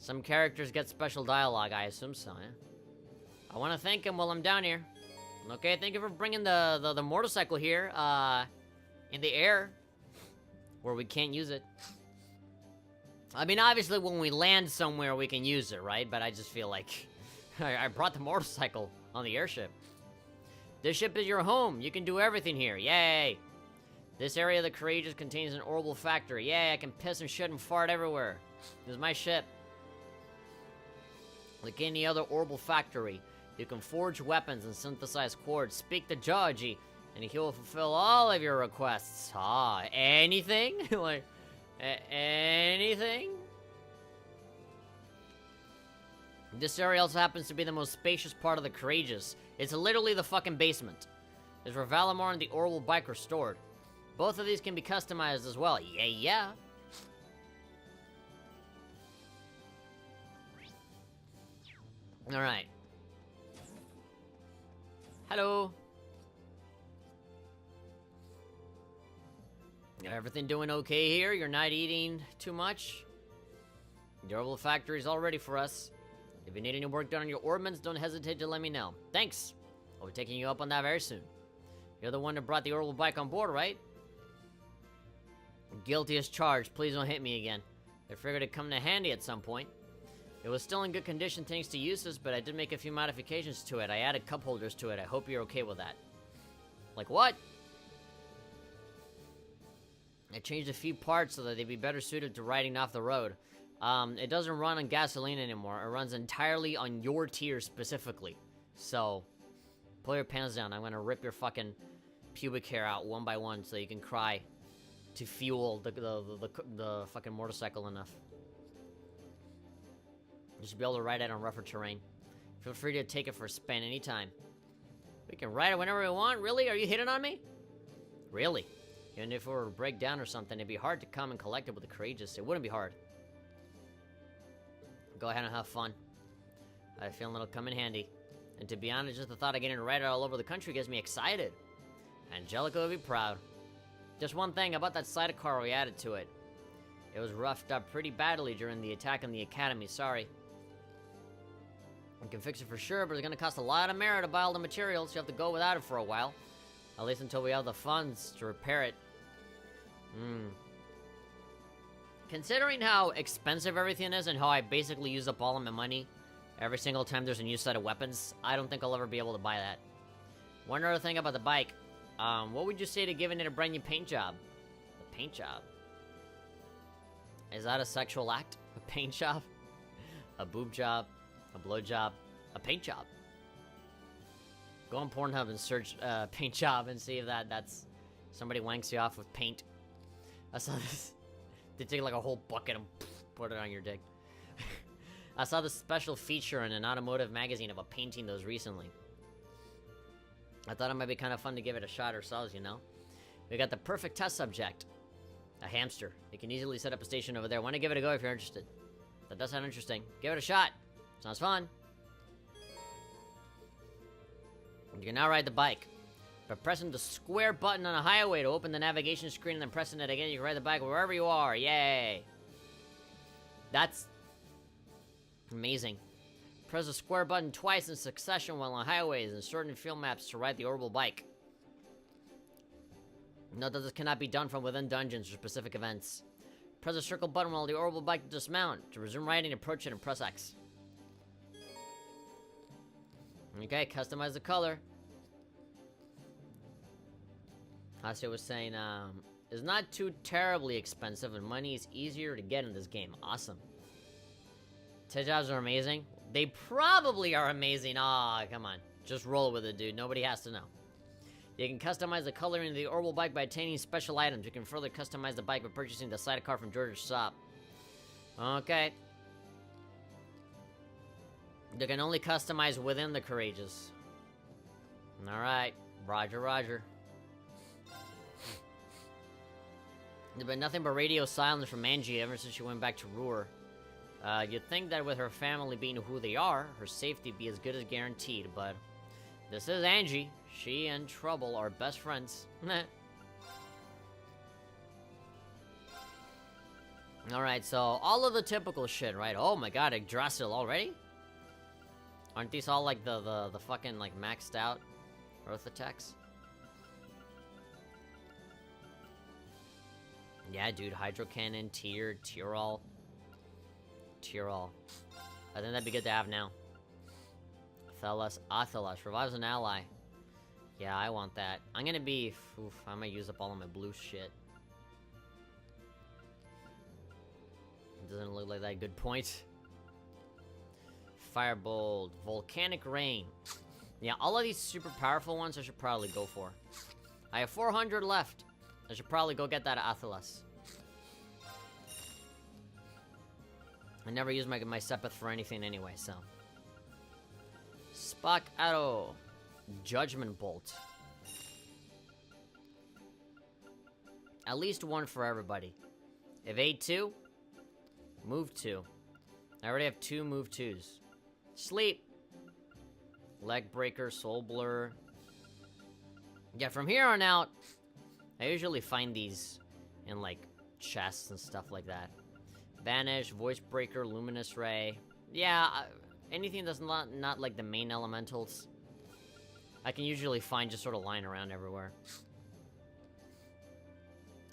Some characters get special dialogue, I assume so, yeah? I want to thank him while I'm down here. Okay, thank you for bringing the motorcycle here, in the air, where we can't use it. I mean, obviously, when we land somewhere, we can use it, right? But I just feel like I brought the motorcycle on the airship. This ship is your home. You can do everything here. Yay! This area of the Courageous contains an orbital factory. Yay, I can piss and shit and fart everywhere. This is my ship. Like any other orbital factory, you can forge weapons and synthesize quartz. Speak to Georgie, and he will fulfill all of your requests. Ah, anything? Like, anything? This area also happens to be the most spacious part of the Courageous. It's literally the fucking basement. It's where Valimar and the orbital bike are stored. Both of these can be customized as well. Yeah. Alright. Hello. Everything doing okay here? You're not eating too much? The orbital factory is all ready for us. If you need any work done on your ordnance, don't hesitate to let me know. Thanks. I'll be taking you up on that very soon. You're the one that brought the orbital bike on board, right? Guilty as charged. Please don't hit me again. I figured it'd come in handy at some point. It was still in good condition thanks to uses, but I did make a few modifications to it. I added cup holders to it. I hope you're okay with that. Like what? I changed a few parts so that they'd be better suited to riding off the road. It doesn't run on gasoline anymore. It runs entirely on your tier specifically. So, pull your pants down. I'm gonna rip your fucking pubic hair out one by one so you can cry to fuel the fucking motorcycle enough. You should be able to ride it on rougher terrain. Feel free to take it for a spin anytime. We can ride it whenever we want? Really? Are you hitting on me? Really? Even if it were to break down or something, it'd be hard to come and collect it with the Courageous. It wouldn't be hard. Go ahead and have fun. I have a feeling it'll come in handy. And to be honest, just the thought of getting to ride it all over the country gets me excited. Angelica would be proud. Just one thing about that sidecar we added to it. It was roughed up pretty badly during the attack on the Academy, sorry. We can fix it for sure, but it's gonna cost a lot of merit to buy all the materials, so you have to go without it for a while. At least until we have the funds to repair it. Considering how expensive everything is and how I basically use up all of my money every single time there's a new set of weapons, I don't think I'll ever be able to buy that. One other thing about the bike. What would you say to giving it a brand new paint job? A paint job? Is that a sexual act? A paint job? A boob job? A blow job? A paint job? Go on Pornhub and search paint job and see if that's somebody wanks you off with paint. I saw this. They take like a whole bucket and put it on your dick. I saw this special feature in an automotive magazine of a painting those recently. I thought it might be kind of fun to give it a shot ourselves, you know? We got the perfect test subject. A hamster. You can easily set up a station over there. Want to give it a go if you're interested. That does sound interesting. Give it a shot. Sounds fun. You can now ride the bike. By pressing the square button on a highway to open the navigation screen and then pressing it again, you can ride the bike wherever you are. Yay! That's amazing. Press the square button twice in succession while on highways and certain field maps to ride the orbital bike. Note that this cannot be done from within dungeons or specific events. Press the circle button while the orbital bike to dismount. To resume riding, approach it and press X. Okay, customize the color. Hasya was saying, it's not too terribly expensive and money is easier to get in this game. Awesome. Tech jobs are amazing. They probably are amazing. Aw, come on. Just roll with it, dude. Nobody has to know. You can customize the coloring of the orbital bike by obtaining special items. You can further customize the bike by purchasing the sidecar from George's shop. Okay. You can only customize within the Courageous. Alright. Roger, roger. There's been nothing but radio silence from Angie ever since she went back to Ruhr. You'd think that with her family being who they are, her safety would be as good as guaranteed, but this is Angie. She and Trouble are best friends. Alright, so all of the typical shit, right? Oh my god, Yggdrasil already? Aren't these all like the fucking like maxed out earth attacks? Yeah, dude, Hydro Cannon, Tyrol. I think that'd be good to have now. Athelas revives an ally. Yeah, I want that. I'm gonna be... Oof, I might use up all of my blue shit. It doesn't look like that. Good point. Firebolt. Volcanic Rain. Yeah, all of these super powerful ones I should probably go for. I have 400 left. I should probably go get that Athelas. I never use my Sepith for anything anyway, so... Spock Arrow. Judgment Bolt. At least one for everybody. Evade 2. Move 2. I already have 2 move 2s. Sleep. Leg Breaker, Soul Blur. Yeah, from here on out, I usually find these in, like, chests and stuff like that. Vanish, Voice Breaker, Luminous Ray. Yeah, anything that's not like the main elementals, I can usually find just sort of lying around everywhere.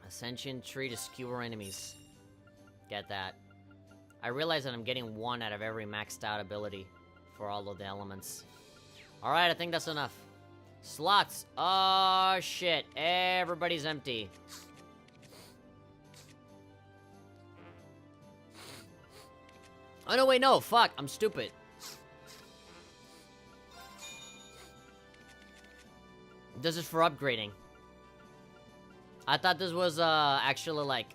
Ascension Tree to skewer enemies. Get that. I realize that I'm getting 1 out of every maxed out ability for all of the elements. Alright, I think that's enough. Slots. Oh, shit. Everybody's empty. Oh, no, wait, no. Fuck. I'm stupid. This is for upgrading. I thought this was, actually, like,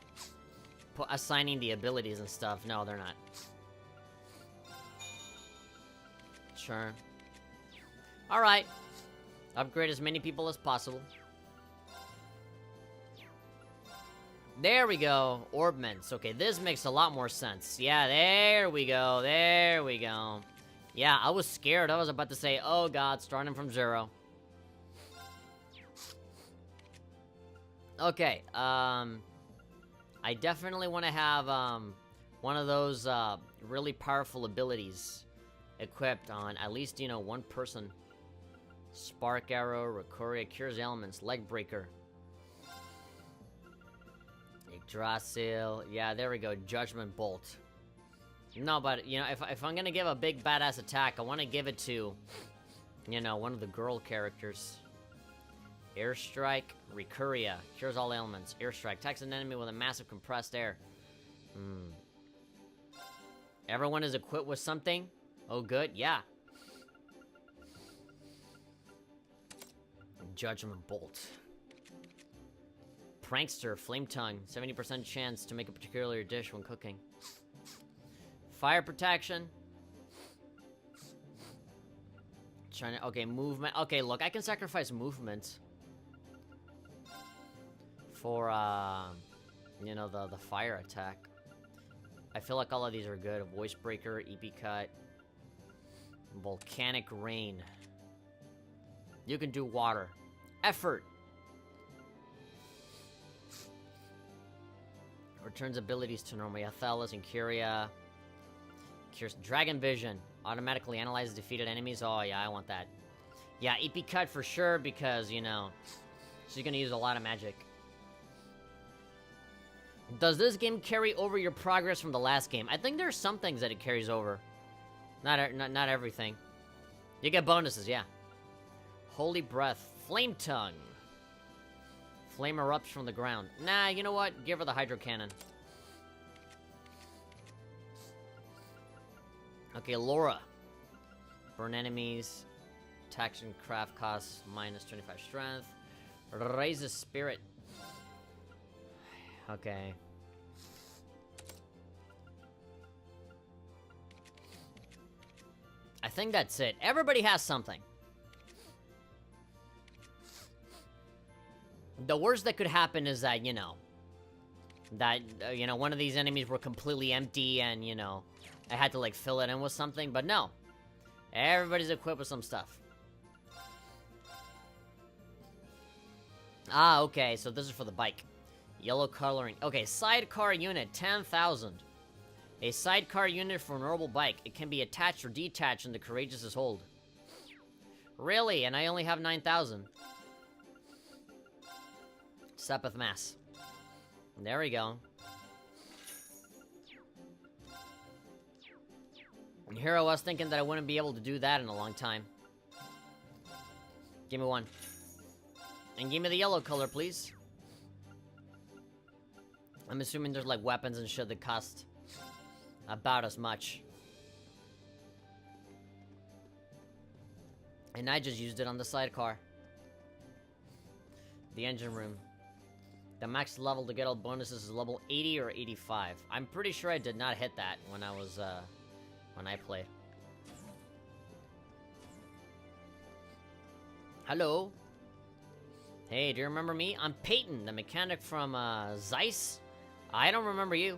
assigning the abilities and stuff. No, they're not. Sure. Alright. Upgrade as many people as possible. There we go. Orbments. Okay, this makes a lot more sense. Yeah, there we go. There we go. Yeah, I was scared. I was about to say, oh god, starting from 0. Okay, I definitely want to have, one of those, really powerful abilities equipped on at least, you know, one person. Spark Arrow, Recoria, Cures Elements, Leg Breaker. Yggdrasil. Yeah, there we go. Judgment Bolt. No, but, you know, if I'm gonna give a big badass attack, I want to give it to, you know, one of the girl characters. Airstrike, Recoria. Cures all ailments. Airstrike. Attacks an enemy with a massive compressed air. Everyone is equipped with something? Oh, good. Yeah. Judgment Bolt. Prankster, Flame Tongue. 70% chance to make a particular dish when cooking. Fire Protection. Trying to... Okay, movement. Okay, look, I can sacrifice movement for, you know, the fire attack. I feel like all of these are good. Voice Breaker, EP Cut, Volcanic Rain. You can do water. Effort. Returns abilities to normal. Athelas and Curia. Cures Dragon Vision. Automatically analyzes defeated enemies. Oh, yeah, I want that. Yeah, EP Cut for sure, because, you know, she's gonna use a lot of magic. Does this game carry over your progress from the last game? I think there's some things that it carries over. Not everything. You get bonuses, yeah. Holy Breath. Flame Tongue. Flame erupts from the ground. Nah, you know what? Give her the Hydro Cannon. Okay, Laura. Burn enemies. Attacks and craft costs minus 25 strength. Raises spirit. Okay. I think that's it. Everybody has something. The worst that could happen is that, you know, one of these enemies were completely empty and, you know, I had to, like, fill it in with something, but no. Everybody's equipped with some stuff. Ah, okay, so this is for the bike. Yellow coloring. Okay, sidecar unit, 10,000. A sidecar unit for an orbital bike. It can be attached or detached in the Courageous' hold. Really? And I only have 9,000. Sepith Mass. There we go. And here I was thinking that I wouldn't be able to do that in a long time. Give me one. And give me the yellow color, please. I'm assuming there's like weapons and shit that cost about as much. And I just used it on the sidecar. The engine room. The max level to get all bonuses is level 80 or 85. I'm pretty sure I did not hit that when I was, when I played. Hello? Hey, do you remember me? I'm Peyton, the mechanic from, Zeiss? I don't remember you.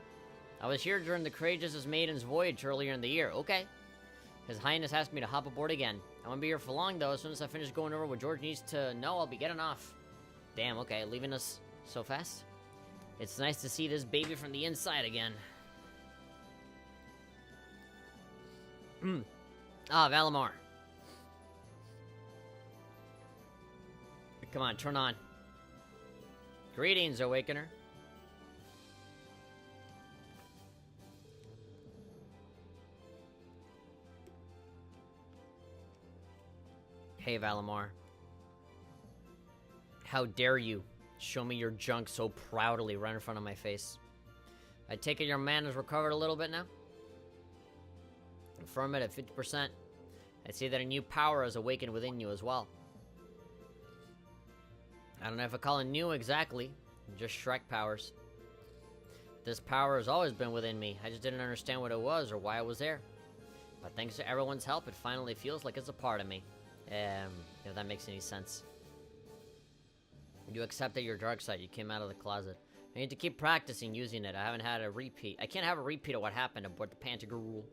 I was here during the Courageous' Maiden's voyage earlier in the year. Okay. His Highness asked me to hop aboard again. I won't be here for long, though. As soon as I finish going over what George needs to know, I'll be getting off. Damn, okay. Leaving us so fast? It's nice to see this baby from the inside again. Ah, Valimar. Come on, turn on. Greetings, Awakener. Hey, Valimar. How dare you show me your junk so proudly right in front of my face? I take it your man has recovered a little bit now? Confirm it at 50%. I see that a new power has awakened within you as well. I don't know if I call it new exactly, just Shrek powers. This power has always been within me. I just didn't understand what it was or why it was there. But thanks to everyone's help, it finally feels like it's a part of me. If that makes any sense. You accepted your dark side. You came out of the closet. I need to keep practicing using it. I haven't had a repeat. I can't have a repeat of what happened aboard the Pantagruel.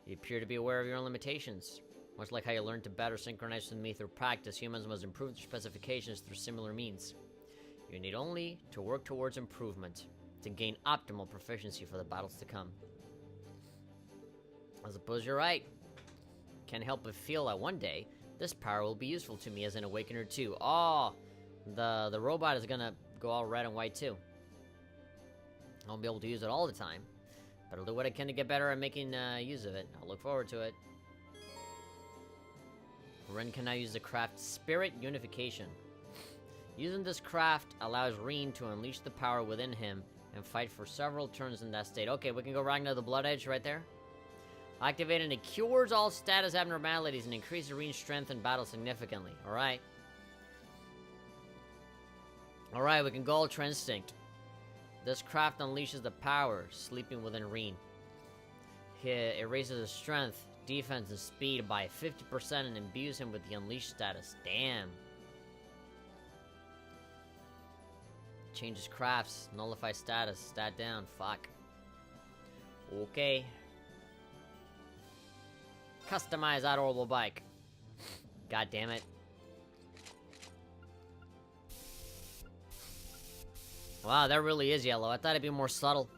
You appear to be aware of your own limitations. Much like how you learned to better synchronize with me through practice, humans must improve their specifications through similar means. You need only to work towards improvement to gain optimal proficiency for the battles to come. I suppose you're right. Can't help but feel that one day, this power will be useful to me as an Awakener too. Oh, the robot is gonna go all red and white too. I won't be able to use it all the time, but I'll do what I can to get better at making use of it. I'll look forward to it. Ren can now use the craft Spirit Unification. Using this craft allows Ren to unleash the power within him and fight for several turns in that state. Okay, we can go Ragnar the Blood Edge right there. Activating it cures all status abnormalities and increases Ren's strength in battle significantly. Alright. Alright, we can go Ultra Instinct. This craft unleashes the power sleeping within Ren. It raises his strength, defense, and speed by 50% and imbues him with the Unleashed status. Damn. Changes crafts, nullify status, stat down, fuck. Okay. Customize that orbital bike. God damn it. Wow, that really is yellow. I thought it'd be more subtle.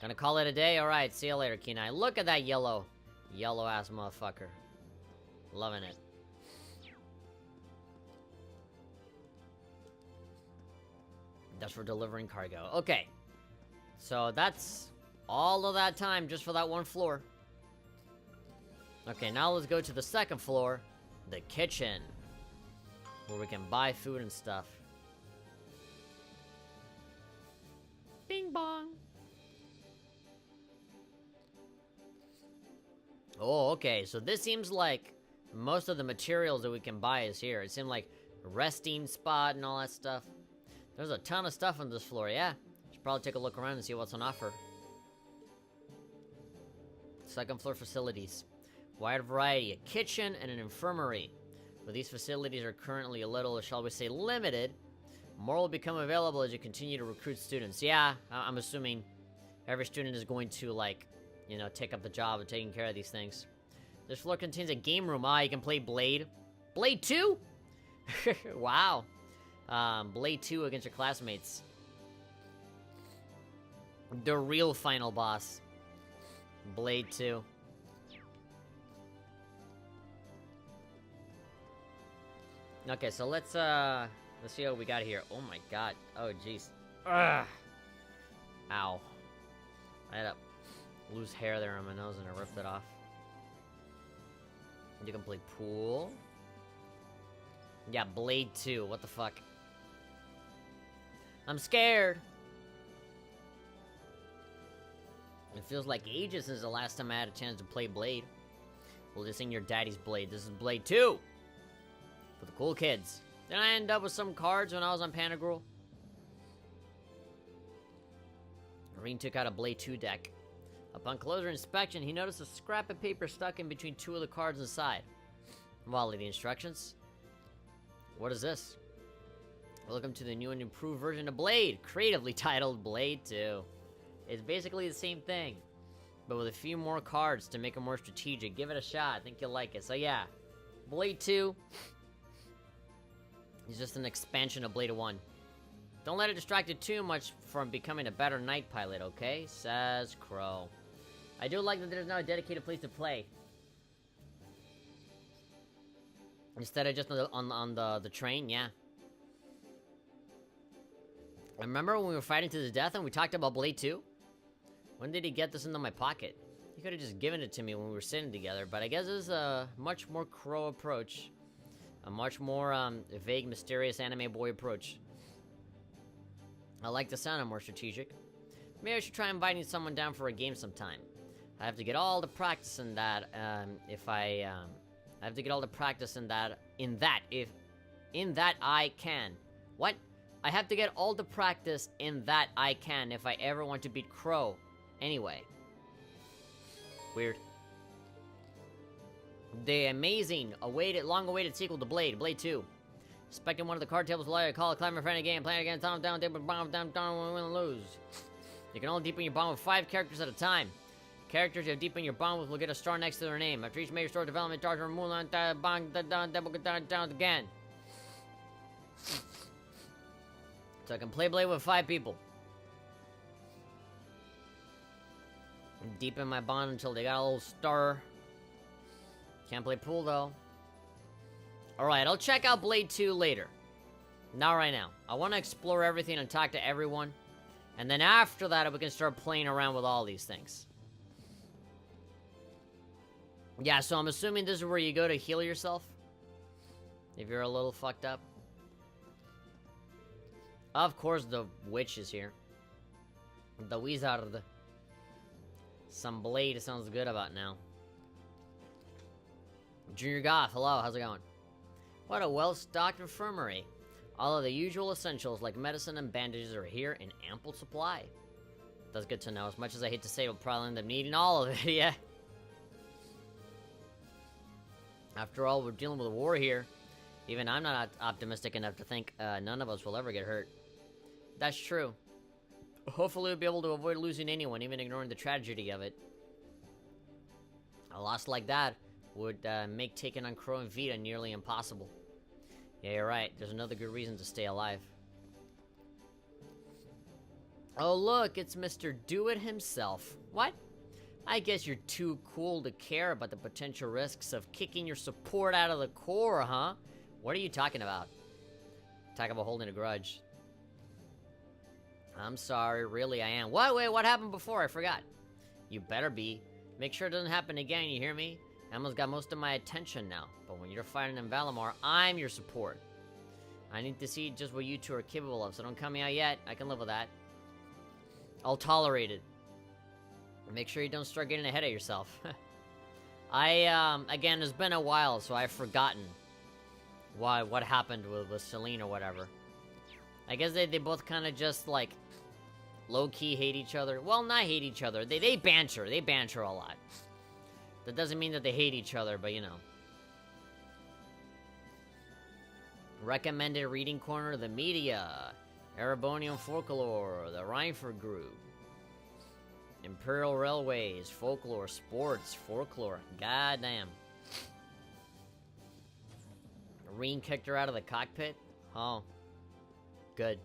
Gonna call it a day? Alright, see you later, Kenai. Look at that yellow. Yellow-ass motherfucker. Loving it. That's for delivering cargo. Okay. So that's all of that time just for that one floor. Okay, now let's go to the second floor. The kitchen. Where we can buy food and stuff. Bing bong. Oh, okay. So this seems like most of the materials that we can buy is here. It seemed like a resting spot and all that stuff. There's a ton of stuff on this floor, yeah. Should probably take a look around and see what's on offer. Second floor facilities. Wide variety, a kitchen and an infirmary. But these facilities are currently a little, shall we say, limited. More will become available as you continue to recruit students. Yeah, I'm assuming every student is going to, like, you know, take up the job of taking care of these things. This floor contains a game room. Ah, you can play Blade. Blade 2? Wow. Blade 2 against your classmates. The real final boss. Blade 2. Okay, so let's see what we got here. Oh my god. Oh jeez. Ugh. Ow. I had a loose hair there on my nose and I ripped it off. You can play pool. Yeah, Blade 2. What the fuck? I'm scared. It feels like ages since the last time I had a chance to play Blade. Well, this ain't your daddy's Blade. This is Blade 2. For the cool kids. Then I end up with some cards when I was on Pantagruel. Marine took out a Blade 2 deck. Upon closer inspection, he noticed a scrap of paper stuck in between two of the cards inside. Volley the instructions. What is this? Welcome to the new and improved version of Blade, creatively titled Blade 2. It's basically the same thing, but with a few more cards to make it more strategic. Give it a shot. I think you'll like it. So yeah, Blade 2 is just an expansion of Blade 1. Don't let it distract you too much from becoming a better night pilot, okay? Says Crow. I do like that there's now a dedicated place to play. Instead of just on the train, yeah. I remember when we were fighting to the death and we talked about Blade 2? When did he get this into my pocket? He could have just given it to me when we were sitting together, but I guess it's a much more Crow approach. A much more vague, mysterious anime boy approach. I like the sound of more strategic. Maybe I should try inviting someone down for a game sometime. I have to get all the practice in that, I have to get all the practice in that I can. What? I have to get all the practice in that I can if I ever want to beat Crow. Anyway. Weird. The amazing, long-awaited sequel to Blade, Blade 2. Expecting one of the card tables will allow you to call a climber friend again, playing again, down, table, bomb, down, win and lose. You can only deepen your bond with 5 characters at a time. Characters you have deepened your bond with will get a star next to their name. After each major store development, charge from Mulan, bang, down, double, down again. So I can play Blade with 5 people. Deepen my bond until they got a little star. Can't play pool though. Alright, I'll check out Blade 2 later. Not right now. I want to explore everything and talk to everyone. And then after that, we can start playing around with all these things. Yeah, so I'm assuming this is where you go to heal yourself. If you're a little fucked up. Of course, the witch is here. The wizard. Some Blade sounds good about now. Junior Goth, hello, how's it going? What a well-stocked infirmary. All of the usual essentials like medicine and bandages are here in ample supply. That's good to know. As much as I hate to say it, we'll probably end up needing all of it, yeah. After all, we're dealing with a war here. Even I'm not optimistic enough to think none of us will ever get hurt. That's true. Hopefully we'll be able to avoid losing anyone, even ignoring the tragedy of it. A loss like that would make taking on Crow and Vita nearly impossible. Yeah, you're right. There's another good reason to stay alive. Oh, look, it's Mr. Do-It himself. What? I guess you're too cool to care about the potential risks of kicking your support out of the Corps, huh? What are you talking about? Talk about holding a grudge. I'm sorry, really I am. What? Wait, what happened before? I forgot. You better be. Make sure it doesn't happen again, you hear me? Emma's got most of my attention now, but when you're fighting in Valimar, I'm your support. I need to see just what you two are capable of, so don't cut me out yet. I can live with that. I'll tolerate it. Make sure you don't start getting ahead of yourself. Again, it's been a while, so I've forgotten what happened with Celine or whatever. I guess they both kind of just, like, low-key hate each other. Well, not hate each other. They banter. They banter a lot. That doesn't mean that they hate each other, but you know. Recommended reading corner, the media. Erebonian folklore, the Reinford group. Imperial Railways, folklore, sports, folklore. Goddamn. Reen kicked her out of the cockpit? Oh. Good.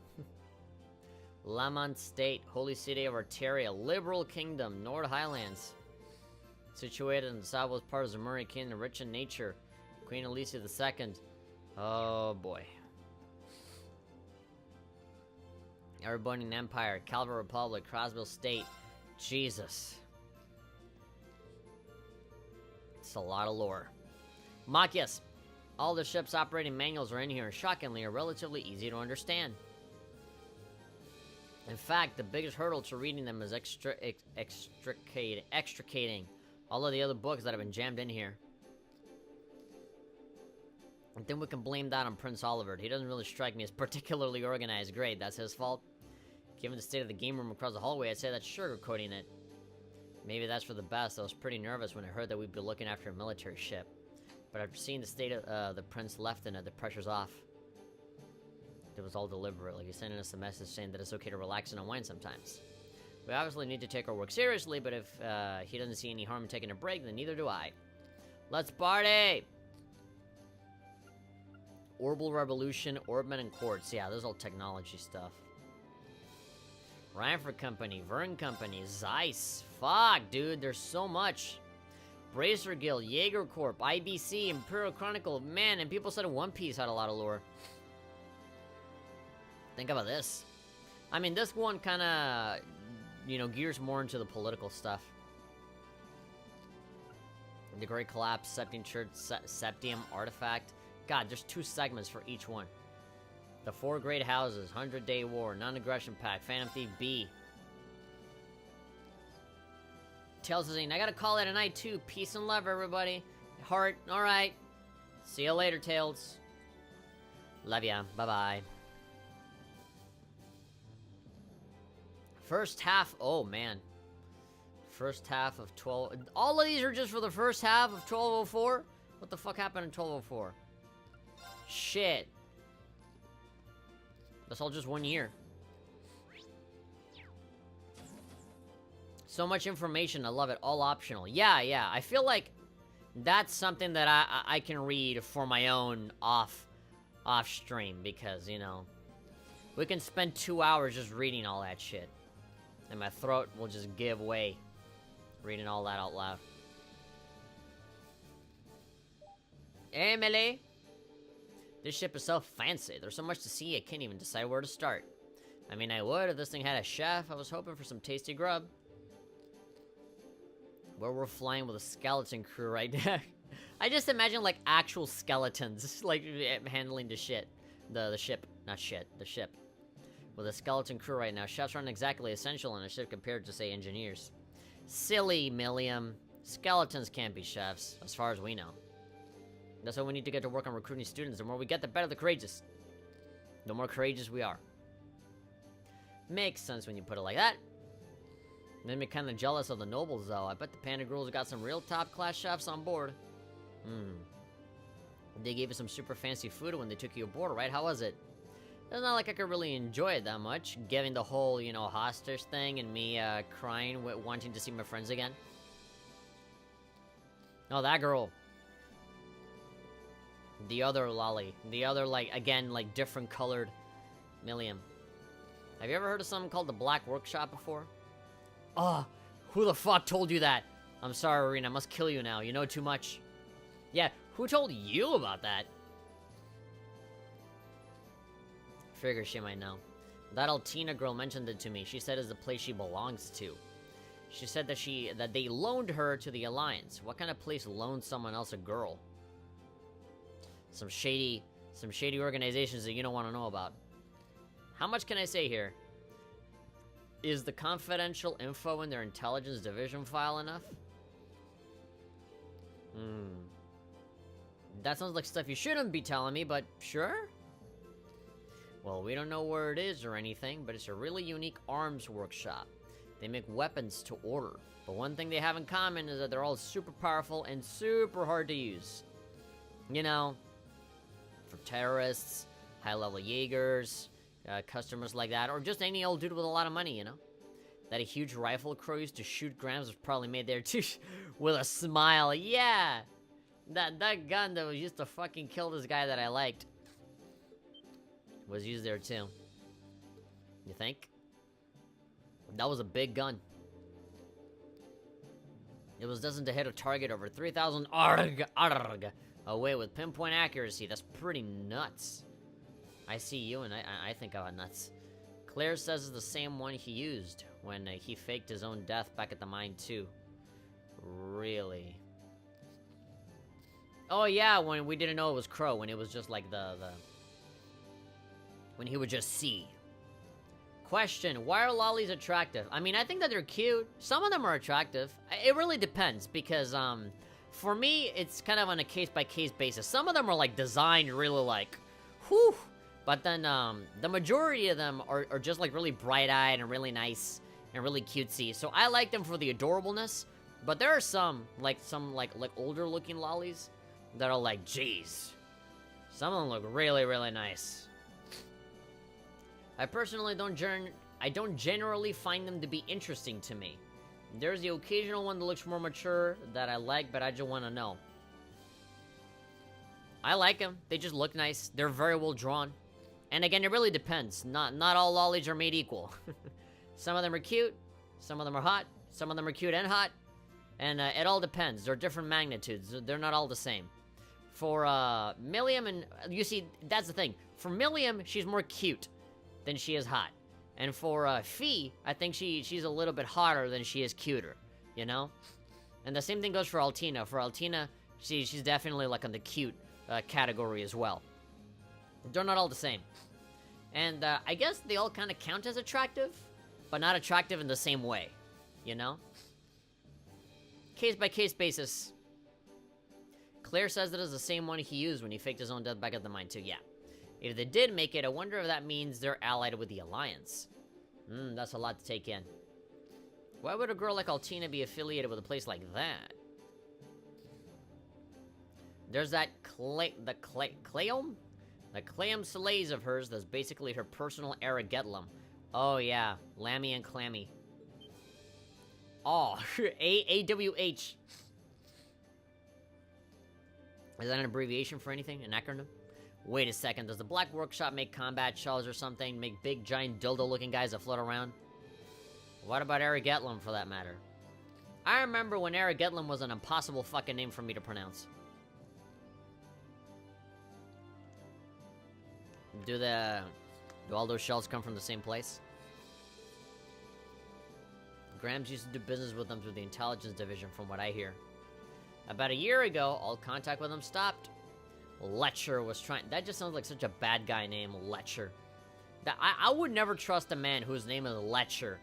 Lamont State, holy city of Arteria, liberal kingdom, Nord Highlands. Situated in the southwest part of the Murray Kingdom, rich in nature. Queen Alicia II. Oh boy. Erebonian Empire, Calva Republic, Crosville State. Jesus. It's a lot of lore. Machias. All the ship's operating manuals are in here and shockingly are relatively easy to understand. In fact, the biggest hurdle to reading them is extricating all of the other books that have been jammed in here. I think we can blame that on Prince Oliver. He doesn't really strike me as particularly organized. Great, that's his fault. Given the state of the game room across the hallway, I'd say that's sugarcoating it. Maybe that's for the best. I was pretty nervous when I heard that we'd be looking after a military ship. But after seeing the state of the prince left in it, the pressure's off. It was all deliberate, like he's sending us a message saying that it's okay to relax and unwind sometimes. We obviously need to take our work seriously, but if he doesn't see any harm in taking a break, then neither do I. Let's party! Orbital Revolution, Orbmen and Quartz. Yeah, this is all technology stuff. Ranford Company, Vern Company, Zeiss. Fuck, dude, there's so much. Bracer Guild, Jaeger Corp, IBC, Imperial Chronicle. Man, and people said One Piece had a lot of lore. Think about this. I mean, this one kind of, you know, gears more into the political stuff. The Great Collapse, Septium Church, Septium Artifact. God, there's 2 segments for each one. The 4 Great Houses, 100-Day War, Non-Aggression Pact, Phantom Thief B. Tails is saying, I gotta call it a night too. Peace and love, everybody. Heart, alright. See you later, Tails. Love ya. Bye-bye. First half, oh man. First half of 12... All of these are just for the first half of 1204? What the fuck happened in 1204? Shit. That's all just 1 year. So much information, I love it. All optional. Yeah. I feel like that's something that I can read for my own off stream, because, you know, we can spend 2 hours just reading all that shit. And my throat will just give way reading all that out loud. Emily! This ship is so fancy. There's so much to see, I can't even decide where to start. I mean, I would if this thing had a chef. I was hoping for some tasty grub. Where we're flying with a skeleton crew right now. I just imagine, like, actual skeletons, like, handling the shit. The ship. Not shit. The ship. With a skeleton crew right now. Chefs aren't exactly essential on a ship compared to, say, engineers. Silly, Milliam. Skeletons can't be chefs, as far as we know. That's why we need to get to work on recruiting students. The more we get, the better the courageous. The more courageous we are. Makes sense when you put it like that. Made me kind of jealous of the nobles, though. I bet the Panda Girls got some real top-class chefs on board. They gave us some super fancy food when they took you aboard, right? How was it? It's not like I could really enjoy it that much, given the whole, you know, hostage thing and me crying, wanting to see my friends again. Oh, that girl. The other Lolly. The other, like, again, like, different colored Milliam. Have you ever heard of something called the Black Workshop before? Oh, who the fuck told you that? I'm sorry, Arena, I must kill you now. You know too much. Yeah, who told you about that? Figure she might know. That Altina girl mentioned it to me. She said it's the place she belongs to. She said that they loaned her to the Alliance. What kind of place loans someone else a girl? Some shady organizations that you don't want to know about. How much can I say here? Is the confidential info in their intelligence division file enough? That sounds like stuff you shouldn't be telling me, but sure? Well, we don't know where it is or anything, but it's a really unique arms workshop. They make weapons to order, but one thing they have in common is that they're all super powerful and super hard to use. You know, for terrorists, high-level Jaegers, customers like that, or just any old dude with a lot of money, you know? That a huge rifle crow used to shoot Grams was probably made there too, with a smile. Yeah! That gun that was used to fucking kill this guy that I liked was used there too. You think? That was a big gun. It was destined to hit a target over 3,000 arg away with pinpoint accuracy. That's pretty nuts. I see you, and I think I'm nuts. Claire says it's the same one he used when he faked his own death back at the mine too. Really? Oh yeah, when we didn't know it was Crow, when it was just like when he would just see. Question, why are lollies attractive? I mean, I think that they're cute. Some of them are attractive. It really depends, because, for me, it's kind of on a case-by-case basis. Some of them are, like, designed really, like, whew. But then, the majority of them are just, like, really bright-eyed and really nice and really cutesy. So I like them for the adorableness. But there are some older-looking lollies that are like, geez. Some of them look really, really nice. I personally don't generally find them to be interesting to me. There's the occasional one that looks more mature that I like, but I just want to know. I like them. They just look nice. They're very well drawn. And again, it really depends. Not all lollies are made equal. Some of them are cute. Some of them are hot. Some of them are cute and hot. And it all depends. They're different magnitudes. They're not all the same. For Milliam, and you see, that's the thing. For Milliam, she's more cute than she is hot. And for Fee, I think she's a little bit hotter than she is cuter, you know? And the same thing goes for Altina. For Altina, she's definitely like on the cute category as well. They're not all the same. And I guess they all kind of count as attractive, but not attractive in the same way, you know? Case by case basis. Claire says that is the same one he used when he faked his own death back at the mine too, yeah. If they did make it, I wonder if that means they're allied with the Alliance. That's a lot to take in. Why would a girl like Altina be affiliated with a place like that? There's that Cleom? The Cleom Soleils of hers that's basically her personal Aragetlum. Oh yeah, Lammy and Clammy. Oh, AWH. Is that an abbreviation for anything? An acronym? Wait a second, does the Black Workshop make combat shells or something? Make big, giant, dildo-looking guys that float around? What about Aragetlum, for that matter? I remember when Aragetlum was an impossible fucking name for me to pronounce. Do all those shells come from the same place? Grams used to do business with them through the intelligence division, from what I hear. About a year ago, all contact with them stopped. Letcher was trying... That just sounds like such a bad guy name, Letcher. I would never trust a man whose name is Letcher.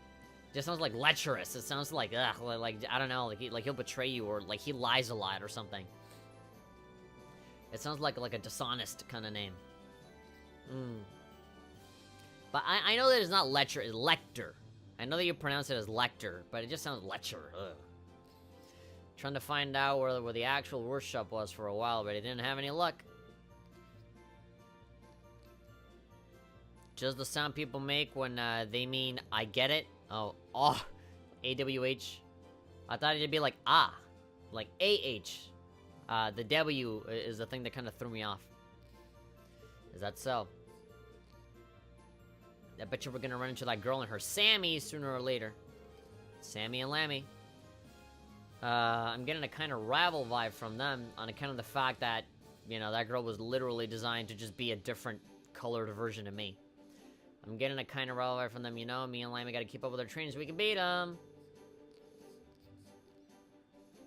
It just sounds like lecherous. It sounds like, ugh, like I don't know, like he'll betray you, or like he lies a lot or something. It sounds like a dishonest kind of name. But I know that it's not Letcher, it's Lecter. I know that you pronounce it as Lecter, but it just sounds Letcher. Ugh. Trying to find out where the actual workshop was for a while, but I didn't have any luck. Just the sound people make when they mean I get it. Oh, AWH. I thought it'd be like like AH. The W is the thing that kind of threw me off. Is that so? I bet you we're gonna run into that girl and her Sammy sooner or later. Sammy and Lammy. I'm getting a kind of Ravel vibe from them on account of the fact that, you know, that girl was literally designed to just be a different colored version of me. I'm getting a kind of Ravel vibe from them, you know, me and Lammy gotta keep up with our training so we can beat them.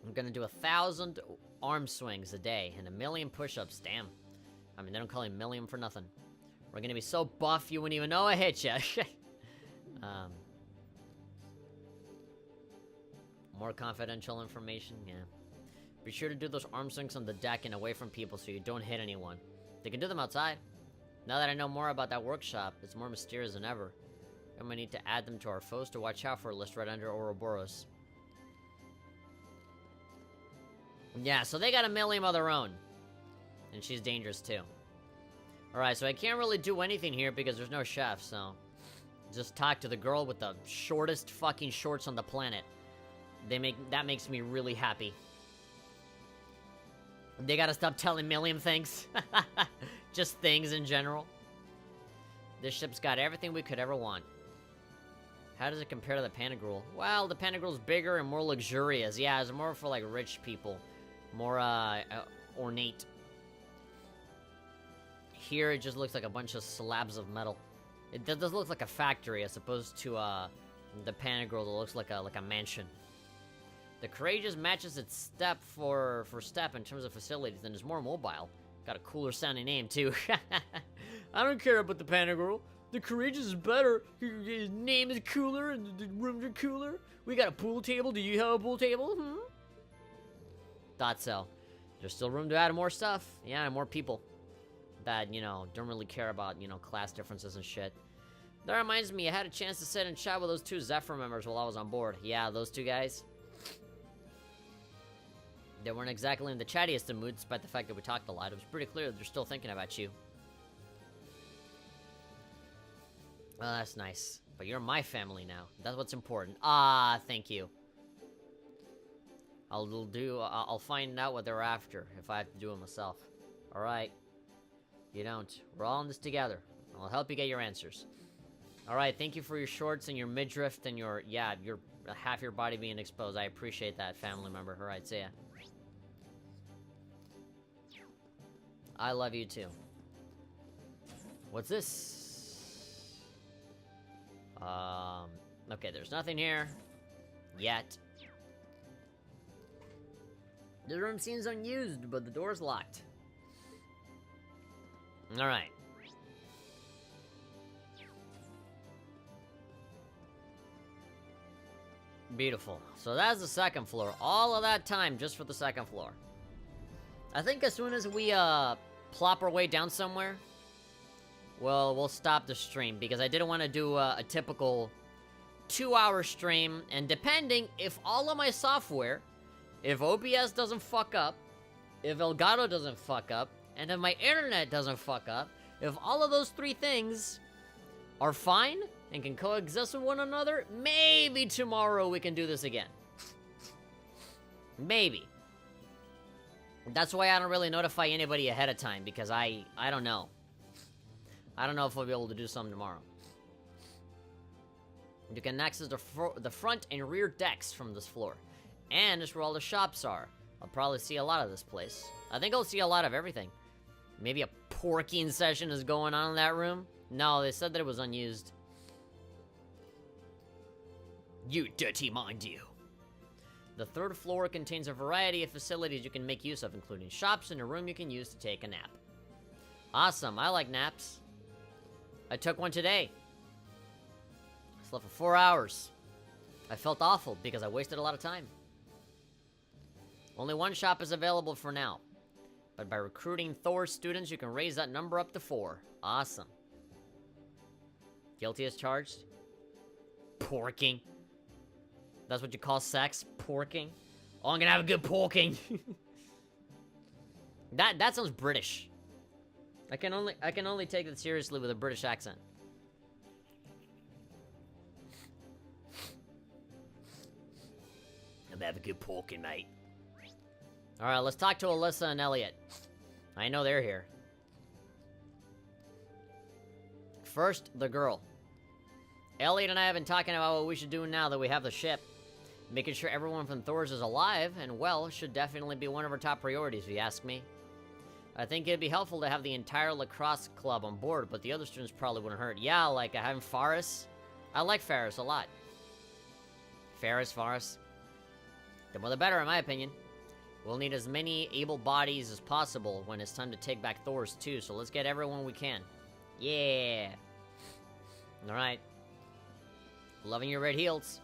I'm gonna do 1,000 arm swings a day and 1,000,000 push-ups, damn. I mean, they don't call him Milliam for nothing. We're gonna be so buff you wouldn't even know I hit ya. More confidential information, yeah. Be sure to do those arm swings on the deck and away from people so you don't hit anyone. They can do them outside. Now that I know more about that workshop, it's more mysterious than ever. And we need to add them to our foes to watch out for list right under Ouroboros. Yeah, so they got a Milliam of their own. And she's dangerous too. Alright, so I can't really do anything here because there's no chef, so... Just talk to the girl with the shortest fucking shorts on the planet. That makes me really happy. They gotta stop telling Milliam things. Just things in general. This ship's got everything we could ever want. How does it compare to the Pantagruel? Well, the Pantagruel's bigger and more luxurious. Yeah, it's more for like rich people. More ornate. Here it just looks like a bunch of slabs of metal. It does look like a factory as opposed to the Pantagruel that looks like a mansion. The Courageous matches its step for step in terms of facilities and is more mobile. Got a cooler sounding name too. I don't care about the Pantagruel. The Courageous is better. His name is cooler and the rooms are cooler. We got a pool table. Do you have a pool table? Thought so. There's still room to add more stuff. Yeah, and more people that, you know, don't really care about, you know, class differences and shit. That reminds me, I had a chance to sit and chat with those two Zephyr members while I was on board. Yeah, those two guys. They weren't exactly in the chattiest of moods, despite the fact that we talked a lot. It was pretty clear that they're still thinking about you. Oh, that's nice. But you're my family now. That's what's important. Ah, thank you. I'll find out what they're after if I have to do it myself. Alright. You don't. We're all in this together. I'll help you get your answers. Alright, thank you for your shorts and your midriff and your half your body being exposed. I appreciate that, family member. Alright, see ya. I love you too. What's this? Okay, there's nothing here. Yet. The room seems unused, but the door's locked. Alright. Beautiful. So that's the second floor. All of that time just for the second floor. I think as soon as we, plop our way down somewhere, well, we'll stop the stream, because I didn't want to do a typical 2-hour stream, and depending if all of my software, if OBS doesn't fuck up, if Elgato doesn't fuck up, and if my internet doesn't fuck up, if all of those three things are fine and can coexist with one another, maybe tomorrow we can do this again. Maybe. That's why I don't really notify anybody ahead of time, because I don't know. I don't know if we'll be able to do something tomorrow. You can access the front and rear decks from this floor. And it's where all the shops are. I'll probably see a lot of this place. I think I'll see a lot of everything. Maybe a porking session is going on in that room? No, they said that it was unused. You dirty mind you. The third floor contains a variety of facilities you can make use of, including shops and a room you can use to take a nap. Awesome, I like naps. I took one today. I slept for 4 hours. I felt awful because I wasted a lot of time. Only one shop is available for now. But by recruiting Thor students, you can raise that number up to 4. Awesome. Guilty as charged? Porking. That's what you call sex? Porking? Oh, I'm gonna have a good porking. That sounds British. I can only take it seriously with a British accent. I'm having a good porking, mate. Alright, let's talk to Alyssa and Elliot. I know they're here. First, the girl. Elliot and I have been talking about what we should do now that we have the ship. Making sure everyone from Thor's is alive and well should definitely be one of our top priorities, if you ask me. I think it'd be helpful to have the entire lacrosse club on board, but the other students probably wouldn't hurt. Yeah, like having Faris. I like Faris a lot. Faris. The more the better, in my opinion. We'll need as many able bodies as possible when it's time to take back Thor's too, so let's get everyone we can. Yeah. Alright. Loving your red heels.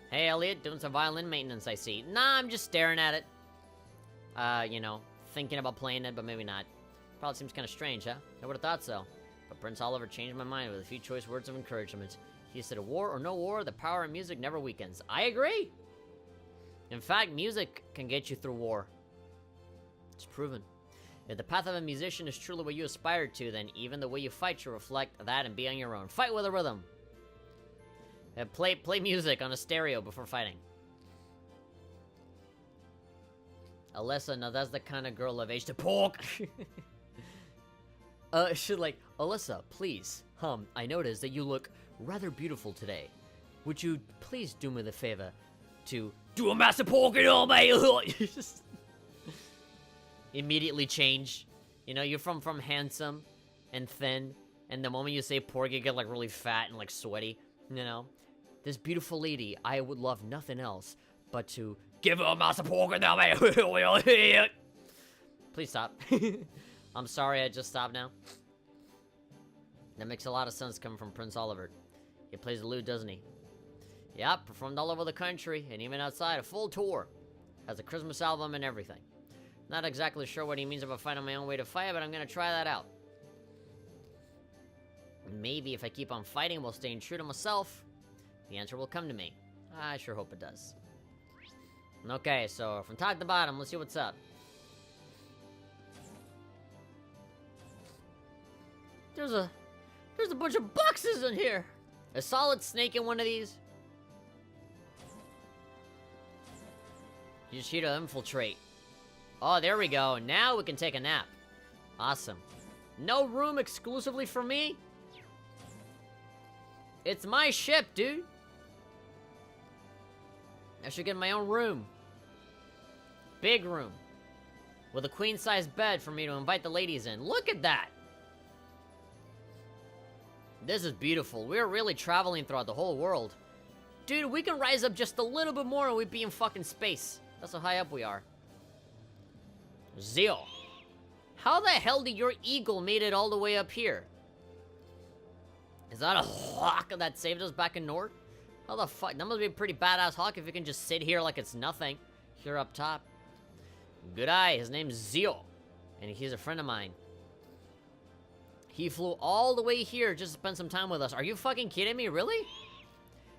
Hey, Elliot, doing some violin maintenance, I see. Nah, I'm just staring at it. You know, thinking about playing it, but maybe not. Probably seems kind of strange, huh? I would have thought so. But Prince Oliver changed my mind with a few choice words of encouragement. He said, war or no war, the power of music never weakens. I agree! In fact, music can get you through war. It's proven. If the path of a musician is truly what you aspire to, then even the way you fight should reflect that and be on your own. Fight with a rhythm! Play music on a stereo before fighting. Alyssa, now that's the kind of girl of age to pork. Should like, Alyssa, please. I noticed that you look rather beautiful today. Would you please do me the favor to do a massive porky on me? Just immediately change. You know, you're from handsome and thin, and the moment you say porky, you get like really fat and like sweaty. You know, this beautiful lady, I would love nothing else but to give her a massive porky on me. Please stop. I'm sorry, I just stopped now. That makes a lot of sense coming from Prince Oliver. He plays the lute, doesn't he? Yep, performed all over the country, and even outside, a full tour. Has a Christmas album and everything. Not exactly sure what he means about finding my own way to fight, but I'm gonna try that out. Maybe if I keep on fighting while staying true to myself, the answer will come to me. I sure hope it does. Okay, so from top to bottom, let's see what's up. There's a bunch of boxes in here. A solid snake in one of these. You just here to infiltrate. Oh, there we go. Now we can take a nap. Awesome. No room exclusively for me? It's my ship, dude. I should get my own room. Big room. With a queen-size bed for me to invite the ladies in. Look at that. This is beautiful. We're really traveling throughout the whole world. Dude, we can rise up just a little bit more and we'd be in fucking space. That's how high up we are. Zio. How the hell did your eagle made it all the way up here? Is that a hawk that saved us back in North? How the fuck? That must be a pretty badass hawk if you can just sit here like it's nothing. Here up top. Good eye. His name's Zio. And he's a friend of mine. He flew all the way here just to spend some time with us. Are you fucking kidding me? Really?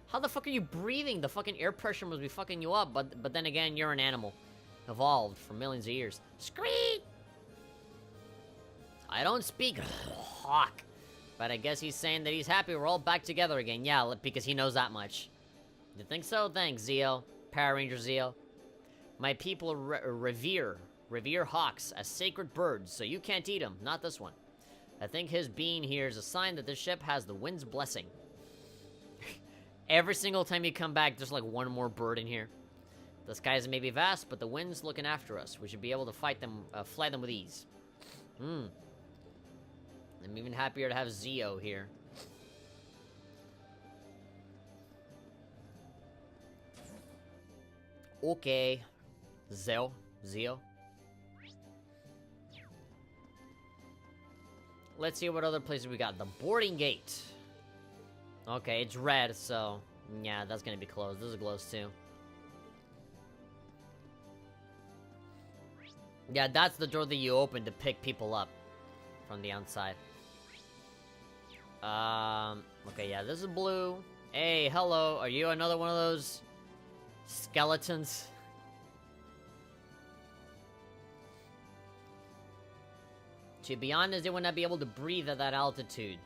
How the fuck are you breathing? The fucking air pressure must be fucking you up. But then again, you're an animal. Evolved for millions of years. Scream! I don't speak hawk. But I guess he's saying that he's happy we're all back together again. Yeah, because he knows that much. You think so? Thanks, Zio. Power Ranger Zio. My people revere hawks as sacred birds, so you can't eat them. Not this one. I think his being here is a sign that this ship has the wind's blessing. Every single time you come back, there's like one more bird in here. The skies may be vast, but the wind's looking after us. We should be able to fight them, fly them with ease. I'm even happier to have Zio here. Okay. Zio. Let's see what other places we got. The boarding gate. Okay, it's red, so... yeah, that's gonna be closed. This is closed, too. Yeah, that's the door that you open to pick people up from the outside. Okay, yeah, this is blue. Hey, hello. Are you another one of those skeletons? To be honest, they would not be able to breathe at that altitude.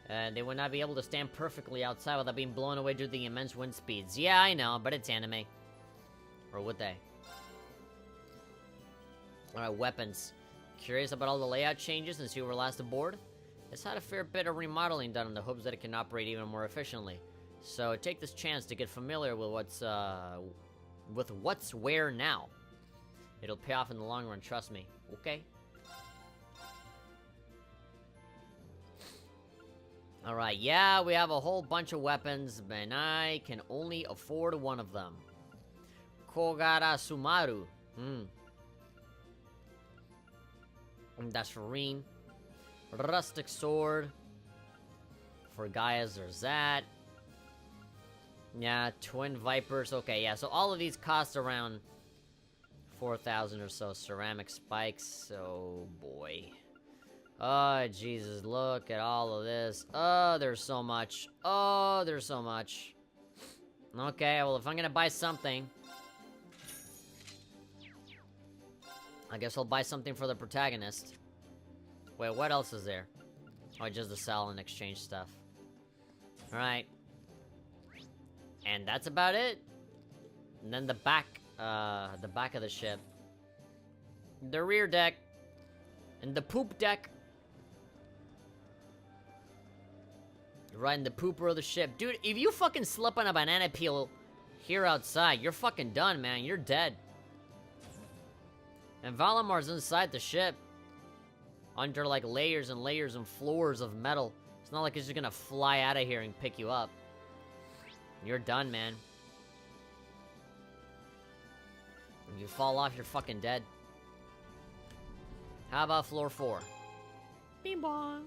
They would not be able to stand perfectly outside without being blown away due to the immense wind speeds. Yeah, I know, but it's anime. Or would they? Alright, weapons. Curious about all the layout changes since you were last aboard? It's had a fair bit of remodeling done in the hopes that it can operate even more efficiently. So take this chance to get familiar with what's where now. It'll pay off in the long run, trust me. Okay? Alright, yeah, we have a whole bunch of weapons, and I can only afford one of them. Kogara Sumaru. That's for Reen. Rustic sword. For Gaia's, there's that. Yeah, twin vipers. Okay, yeah, so all of these cost around 4,000 or so. Ceramic spikes. Oh, boy. Oh, Jesus, look at all of this. Oh, there's so much. Oh, there's so much. Okay, well, if I'm gonna buy something... I guess I'll buy something for the protagonist. Wait, what else is there? Oh, just the sell and exchange stuff. Alright. And that's about it. And then the back of the ship. The rear deck. And the poop deck. Right in the pooper of the ship. Dude, if you fucking slip on a banana peel here outside, you're fucking done, man. You're dead. And Valamar's inside the ship. Under, like, layers and layers and floors of metal. It's not like it's just gonna fly out of here and pick you up. You're done, man. If you fall off, you're fucking dead. How about floor 4? Bing bong.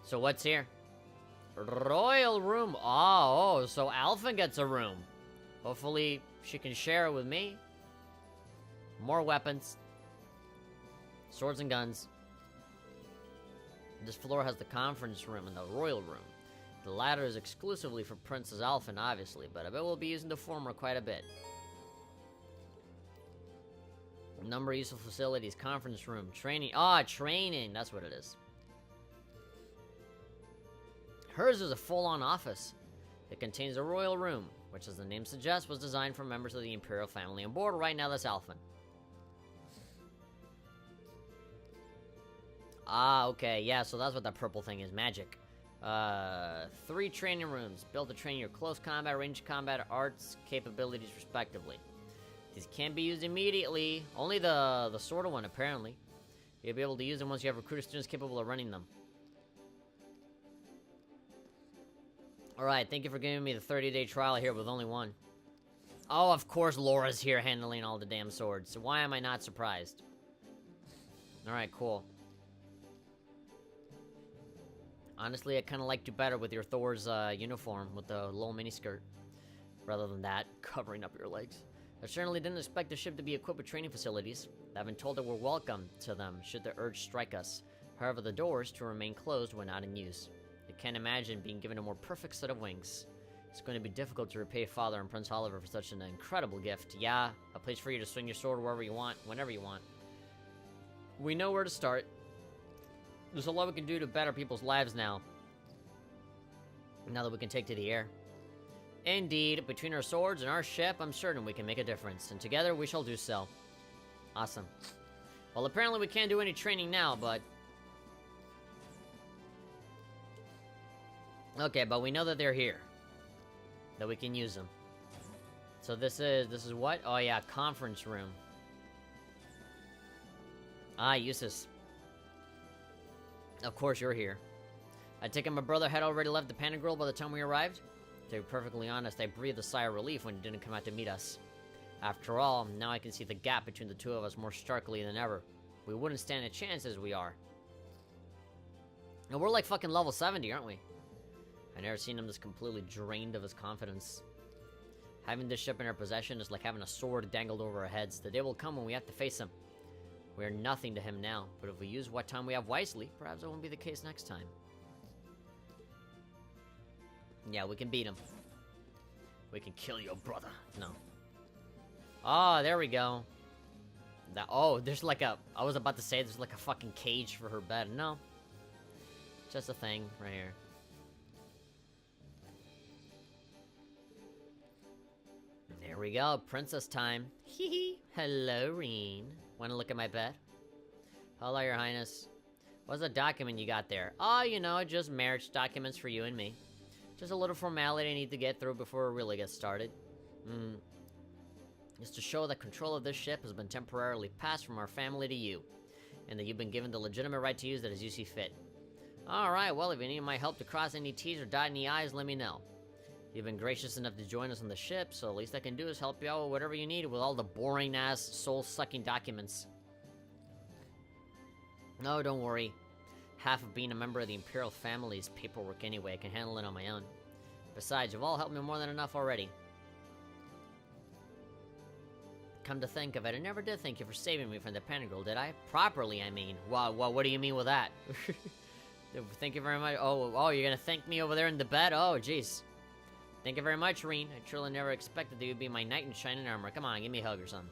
So what's here? Royal room. Oh, so Alpha gets a room. Hopefully she can share it with me. More weapons. Swords and guns. This floor has the conference room and the royal room. The latter is exclusively for Princess Alphen, obviously, but I bet we'll be using the former quite a bit. Number of useful facilities, conference room, training. Training, that's what it is. Hers is a full-on office. It contains a royal room, which, as the name suggests, was designed for members of the Imperial family on board. Right now, that's Alphen. Okay, yeah, so that's what that purple thing is, magic. 3 training rooms, built to train your close combat, ranged combat, arts, capabilities, respectively. These can't be used immediately, only the sword one, apparently. You'll be able to use them once you have recruited students capable of running them. Alright, thank you for giving me the 30-day trial here with only one. Oh, of course Laura's here handling all the damn swords, so why am I not surprised? Alright, cool. Honestly, I kind of liked you better with your Thor's uniform with the low miniskirt. Rather than that, covering up your legs. I certainly didn't expect the ship to be equipped with training facilities. I've been told that we're welcome to them should the urge strike us. However, the doors to remain closed when not in use. I can't imagine being given a more perfect set of wings. It's going to be difficult to repay Father and Prince Oliver for such an incredible gift. Yeah, a place for you to swing your sword wherever you want, whenever you want. We know where to start. There's a lot we can do to better people's lives now. Now that we can take to the air. Indeed, between our swords and our ship, I'm certain we can make a difference. And together, we shall do so. Awesome. Well, apparently we can't do any training now, but... Okay, but we know that they're here. That we can use them. So this is what? Oh yeah, conference room. Eustace. Of course you're here. I take it my brother had already left the Panagrill by the time we arrived? To be perfectly honest, I breathed a sigh of relief when he didn't come out to meet us. After all, now I can see the gap between the two of us more starkly than ever. We wouldn't stand a chance as we are. And we're like fucking level 70, aren't we? I've never seen him this completely drained of his confidence. Having this ship in our possession is like having a sword dangled over our heads. The day will come when we have to face him. We are nothing to him now, but if we use what time we have wisely, perhaps it won't be the case next time. Yeah, we can beat him. We can kill your brother. No. Oh, there we go. There's like a... I was about to say there's like a fucking cage for her bed. No. Just a thing right here. There we go. Princess time. Hee hee. Hello, Reen. Wanna look at my bed? Hello, Your Highness. What's the document you got there? Oh, you know, just marriage documents for you and me. Just a little formality I need to get through before we really get started. It's to show that control of this ship has been temporarily passed from our family to you, and that you've been given the legitimate right to use it as you see fit. Alright, well, if you need my help to cross any T's or dot any I's, let me know. You've been gracious enough to join us on the ship, so the least I can do is help you out with whatever you need with all the boring-ass, soul-sucking documents. No, don't worry. Half of being a member of the Imperial family is paperwork anyway. I can handle it on my own. Besides, you've all helped me more than enough already. Come to think of it, I never did thank you for saving me from the Panagrill, did I? Properly, I mean. Wow, what do you mean with that? Thank you very much. Oh, you're gonna thank me over there in the bed? Oh, jeez. Thank you very much, Reen. I truly never expected that you'd be my knight in shining armor. Come on, give me a hug or something.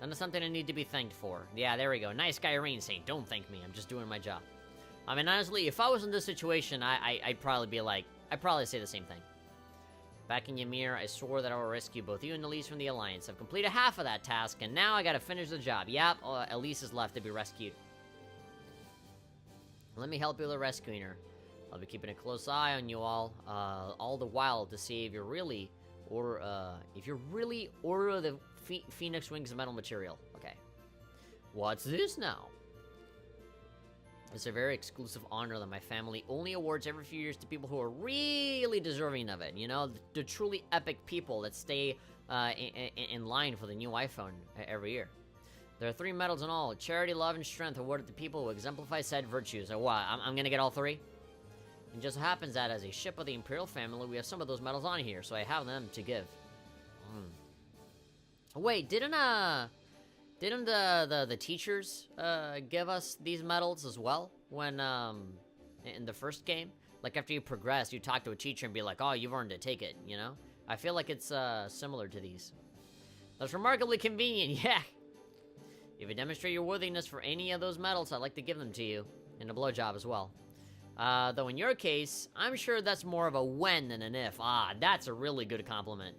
That is something I need to be thanked for. Yeah, there we go. Nice guy, Reen, saying, don't thank me. I'm just doing my job. I mean, honestly, if I was in this situation, I'd probably be like... I'd probably say the same thing. Back in Ymir, I swore that I would rescue both you and Elise from the Alliance. I've completed half of that task, and now I gotta finish the job. Yep, Elise is left to be rescued. Let me help you with rescuing her. I'll be keeping a close eye on you all the while to see if you're really, order the Phoenix Wings metal material. Okay. What's this now? It's a very exclusive honor that my family only awards every few years to people who are really deserving of it. You know, the truly epic people that stay in line for the new iPhone every year. There are 3 medals in all: charity, love, and strength, awarded to people who exemplify said virtues. So what? I'm gonna get all 3? It just happens that as a ship of the Imperial family, we have some of those medals on here, so I have them to give. Wait, didn't the teachers give us these medals as well when in the first game? Like after you progress, you talk to a teacher and be like, "Oh, you've earned it, take it," you know? I feel like it's similar to these. That's remarkably convenient, yeah. If you demonstrate your worthiness for any of those medals, I'd like to give them to you, and a blowjob as well. Though in your case, I'm sure that's more of a when than an if. Ah, that's a really good compliment.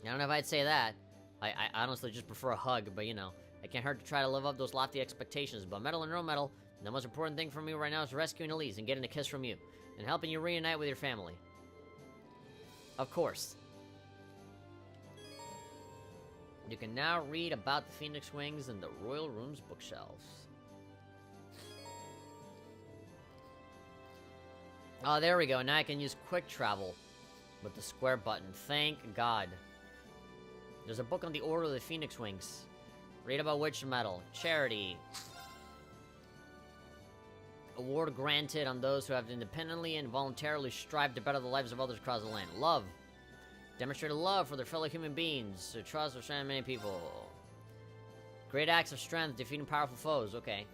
I don't know if I'd say that. I honestly just prefer a hug, but you know, it can't hurt to try to live up those lofty expectations. But medal and no medal, the most important thing for me right now is rescuing Elise and getting a kiss from you, and helping you reunite with your family. Of course. You can now read about the Phoenix Wings in the Royal Rooms bookshelves. Oh, there we go. Now I can use quick travel with the square button. Thank God. There's a book on the Order of the Phoenix Wings. Read about which medal. Charity. Award granted on those who have independently and voluntarily strived to better the lives of others across the land. Love. Demonstrated love for their fellow human beings. To trust or strength many people. Great acts of strength, defeating powerful foes. Okay.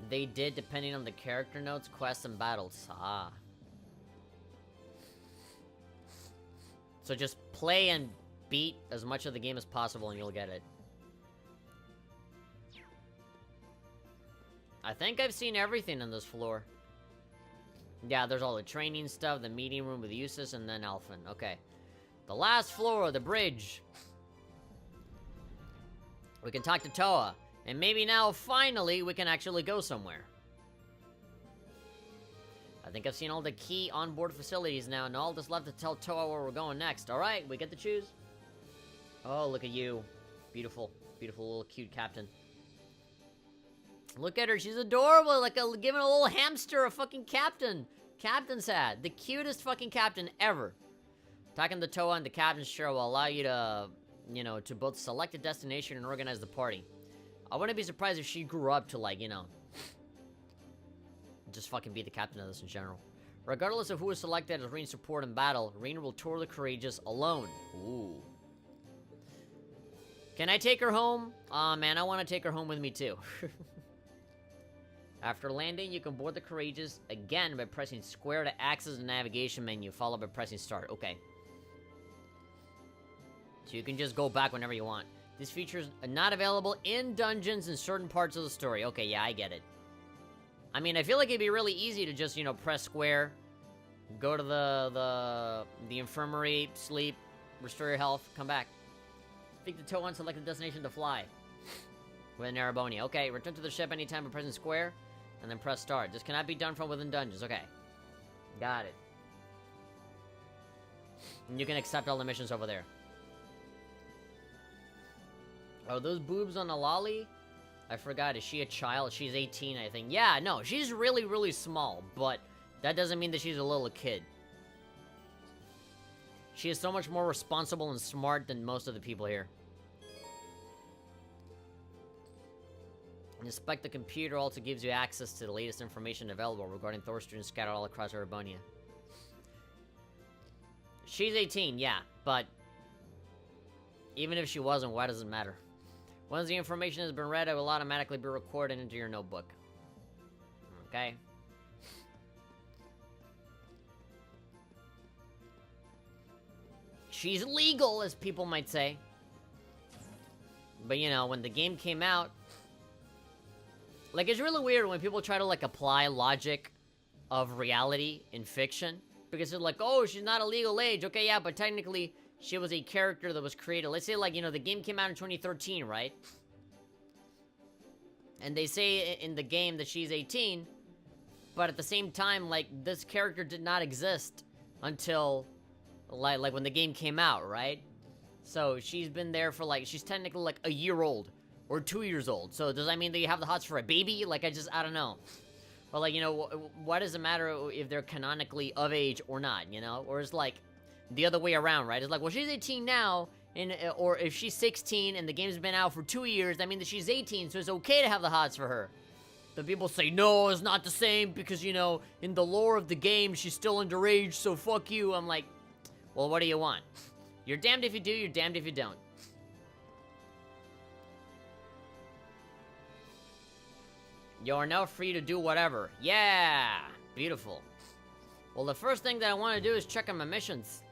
They did, depending on the character notes, quests, and battles. Ah. So just play and beat as much of the game as possible and you'll get it. I think I've seen everything on this floor. Yeah, there's all the training stuff, the meeting room with Eustace, and then Alphen. Okay. The last floor, the bridge. We can talk to Toa. And maybe now, finally, we can actually go somewhere. I think I've seen all the key onboard facilities now, and all that's left to tell Toa where we're going next. Alright, we get to choose. Oh, look at you. Beautiful, beautiful little cute captain. Look at her, she's adorable, like giving a little hamster a fucking captain's hat. The cutest fucking captain ever. Talking to Toa and the captain's chair will allow you to, you know, to both select a destination and organize the party. I wouldn't be surprised if she grew up to, like, you know, just fucking be the captain of this in general. Regardless of who is selected as Reen's support in battle, Reen will tour the Courageous alone. Ooh. Can I take her home? Aw, man, I want to take her home with me, too. After landing, you can board the Courageous again by pressing square to access the navigation menu, followed by pressing start. Okay. So you can just go back whenever you want. This feature is not available in dungeons in certain parts of the story. Okay, yeah, I get it. I mean, I feel like it'd be really easy to just, you know, press square, go to the infirmary, sleep, restore your health, come back. Speak to Toa and select the destination to fly. With Narraboni. Okay, return to the ship anytime by pressing square, and then press start. This cannot be done from within dungeons. Okay. Got it. And you can accept all the missions over there. Oh, those boobs on Alali? I forgot, is she a child? She's 18, I think. Yeah, no, she's really, really small, but that doesn't mean that she's a little kid. She is so much more responsible and smart than most of the people here. Inspect the computer also gives you access to the latest information available regarding Thor students scattered all across Erebonia. She's 18, yeah, but even if she wasn't, why does it matter? Once the information has been read, it will automatically be recorded into your notebook. Okay? She's legal, as people might say. But, you know, when the game came out... Like, it's really weird when people try to, like, apply logic of reality in fiction. Because they're like, oh, she's not a legal age. Okay, yeah, but technically... she was a character that was created. Let's say, like, you know, the game came out in 2013, right? And they say in the game that she's 18, but at the same time, like, this character did not exist until, like when the game came out, right? So she's been there for, like, she's technically, like, a year old, or 2 years old. So does that mean that you have the hots for a baby? Like, I don't know. But, like, you know, what does it matter if they're canonically of age or not, you know? Or it's, like, the other way around, right? It's like, well, she's 18 now, and or if she's 16 and the game's been out for 2 years, that means that she's 18, so it's okay to have the hots for her. But people say, no, it's not the same, because, you know, in the lore of the game, she's still underage, so fuck you. I'm like, well, what do you want? You're damned if you do, you're damned if you don't. You're now free to do whatever. Yeah! Beautiful. Well, the first thing that I want to do is check on my missions.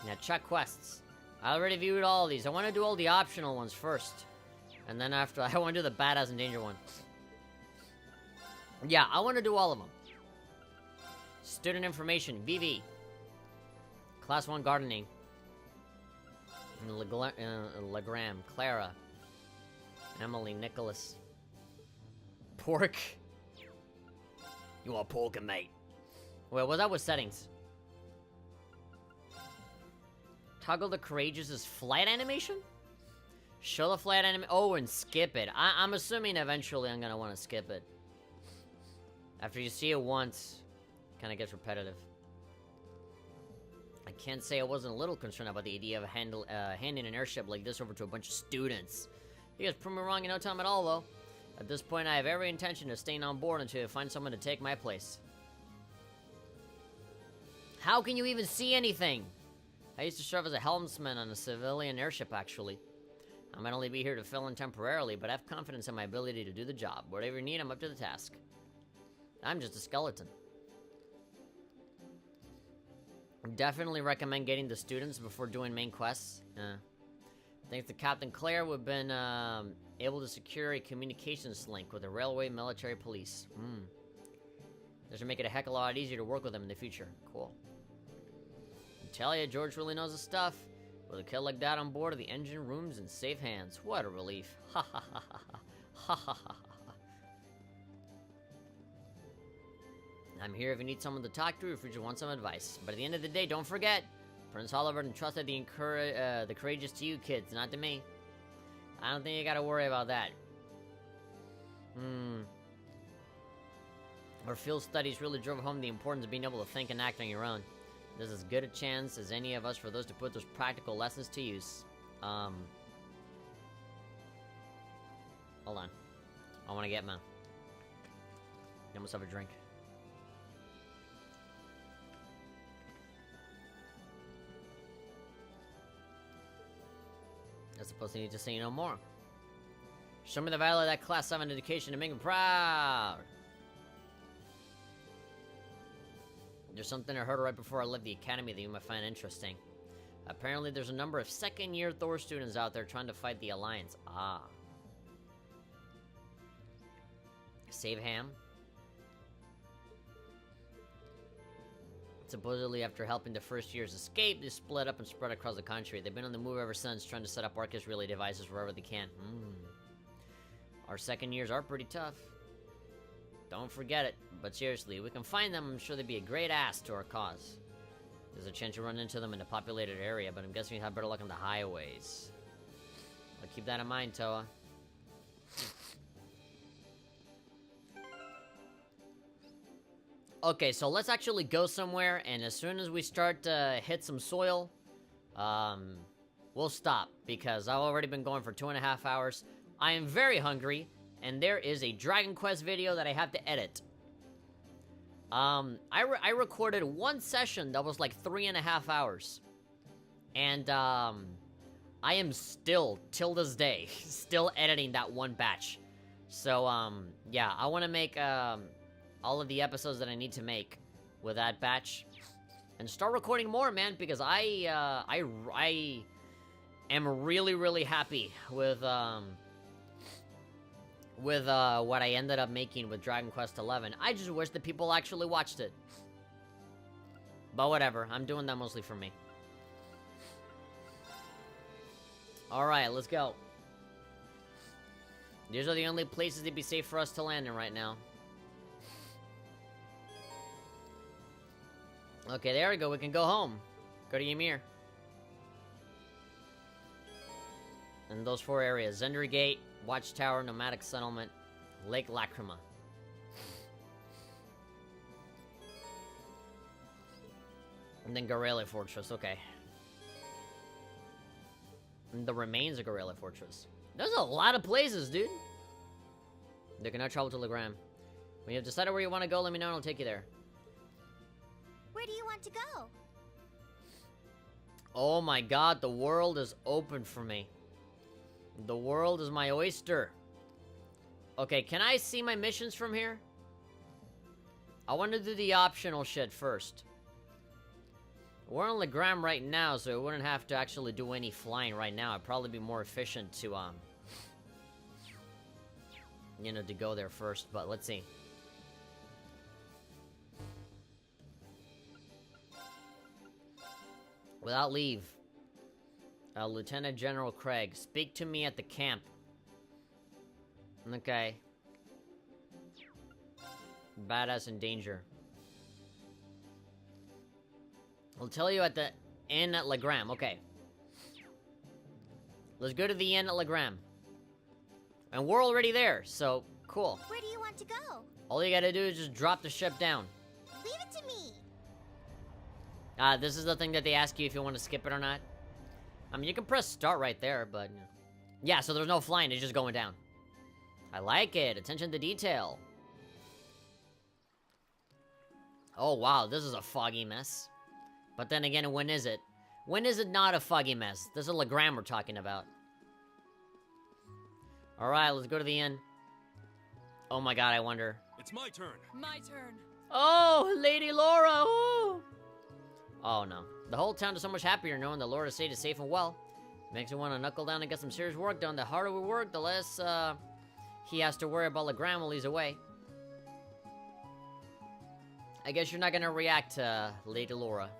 Now, check quests. I already viewed all of these. I want to do all the optional ones first. And then after, I want to do the badass and danger one. Yeah, I want to do all of them. Student information, VV. Class 1 gardening. Legram, Clara. Emily, Nicholas. Pork. You want pork, mate? Wait, was that with settings? Toggle the Courageous' flight animation? Show the flight animation. Oh, and skip it. I'm assuming eventually I'm gonna want to skip it. After you see it once, it kind of gets repetitive. I can't say I wasn't a little concerned about the idea of handing an airship like this over to a bunch of students. You guys proved me wrong in no time at all, though. At this point, I have every intention of staying on board until I find someone to take my place. How can you even see anything? I used to serve as a helmsman on a civilian airship, actually. I might only be here to fill in temporarily, but I have confidence in my ability to do the job. Whatever you need, I'm up to the task. I'm just a skeleton. Definitely recommend getting the students before doing main quests. Thanks to Captain Claire, we've been able to secure a communications link with the Railway Military Police. This should make it a heck of a lot easier to work with them in the future. Cool. I tell ya, George really knows his stuff. With a kid like that on board, the engine room's in safe hands. What a relief. Ha ha ha ha ha. Ha ha ha ha. I'm here if you need someone to talk to or if you just want some advice. But at the end of the day, don't forget, Prince Oliver entrusted the courageous to you kids, not to me. I don't think you gotta worry about that. Our field studies really drove home the importance of being able to think and act on your own. There's as good a chance as any of us for those to put those practical lessons to use. Hold on. I wanna get myself a drink. I suppose I need to say no more. Show me the value of that Class 7 education to make me proud. There's something I heard right before I left the academy that you might find interesting. Apparently there's a number of second-year Thor students out there trying to fight the Alliance. Save Ham. Supposedly, after helping the first years escape, they split up and spread across the country. They've been on the move ever since, trying to set up Arcus relay devices wherever they can. Our second years are pretty tough. Don't forget it. But seriously, if we can find them, I'm sure they'd be a great ass to our cause. There's a chance to run into them in a populated area, but I'm guessing you have better luck on the highways. I'll keep that in mind, Toa. Okay, so let's actually go somewhere, and as soon as we start to hit some soil, we'll stop, because I've already been going for 2.5 hours. I am very hungry, and there is a Dragon Quest video that I have to edit. I recorded one session that was like 3.5 hours. And, I am still, till this day, still editing that one batch. So, yeah, I want to make, all of the episodes that I need to make with that batch. And start recording more, man, because I am really, really happy with what I ended up making with Dragon Quest XI. I just wish that people actually watched it. But whatever, I'm doing that mostly for me. Alright, let's go. These are the only places that'd be safe for us to land in right now. Okay, there we go. We can go home. Go to Ymir. And those 4 areas. Zendri Gate, Watchtower, Nomadic Settlement, Lake Lacrima. And then Garele Fortress, okay. And the remains of Garele Fortress. There's a lot of places, dude. They cannot travel to Legram. When you've decided where you want to go, let me know and I'll take you there. Where do you want to go? Oh my god, the world is open for me. The world is my oyster. Okay, can I see my missions from here? I want to do the optional shit first. We're on Legram right now, so we wouldn't have to actually do any flying right now. It'd probably be more efficient to, you know, to go there first, but let's see. Without leave. Lieutenant General Craig, speak to me at the camp. Okay. Badass in danger. I'll tell you at the inn at Legram. Okay. Let's go to the inn at Legram. And we're already there, so cool. Where do you want to go? All you gotta do is just drop the ship down. Leave it to me. This is the thing that they ask you if you want to skip it or not. I mean, you can press start right there, but... Yeah, so there's no flying, it's just going down. I like it. Attention to detail. Oh, wow, this is a foggy mess. But then again, when is it? When is it not a foggy mess? This is Legram we're talking about. Alright, let's go to the inn. Oh my god, I wonder. It's my turn. My turn. Oh, Lady Laura! Ooh. Oh no. The whole town is so much happier knowing that Laura Sade is safe and well. Makes me want to knuckle down and get some serious work done. The harder we work, the less, he has to worry about Legram while he's away. I guess you're not gonna react to Lady Laura.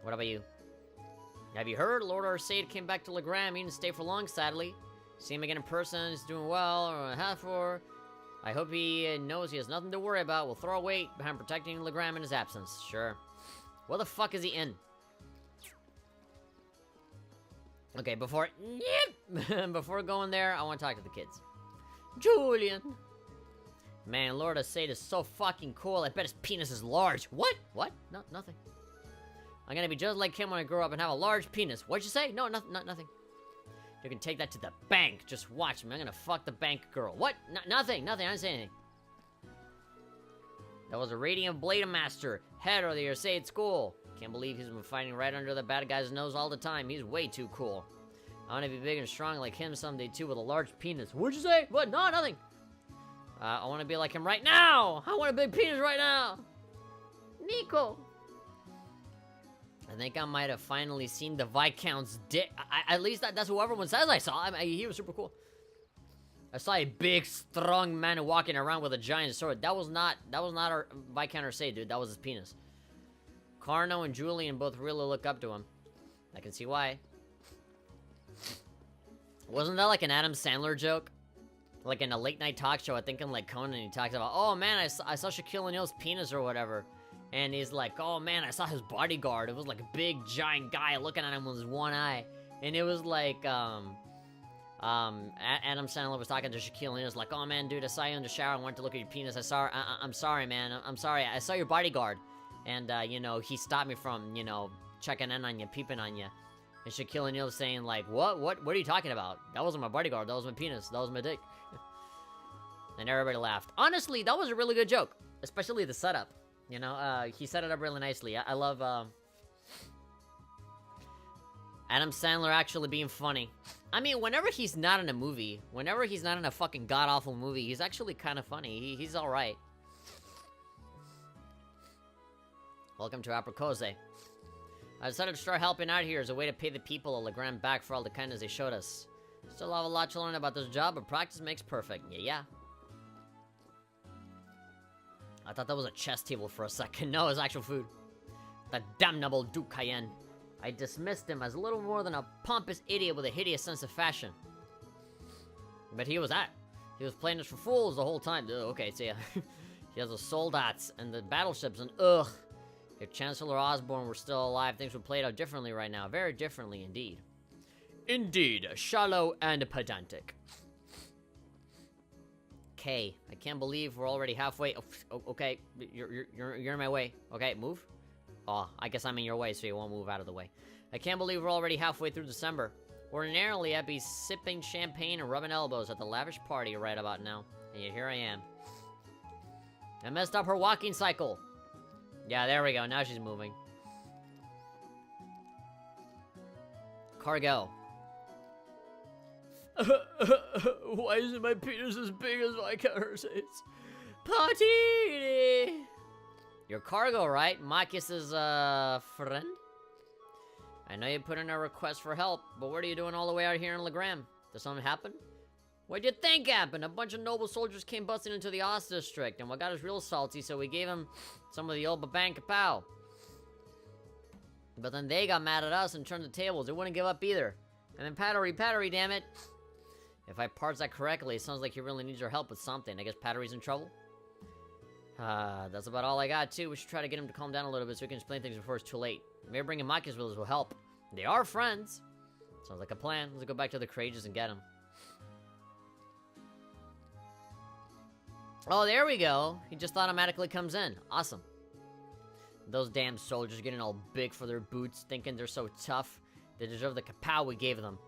What about you? Have you heard? Lord Arcade came back to Legram. He didn't stay for long, sadly. See him again in person. He's doing well, or half for. I hope he knows he has nothing to worry about. We'll throw a weight behind protecting Legram in his absence. Sure. Where the fuck is he in? Okay, before going there, I want to talk to the kids. Julian. Man, Lord Arcade is so fucking cool. I bet his penis is large. What? What? No, nothing. I'm gonna be just like him when I grow up and have a large penis. What'd you say? No, nothing. You can take that to the bank. Just watch me. I'm gonna fuck the bank girl. What? Nothing. I didn't say anything. That was a Radiant Blade Master, head of the Arcade School. Can't believe he's been fighting right under the bad guy's nose all the time. He's way too cool. I wanna be big and strong like him someday too with a large penis. What'd you say? What? No, nothing. I wanna be like him right now. I want a big penis right now. Nico. I think I might have finally seen the Viscount's dick. At least that's what everyone says I saw. He was super cool. I saw a big, strong man walking around with a giant sword. That was not our Viscount Arcade, dude. That was his penis. Carno and Julian both really look up to him. I can see why. Wasn't that like an Adam Sandler joke? Like in a late night talk show, I think in like Conan, he talks about, oh man, I saw Shaquille O'Neal's penis or whatever. And he's like, oh man, I saw his bodyguard. It was like a big, giant guy looking at him with his one eye. And it was like, Adam Sandler was talking to Shaquille O'Neal. He was like, oh man, dude, I saw you in the shower. I wanted to look at your penis. I'm sorry, man. I'm sorry. I saw your bodyguard. And, you know, he stopped me from, you know, checking in on you, peeping on you. And Shaquille O'Neal was saying like, what are you talking about? That wasn't my bodyguard. That was my penis. That was my dick. And everybody laughed. Honestly, that was a really good joke. Especially the setup. You know, he set it up really nicely. I love, Adam Sandler actually being funny. I mean, whenever he's not in a movie, whenever he's not in a fucking god-awful movie, he's actually kind of funny. He's alright. Welcome to Apricose. I decided to start helping out here as a way to pay the people of Legram back for all the kindness they showed us. Still have a lot to learn about this job, but practice makes perfect. Yeah. I thought that was a chess table for a second. No, it's actual food. The damnable Duke Cayenne. I dismissed him as little more than a pompous idiot with a hideous sense of fashion. But he was playing us for fools the whole time. Ugh, okay, so yeah. He has the soldats and the battleships, and ugh. If Chancellor Osborne were still alive, things would play out differently right now. Very differently indeed. Indeed, shallow and pedantic. Okay, I can't believe we're already halfway. Oh, okay, you're in my way. Okay, move. Oh, I guess I'm in your way, so you won't move out of the way. I can't believe we're already halfway through December. Ordinarily, I'd be sipping champagne and rubbing elbows at the lavish party right about now. And yet here I am. I messed up her walking cycle. Yeah, there we go. Now she's moving. Cargo. Why isn't my penis as big as Viscount's? Patini! Your cargo, right? Marcus's, friend? I know you put in a request for help, but what are you doing all the way out here in Legram? Did something happen? What'd you think happened? A bunch of noble soldiers came busting into the Oz district, and what got us real salty, so we gave them some of the old Babang Kapow. But then they got mad at us and turned the tables. They wouldn't give up either. And then Pattery, damn it. If I parse that correctly, it sounds like he really needs your help with something. I guess Pattery's in trouble? That's about all I got, too. We should try to get him to calm down a little bit so we can explain things before it's too late. Maybe bringing Marcus with us will help. They are friends. Sounds like a plan. Let's go back to the Courageous and get him. Oh, there we go. He just automatically comes in. Awesome. Those damn soldiers getting all big for their boots, thinking they're so tough. They deserve the kapow we gave them.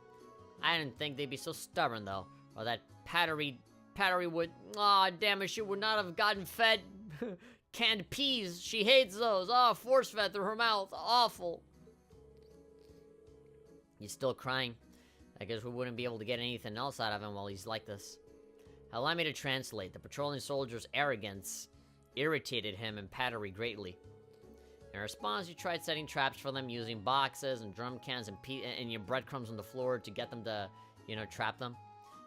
I didn't think they'd be so stubborn, though. Or that Pattery would... Aw, damn it, she would not have gotten fed canned peas. She hates those. Oh, force-fed through her mouth. Awful. He's still crying. I guess we wouldn't be able to get anything else out of him while he's like this. Allow me to translate. The patrolling soldiers' arrogance irritated him and Pattery greatly. In response, he tried setting traps for them using boxes and drum cans and your breadcrumbs on the floor to get them to, trap them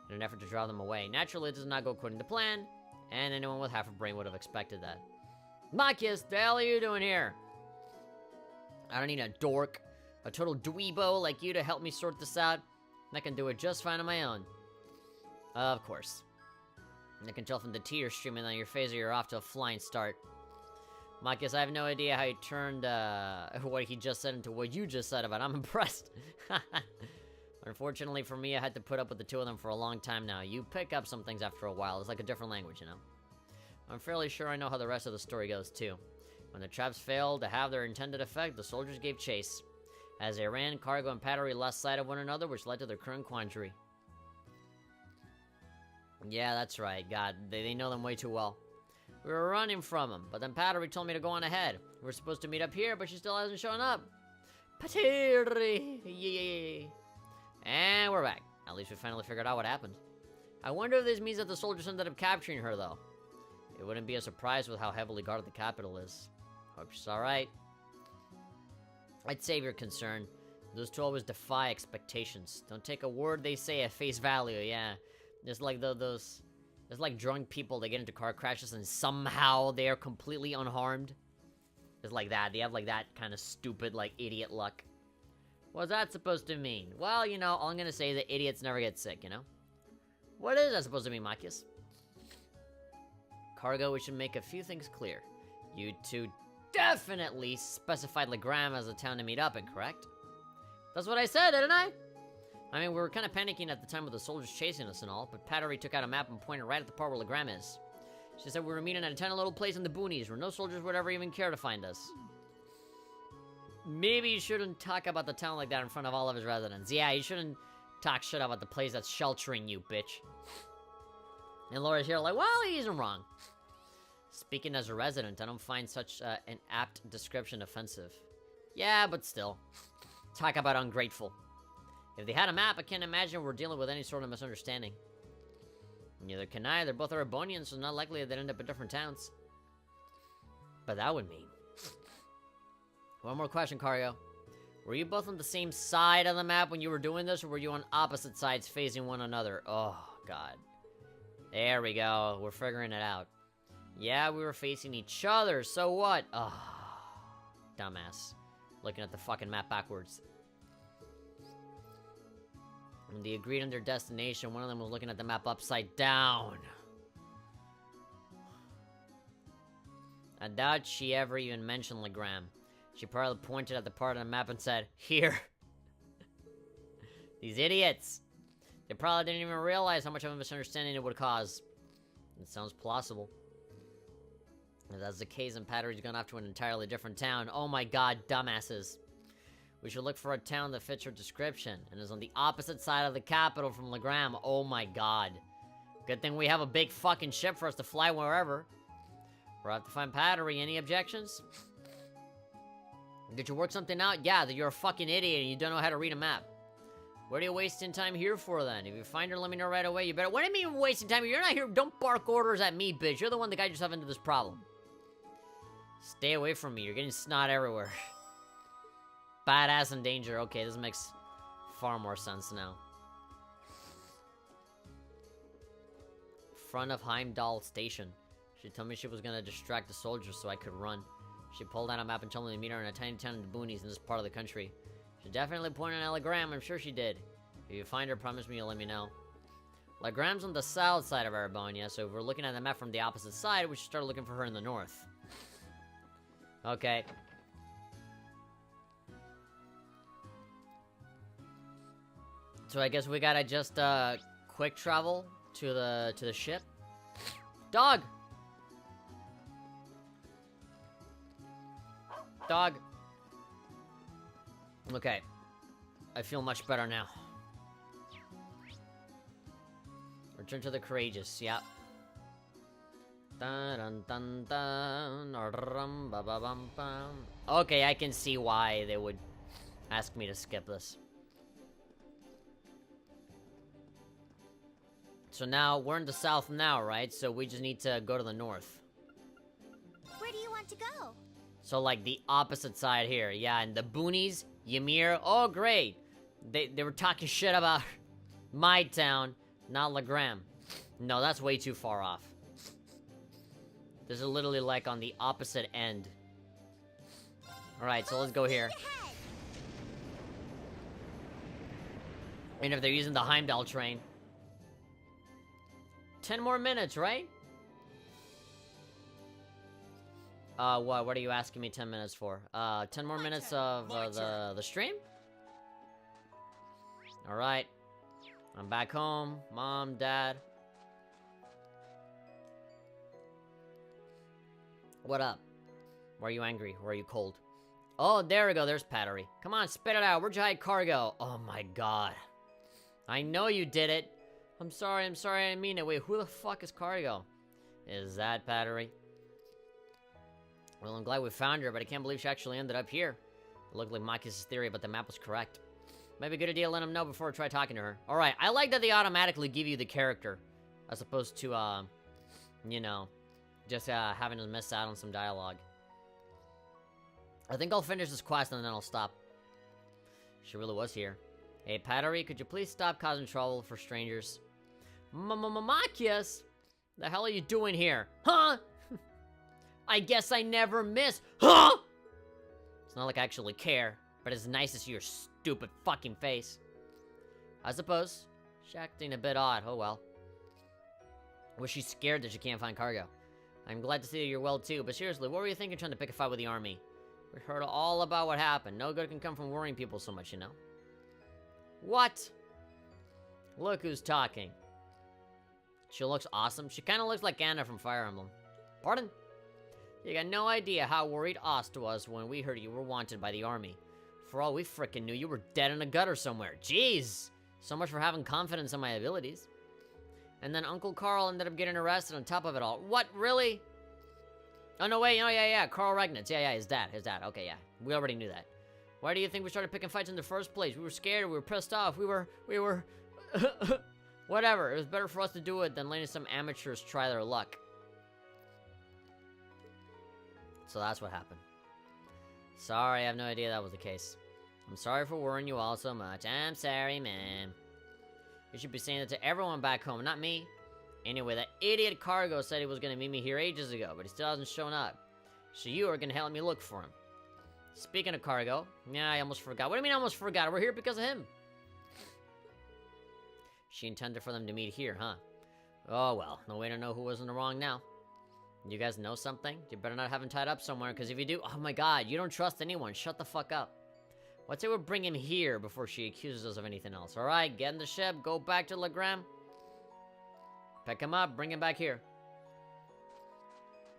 in an effort to draw them away. Naturally, it does not go according to plan, and anyone with half a brain would have expected that. Marcus, the hell are you doing here? I don't need a dork, a total dweebo like you to help me sort this out. I can do it just fine on my own. Of course. I can tell from the tears streaming down your face that you're off to a flying start. Marcus, I have no idea how he turned what he just said into what you just said, but I'm impressed. Unfortunately for me, I had to put up with the two of them for a long time now. You pick up some things after a while. It's like a different language, you know? I'm fairly sure I know how the rest of the story goes, too. When the traps failed to have their intended effect, the soldiers gave chase. As they ran, Cargo and Pattery lost sight of one another, which led to their current quandary. Yeah, that's right. God, they know them way too well. We were running from them, but then Pattery told me to go on ahead. We were supposed to meet up here, but she still hasn't shown up. Pattery! Yay! And we're back. At least we finally figured out what happened. I wonder if this means that the soldiers ended up capturing her, though. It wouldn't be a surprise with how heavily guarded the capital is. Hope she's alright. I'd save your concern. Those two always defy expectations. Don't take a word they say at face value, yeah. Just like those... It's like drunk people that get into car crashes and somehow they are completely unharmed. It's like that. They have like that kind of stupid, like, idiot luck. What's that supposed to mean? Well, you know, all I'm gonna say is that idiots never get sick, you know? What is that supposed to mean, Marcus? Cargo, we should make a few things clear. You two definitely specified Legram as a town to meet up in, correct? That's what I said, didn't I? I mean, we were kind of panicking at the time with the soldiers chasing us and all, but Pattery took out a map and pointed right at the part where Legram is. She said we were meeting at a tiny little place in the boonies where no soldiers would ever even care to find us. Maybe you shouldn't talk about the town like that in front of all of his residents. Yeah, you shouldn't talk shit about the place that's sheltering you, bitch. And Laura's here like, well, he isn't wrong. Speaking as a resident, I don't find such an apt description offensive. Yeah, but still. Talk about ungrateful. If they had a map, I can't imagine we're dealing with any sort of misunderstanding. Neither can I. They're both Erebonians, so it's not likely they'd end up in different towns. But that would mean... One more question, Cargo. Were you both on the same side of the map when you were doing this, or were you on opposite sides facing one another? Oh, God. There we go. We're figuring it out. Yeah, we were facing each other, so what? Oh, dumbass. Looking at the fucking map backwards. When they agreed on their destination, one of them was looking at the map upside down. I doubt she ever even mentioned Legram. She probably pointed at the part of the map and said, "Here." These idiots. They probably didn't even realize how much of a misunderstanding it would cause. It sounds plausible. If that's the case, and Pattery's gone off to an entirely different town. Oh my god, dumbasses. We should look for a town that fits her description and is on the opposite side of the capital from Legram. Oh my god. Good thing we have a big fucking ship for us to fly wherever. We'll have to find Pattery. Any objections? Did you work something out? Yeah, that you're a fucking idiot and you don't know how to read a map. What are you wasting time here for then? If you find her, let me know right away. You better. What do you mean wasting time? You're not here. Don't bark orders at me, bitch. You're the one that got yourself into this problem. Stay away from me. You're getting snot everywhere. Badass in danger. Okay, this makes far more sense now. Front of Heimdall Station. She told me she was gonna distract the soldiers so I could run. She pulled out a map and told me to meet her in a tiny town in the boonies in this part of the country. She definitely pointed at Legram, I'm sure she did. If you find her, promise me you'll let me know. Legram's on the south side of Arabonia, so if we're looking at the map from the opposite side, we should start looking for her in the north. Okay. So I guess we gotta just, quick travel to the ship. Dog! Dog. Okay. I feel much better now. Return to the Courageous, yep. Dun, dun, dun, dun, ba, ba, bum, bum. Okay, I can see why they would ask me to skip this. So now, we're in the south now, right? So we just need to go to the north. Where do you want to go? So, like, the opposite side here. Yeah, and the boonies, Ymir. Oh, great. They were talking shit about my town, not Legram. No, that's way too far off. This is literally, like, on the opposite end. Alright, so let's go here. And if they're using the Heimdall train. 10 more minutes, right? What are you asking me 10 minutes for? 10 more minutes of the stream? Alright. I'm back home. Mom, Dad. What up? Why are you angry? Why are you cold? Oh, there we go. There's Pattery. Come on, spit it out. Where'd you hide cargo? Oh my god. I know you did it. I'm sorry, I didn't mean it. Wait, who the fuck is Cargo? Is that Pattery? Well, I'm glad we found her, but I can't believe she actually ended up here. It looked like Maki's theory, but the map was correct. Maybe a good idea to let him know before I try talking to her. Alright, I like that they automatically give you the character, as opposed to, you know, just having to miss out on some dialogue. I think I'll finish this quest and then I'll stop. She really was here. Hey, Pattery, could you please stop causing trouble for strangers? Makias? The hell are you doing here? Huh? I guess I never miss. Huh? It's not like I actually care, but it's nice to see your stupid fucking face. I suppose. She's acting a bit odd. Oh well. Was she scared that she can't find cargo? I'm glad to see that you're well too, but seriously, what were you thinking trying to pick a fight with the army? We heard all about what happened. No good can come from worrying people so much, you know? What? Look who's talking. She looks awesome. She kind of looks like Anna from Fire Emblem. Pardon? You got no idea how worried Ost was when we heard you were wanted by the army. For all we frickin' knew, you were dead in a gutter somewhere. Jeez! So much for having confidence in my abilities. And then Uncle Carl ended up getting arrested on top of it all. What? Really? Oh, no, wait. Oh, yeah. Carl Regnitz. Yeah, his dad. Okay, yeah. We already knew that. Why do you think we started picking fights in the first place? We were scared, we were pissed off, we were... Whatever, it was better for us to do it than letting some amateurs try their luck. So that's what happened. Sorry, I have no idea that was the case. I'm sorry for worrying you all so much. I'm sorry, man. You should be saying that to everyone back home, not me. Anyway, that idiot Cargo said he was gonna meet me here ages ago, but he still hasn't shown up. So you are gonna help me look for him. Speaking of Cargo, yeah, I almost forgot. What do you mean I almost forgot? We're here because of him. She intended for them to meet here, huh? Oh well, no way to know who was in the wrong now. You guys know something? You better not have him tied up somewhere, because if you do, oh my god, you don't trust anyone. Shut the fuck up. Let's say we'll bring him here before she accuses us of anything else. Alright, get in the ship, go back to Legram. Pick him up, bring him back here.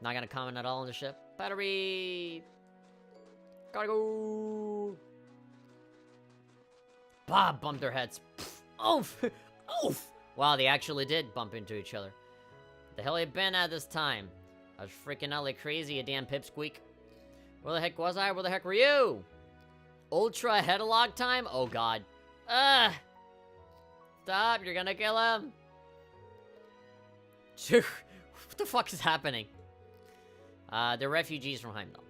Not gonna comment at all on the ship. Battery! Gotta go! Bob bumped their heads. Oof! Oof! Wow, they actually did bump into each other. The hell you been at this time? I was freaking out like crazy, a damn pipsqueak. Where the heck was I? Where the heck were you? Ultra headlock time? Oh god. Ugh! Stop, you're gonna kill him! What the fuck is happening? They're refugees from Heimdall.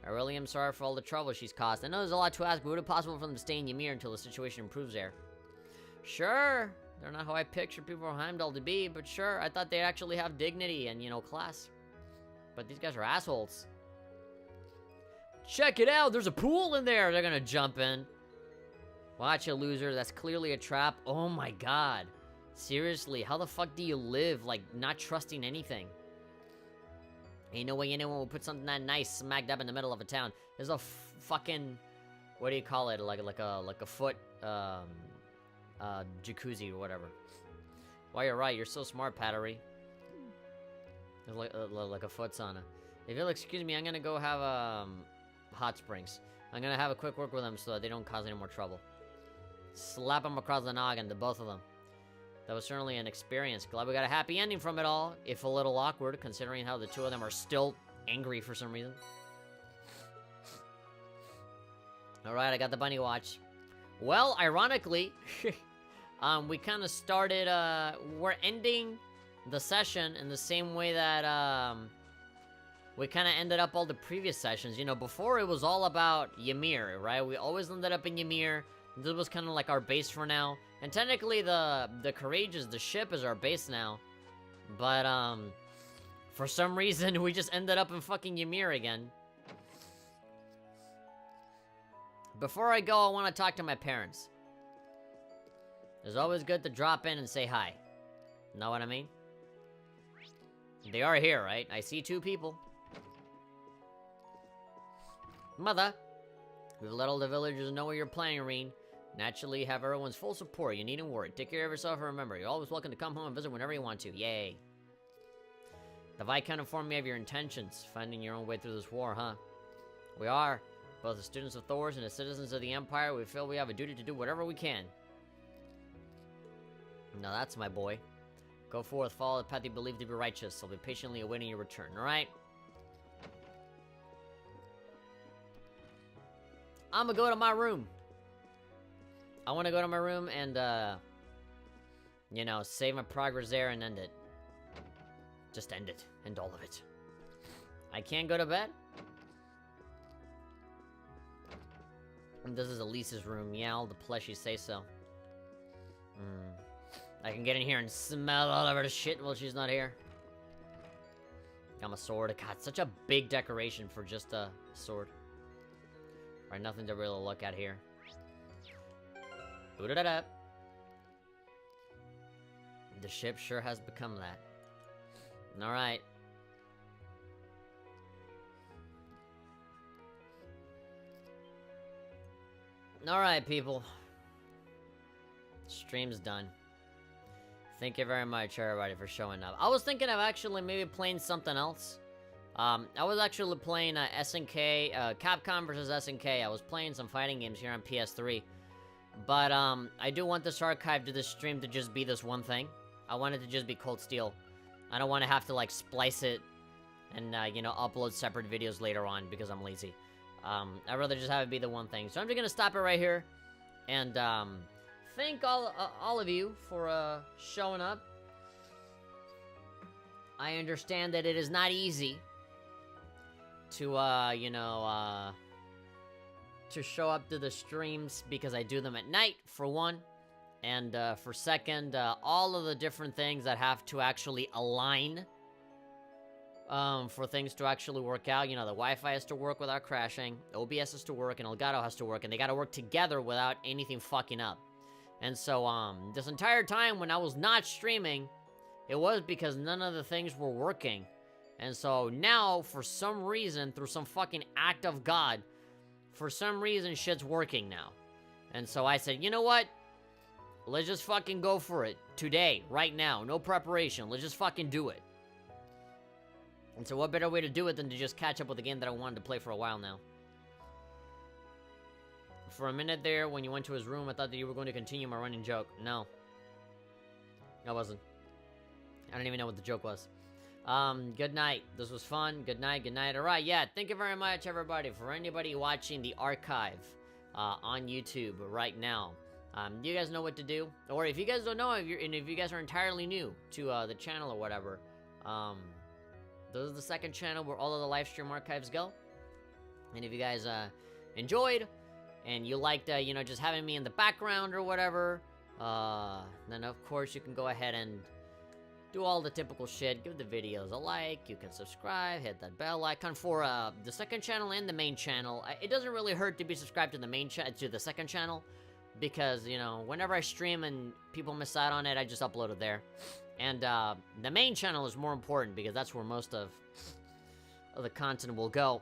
I really am sorry for all the trouble she's caused. I know there's a lot to ask, but would it be possible for them to stay in Ymir until the situation improves there? Sure! They're not how I picture people from Heimdall to be, but sure, I thought they'd actually have dignity and, you know, class. But these guys are assholes. Check it out! There's a pool in there! They're gonna jump in. Watch it, loser. That's clearly a trap. Oh my god. Seriously, how the fuck do you live, like, not trusting anything? Ain't no way anyone will put something that nice smack dab in the middle of a town. There's a fucking... What do you call it? Like a foot, jacuzzi or whatever. Well, you're right. You're so smart, Pattery. It's like a foot sauna. If you'll excuse me, I'm gonna go have, hot springs. I'm gonna have a quick work with them so that they don't cause any more trouble. Slap them across the noggin, the both of them. That was certainly an experience. Glad we got a happy ending from it all, if a little awkward, considering how the two of them are still angry for some reason. Alright, I got the bunny watch. Well, ironically, we kind of started, we're ending the session in the same way that, we kind of ended up all the previous sessions. You know, before it was all about Ymir, right? We always ended up in Ymir. This was kind of like our base for now. And technically the Courageous, the ship, is our base now. But, for some reason, we just ended up in fucking Ymir again. Before I go, I want to talk to my parents. It's always good to drop in and say hi. Know what I mean? They are here, right? I see two people. Mother, we've let all the villagers know where you're playing, Irene. Naturally, you have everyone's full support. You needn't worry. Take care of yourself and remember, you're always welcome to come home and visit whenever you want to. Yay. The Viscount informed me of your intentions, finding your own way through this war, huh? We are. Both the students of Thors and the citizens of the Empire, we feel we have a duty to do whatever we can. Now that's my boy. Go forth, follow the path you believe to be righteous. I'll be patiently awaiting your return, alright? I'm gonna go to my room. I want to go to my room and, you know, save my progress there and end it. Just end it. End all of it. I can't go to bed? And this is Elise's room. Yeah, all the plushies say so. I can get in here and smell all of her shit while she's not here. Got my sword. God, such a big decoration for just a sword. Right, nothing to really look at here. The ship sure has become that. Alright. Alright, people. Stream's done. Thank you very much, everybody, for showing up. I was thinking of actually maybe playing something else. I was actually playing SNK, Capcom vs. SNK. I was playing some fighting games here on PS3. But, I do want this archive to this stream to just be this one thing. I want it to just be Cold Steel. I don't want to have to, like, splice it and, you know, upload separate videos later on because I'm lazy. I'd rather just have it be the one thing. So I'm just gonna stop it right here. And, thank all of you for, showing up. I understand that it is not easy to, you know, to show up to the streams because I do them at night, for one. And, for second, all of the different things that have to actually align, for things to actually work out. You know, the Wi-Fi has to work without crashing, OBS has to work, and Elgato has to work, and they gotta work together without anything fucking up. And so, this entire time when I was not streaming, it was because none of the things were working. And so now, for some reason, through some fucking act of God, for some reason, shit's working now. And so I said, you know what? Let's just fucking go for it. Today, right now, no preparation. Let's just fucking do it. And so what better way to do it than to just catch up with a game that I wanted to play for a while now. For a minute there, when you went to his room, I thought that you were going to continue my running joke. No. I wasn't. I don't even know what the joke was. Good night. This was fun. Good night, good night. Alright, yeah, thank you very much, everybody. For anybody watching the archive on YouTube right now, you guys know what to do. Or if you guys don't know, if you guys are entirely new to the channel or whatever, this is the second channel where all of the live stream archives go. And if you guys enjoyed, and you liked, you know, just having me in the background or whatever, then of course you can go ahead and do all the typical shit. Give the videos a like, you can subscribe, hit that bell icon for the second channel and the main channel. It doesn't really hurt to be subscribed to the second channel, because, you know, whenever I stream and people miss out on it, I just upload it there. And the main channel is more important because that's where most of the content will go.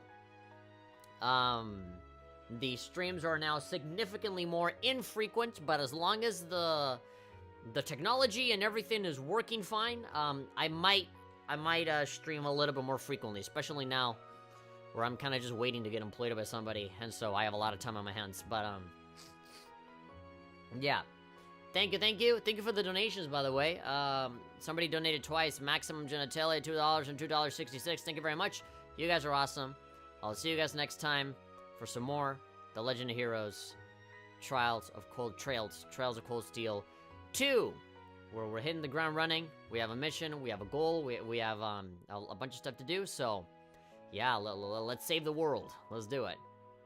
The streams are now significantly more infrequent, but as long as the technology and everything is working fine, I might stream a little bit more frequently, especially now where I'm kind of just waiting to get employed by somebody, and so I have a lot of time on my hands. But yeah, thank you for the donations, by the way. Somebody donated twice. Maximum Genitale, $2 and $2.66. Thank you very much. You guys are awesome. I'll see you guys next time for some more The Legend of Heroes Trails of Cold Steel 2, where we're hitting the ground running. We have a mission, we have a goal, we have a bunch of stuff to do. So yeah, let's save the world. Let's do it.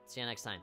See you next time.